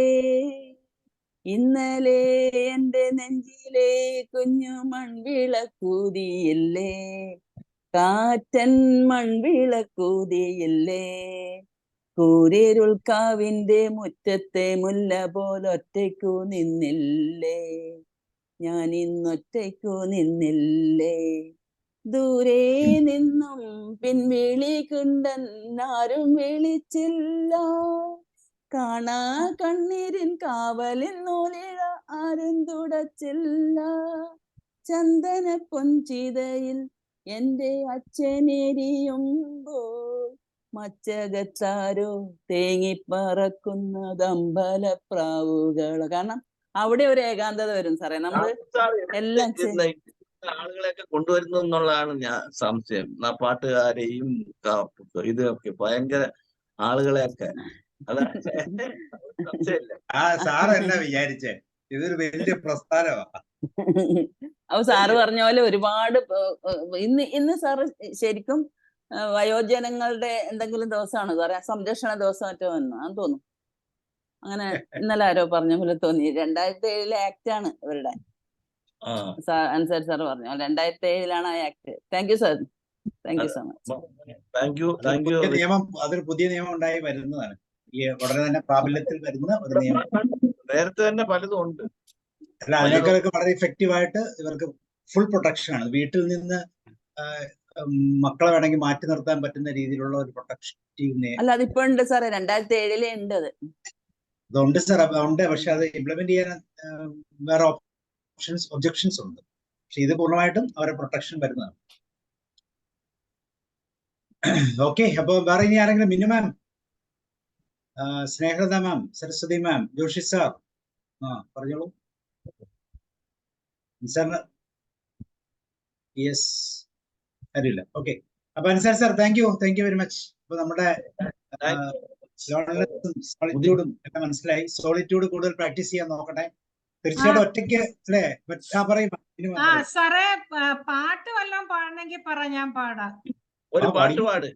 S3: എന്റെ നെഞ്ചിലെ കുഞ്ഞു മൺവിളക്കൂതിയില്ലേ, കാറ്റൻ മൺവിളക്കൂതിയില്ലേ, കൂരിരുൾക്കാവിന്റെ മുറ്റത്തെ മുല്ല പോലൊറ്റയ്ക്കു നിന്നില്ലേ, ഞാൻ ഇന്നൊറ്റയ്ക്കു നിന്നില്ലേ, ദൂരെ നിന്നും പിൻവിളി കുണ്ടൻ ആരും വിളിച്ചില്ല, കാണാ കണ്ണീരിൻ കാവലിൻ നൂലിഴ ആരും തുടച്ചില്ല, ചന്ദന പൊൻചിതയിൽ എന്റെ അച്ഛനെരിയുമ്പോൾ മച്ചകച്ചാരോ തേങ്ങിപ്പറക്കുന്നത് അമ്പലപ്രാവുകൾ. കാരണം അവിടെ ഒരു ഏകാന്തത വരും സാറേ. നമ്മള് എല്ലാം
S6: ആളുകളെയൊക്കെ കൊണ്ടുവരുന്നു എന്നുള്ളതാണ് ഞാൻ സംശയം. പാട്ടുകാരെയും ഇതൊക്കെ ഭയങ്കര ആളുകളെയൊക്കെ, അതാണ് സംശയമില്ല.
S1: സാർ എന്നാ വിചാരിച്ചേ, ഇതൊരു വലിയ പ്രസ്ഥാനമാണ്.
S3: അപ്പൊ സാറ് പറഞ്ഞ പോലെ ഒരുപാട് ഇന്ന് സാറ് ശരിക്കും വയോജനങ്ങളുടെ എന്തെങ്കിലും ദിവസമാണ് സാറേ, സംരക്ഷണ ദിവസം മറ്റോ ആണെന്ന് തോന്നുന്നു. അങ്ങനെ ഇന്നലെ ആരോ പറഞ്ഞ പോലെ തോന്നി. 2007 ആക്ട് ആണ് ഇവരുടെ. അൻസാരി സാർ പറഞ്ഞു 2007 ആ act. Thank you sir, thank you so much.
S1: അതൊരു പുതിയ നിയമം ഉണ്ടായി വരുന്നതാണ്. ഈ ഉടനെ തന്നെ പ്രാബല്യത്തിൽ വരുന്ന ഒരു നിയമം.
S6: നേരത്തെ തന്നെ പലതും ഉണ്ട്.
S1: അല്ല, അതിനേക്കാളൊക്കെ വളരെ ഇഫക്റ്റീവ് ആയിട്ട് ഇവർക്ക് ഫുൾ പ്രൊട്ടക്ഷൻ ആണ്. വീട്ടിൽ നിന്ന് മക്കളെ വേണമെങ്കിൽ മാറ്റി നിർത്താൻ പറ്റുന്ന രീതിയിലുള്ള ഒരു പ്രൊട്ടക്റ്റീവ്.
S3: അല്ല, അതിപ്പോ ഉണ്ട് സാറേ, 2007 ഉണ്ട് അത്.
S1: അതുണ്ട് സാർ, ഉണ്ട്. പക്ഷെ അത് ഇംപ്ലിമെന്റ് ചെയ്യാൻ വേറെ ഒബ്ജക്ഷൻസ് ഉണ്ട്. പക്ഷെ ഇത് പൂർണ്ണമായിട്ടും അവരെ പ്രൊട്ടക്ഷൻ വരുന്നതാണ്. ഓക്കെ, അപ്പൊ വേറെ ഇനി ആരെങ്കിലും? മിന്നു മാം, സ്നേഹലത മാം, സരസ്വതി മാം, ജോഷി സാർ, പറഞ്ഞോളൂ. സാറിന് യെസ് അറിയില്ല. ഓക്കെ, അപ്പൊ Ansari sir, thank you very much. അപ്പൊ നമ്മുടെ സോളിറ്റ്യൂഡും ഒക്കെ മനസ്സിലായി. സോളിറ്റ്യൂഡ് കൂടുതൽ പ്രാക്ടീസ് ചെയ്യാൻ നോക്കട്ടെ. തീർച്ചയായിട്ടും ഒറ്റയ്ക്ക് അല്ലേ? പറയും
S8: സാറേ, പാട്ട് വല്ലതും പാടണമെങ്കിൽ പറ, ഞാൻ പാടാം.
S6: ഒരു പാട്ട് പാട്.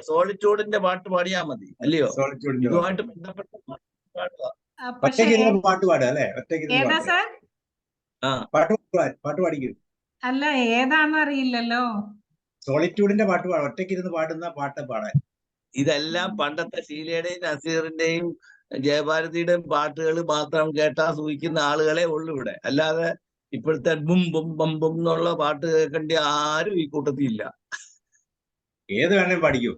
S6: സോളിറ്റ്യൂഡിന്റെ പാട്ട് പാടിയാ മതി, അല്ലയോ? ഇതുമായിട്ട് ബന്ധപ്പെട്ട
S1: പാട്ട് പാടുക അല്ലെ?
S8: ഏതാ സാർ?
S1: പാട്ട് പാടിക്കും.
S8: അല്ല, ഏതാന്ന് അറിയില്ലല്ലോ.
S1: സോളിറ്റ്യൂഡിന്റെ പാട്ട് പാടാം. ഒറ്റയ്ക്കിരുന്ന് പാടുന്ന പാട്ട് പാടാൻ.
S6: ഇതെല്ലാം പണ്ടത്തെ ഷീലയുടെയും നസീറിന്റെയും ജയഭാരതിയുടെയും പാട്ടുകൾ മാത്രം കേട്ടാ സൂഹിക്കുന്ന ആളുകളെ ഉള്ളു ഇവിടെ. അല്ലാതെ ഇപ്പോഴത്തെ ബും ബും ബം ബും എന്നുള്ള പാട്ട് കേൾക്കേണ്ട ആരും ഈ കൂട്ടത്തിൽ ഇല്ല.
S1: ഏത് വേണേലും പാടിക്കൂ.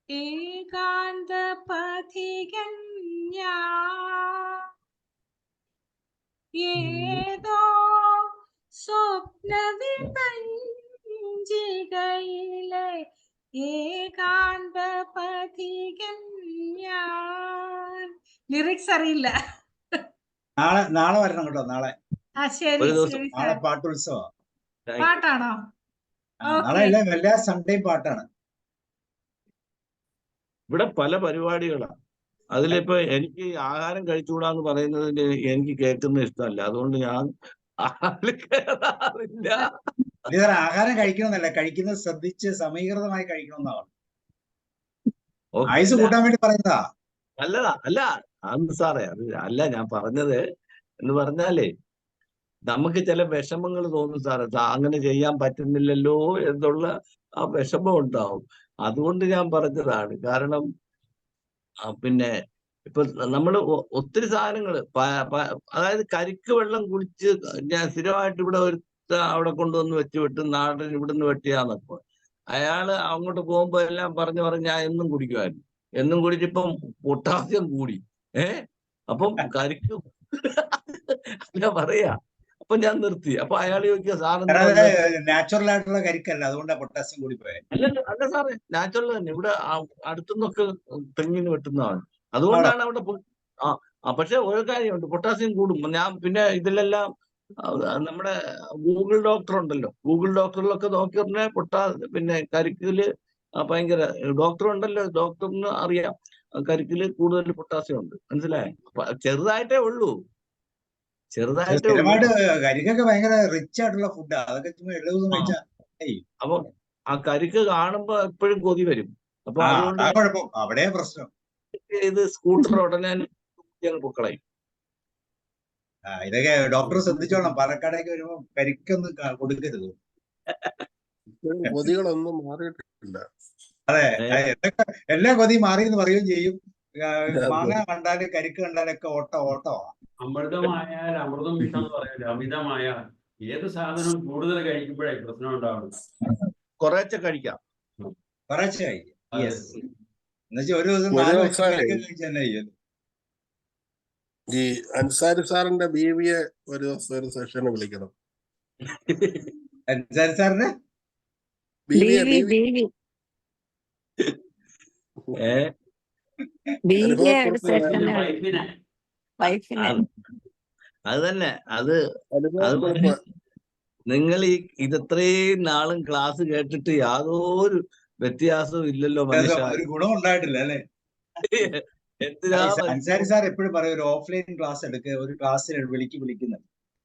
S8: ഏകാന്ത പഥികൻ ഏതോ സ്വപ്നവിപഞ്ചികയിലെ ഏകാന്ത പഥികൻ. ലിറിക്സ് അറിയില്ല.
S1: നാളെ വരണം കേട്ടോ. നാളെ
S8: ശരി,
S1: നാളെ പാട്ടുത്സവം.
S8: പാട്ടാണോ?
S1: നാളെ എല്ലാ സൺഡേയും പാട്ടാണ്
S6: ഇവിടെ. പല പരിപാടികളാണ്. അതിലിപ്പോ എനിക്ക് ആഹാരം കഴിച്ചുകൂടാന്ന് പറയുന്നതിന് എനിക്ക് കേൾക്കുന്ന ഇഷ്ടമല്ല. അതുകൊണ്ട് ഞാൻ കേറാറില്ല.
S1: ആഹാരം കഴിക്കണമെന്നല്ല, കഴിക്കുന്നത് ശ്രദ്ധിച്ച് സമീകൃതമായി കഴിക്കണമെന്നാണ്. ആയുസ് കൂട്ടാൻ വേണ്ടി പറയുന്നതാ.
S6: അല്ല അന്ന് സാറേ, അത് അല്ല ഞാൻ പറഞ്ഞത്. എന്ന് പറഞ്ഞാലേ നമുക്ക് ചില വിഷമങ്ങൾ തോന്നും സാറേ, അങ്ങനെ ചെയ്യാൻ പറ്റുന്നില്ലല്ലോ എന്നുള്ള ആ വിഷമം ഉണ്ടാവും. അതുകൊണ്ട് ഞാൻ പറഞ്ഞതാണ്. കാരണം പിന്നെ ഇപ്പൊ നമ്മള് ഒത്തിരി സാധനങ്ങള് അതായത് കരിക്ക് വെള്ളം കുടിച്ച് ഞാൻ സ്ഥിരമായിട്ട് ഇവിടെ അവിടെ കൊണ്ടുവന്ന് വെച്ച് വിട്ട് നാട്ടിൽ ഇവിടുന്ന് വെട്ടിയാന്നപ്പോ അയാള് അങ്ങോട്ട് പോകുമ്പോ എല്ലാം പറഞ്ഞ് ഞാൻ എന്നും കുടിക്കുമായിരുന്നു. എന്നും കുടിച്ചിപ്പം പൊട്ടാസ്യം കൂടി. അപ്പം കരിക്ക് ഞാൻ പറയാ. അപ്പൊ ഞാൻ നിർത്തി. അപ്പൊ അയാൾ ചോദിക്കുക, സാറിന്
S1: നാച്ചുറൽ ആയിട്ടുള്ള കരിക്കല്ല, അതുകൊണ്ടാണ് പൊട്ടാസ്യം കൂടി പോയത്.
S6: അല്ല സാറേ, നാച്ചുറൽ തന്നെ. ഇവിടെ അടുത്തുനിന്നൊക്കെ തെങ്ങിന് വെട്ടുന്നതാണ്. അതുകൊണ്ടാണ് അവിടെ പക്ഷെ ഒരു കാര്യമുണ്ട്, പൊട്ടാസ്യം കൂടും. ഞാൻ പിന്നെ ഇതിലെല്ലാം നമ്മുടെ ഗൂഗിൾ ഡോക്ടർ ഉണ്ടല്ലോ, ഗൂഗിൾ ഡോക്ടറിലൊക്കെ നോക്കി പറഞ്ഞാൽ പിന്നെ കരിക്കില് ഭയങ്കര ഡോക്ടർ ഉണ്ടല്ലോ, ഡോക്ടറിന് അറിയാം കരിക്കില് കൂടുതൽ പൊട്ടാസ്യം ഉണ്ട്. മനസ്സിലായോ? ചെറുതായിട്ടേ ഉള്ളൂ.
S1: കരിക്കൊക്കെ ഭയങ്കര റിച്ച് ആയിട്ടുള്ള ഫുഡാ. അതൊക്കെ എല്ലാ ദിവസവും കഴിച്ചാ.
S6: അപ്പൊ ആ കരിക്ക് കാണുമ്പോ എപ്പോഴും കൊതി വരും. അപ്പൊ അതുകൊണ്ട്
S1: അവിടെ പ്രശ്നം
S6: ഇത് സ്കൂട്ടർ ഉടനെ പൊക്കളയും.
S1: ഇതൊക്കെ ഡോക്ടർ ശ്രദ്ധിച്ചോളാം. പാലക്കാടേക്ക് വരുമ്പോ കരിക്കൊന്നും കൊടുക്കരുത്.
S7: കൊതികളൊന്നും മാറിയിട്ടില്ല.
S1: അതെ, എല്ലാ കൊതിയും മാറി എന്ന് പറയുകയും ചെയ്യും. മാങ്ങ കണ്ടാലും കരിക്ക് കണ്ടാലൊക്കെ ഓട്ടമാ.
S5: അമൃതമായാൽ അമൃതം വിഷം എന്ന് പറയില്ല. അമിതമായ ഏത് സാധനം കൂടുതൽ കഴിക്കുമ്പോഴേ പ്രശ്നം ഉണ്ടാവുന്നത്.
S6: കുറേശ്ശെ കഴിക്കാം.
S1: എന്നുവെച്ചാൽ ഒരു ദിവസം
S7: ഈ അൻസാരി സാറിന്റെ ബീവിയെ ഒരു ദിവസം ഒരു സെഷന് വിളിക്കണം.
S1: അൻസാരി സാറിന്റെ
S6: അത് തന്നെ. അത് നിങ്ങൾ ഇതത്രയും നാളും ക്ലാസ് കേട്ടിട്ട് യാതൊരു വ്യത്യാസവും ഇല്ലല്ലോ മനുഷ്യ.
S1: ഒരു ഗുണം ഉണ്ടായിട്ടില്ല അല്ലെ?
S6: എന്തിനാ
S1: അൻസാരി സാർ എപ്പോഴും പറയും ഒരു ഓഫ്ലൈൻ ക്ലാസ് എടുക്കുക, ഒരു ക്ലാസ്സിൽ വിളിക്കുന്നത്.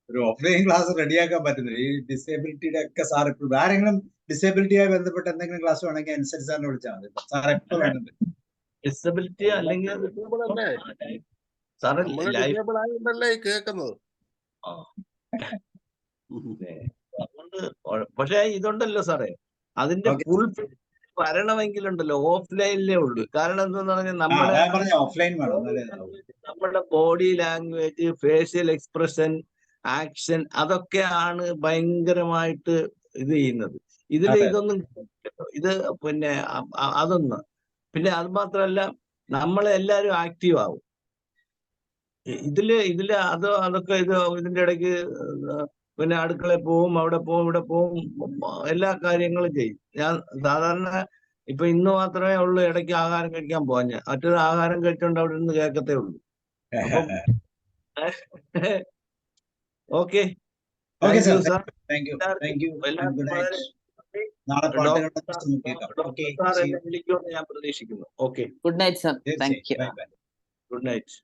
S1: ഒരു ഓഫ്ലൈൻ ക്ലാസ് റെഡിയാക്കാൻ പറ്റുന്നില്ല. ഈ ഡിസേബിലിറ്റിയുടെ ഒക്കെ സാർ എപ്പോഴും ആരെങ്കിലും ഡിസേബിലിറ്റിയായി ബന്ധപ്പെട്ട് എന്തെങ്കിലും ക്ലാസ് വേണമെങ്കിൽ അൻസാരി സാറിനെ വിളിച്ചാൽ മതി. സാർ എപ്പോ വേണമെങ്കിൽ
S6: ഡിസബിലിറ്റി അല്ലെങ്കിൽ
S7: ഡിസേബിൾ അല്ലേ?
S6: സാറ്
S7: നമ്മള്
S6: ലൈഫ്
S7: ഡിസേബിൾ ആയതുകൊണ്ടല്ലേ ഈ കേൾക്കുന്നത്.
S6: അതുകൊണ്ട് പക്ഷെ ഇതുണ്ടല്ലോ സാറേ, അതിന്റെ
S1: Okay.
S6: ഫുൾ വരണമെങ്കിലുണ്ടല്ലോ ഓഫ്ലൈനിലേ ഉള്ളൂ. കാരണം എന്താന്ന് പറഞ്ഞാൽ നമ്മുടെ
S1: ഞാൻ പറഞ്ഞ ഓഫ്ലൈൻ വേണം, എന്നാലേ ഇതാവൂ.
S6: നമ്മുടെ body language, facial expression, action, അതൊക്കെയാണ് ഭയങ്കരമായിട്ട് ഇത് ചെയ്യുന്നത്. ഇതിൽ
S1: അതെ.
S6: ഇതൊന്നും ഇത് പിന്നെ അതൊന്ന് പിന്നെ അത് മാത്രമല്ല നമ്മളെ എല്ലാവരും ആക്റ്റീവ് ആവും. ഇതില് അതൊക്കെ ഇതിന്റെ ഇടയ്ക്ക് പിന്നെ അടുക്കളയിൽ പോവും, അവിടെ പോവും, ഇവിടെ പോവും, എല്ലാ കാര്യങ്ങളും ചെയ്യും. ഞാൻ സാധാരണ ഇപ്പൊ ഇന്ന് മാത്രമേ ഉള്ളൂ ഇടയ്ക്ക് ആഹാരം കഴിക്കാൻ പോവാൻ. ഞാൻ മറ്റൊരു ആഹാരം കഴിച്ചോണ്ട് അവിടെ നിന്ന് കേൾക്കത്തേ ഉള്ളൂ. അപ്പം okay,
S1: okay
S6: thank you
S1: sir,
S6: sir.
S1: Thank you.
S6: എല്ലാവർക്കും
S1: ഗുഡ്
S6: വളരെ
S1: നൈറ്റ്. നാളെ പാട്ടുകളുടെ
S6: ഡോക്ടർ
S1: നമുക്ക് കേൾക്കാം. ഓക്കെ,
S6: സാർ എന്നെ വിളിക്കുമെന്ന് ഞാൻ പ്രതീക്ഷിക്കുന്നു. Okay,
S3: good night sir. Thank you.
S1: Bye bye.
S6: Good night.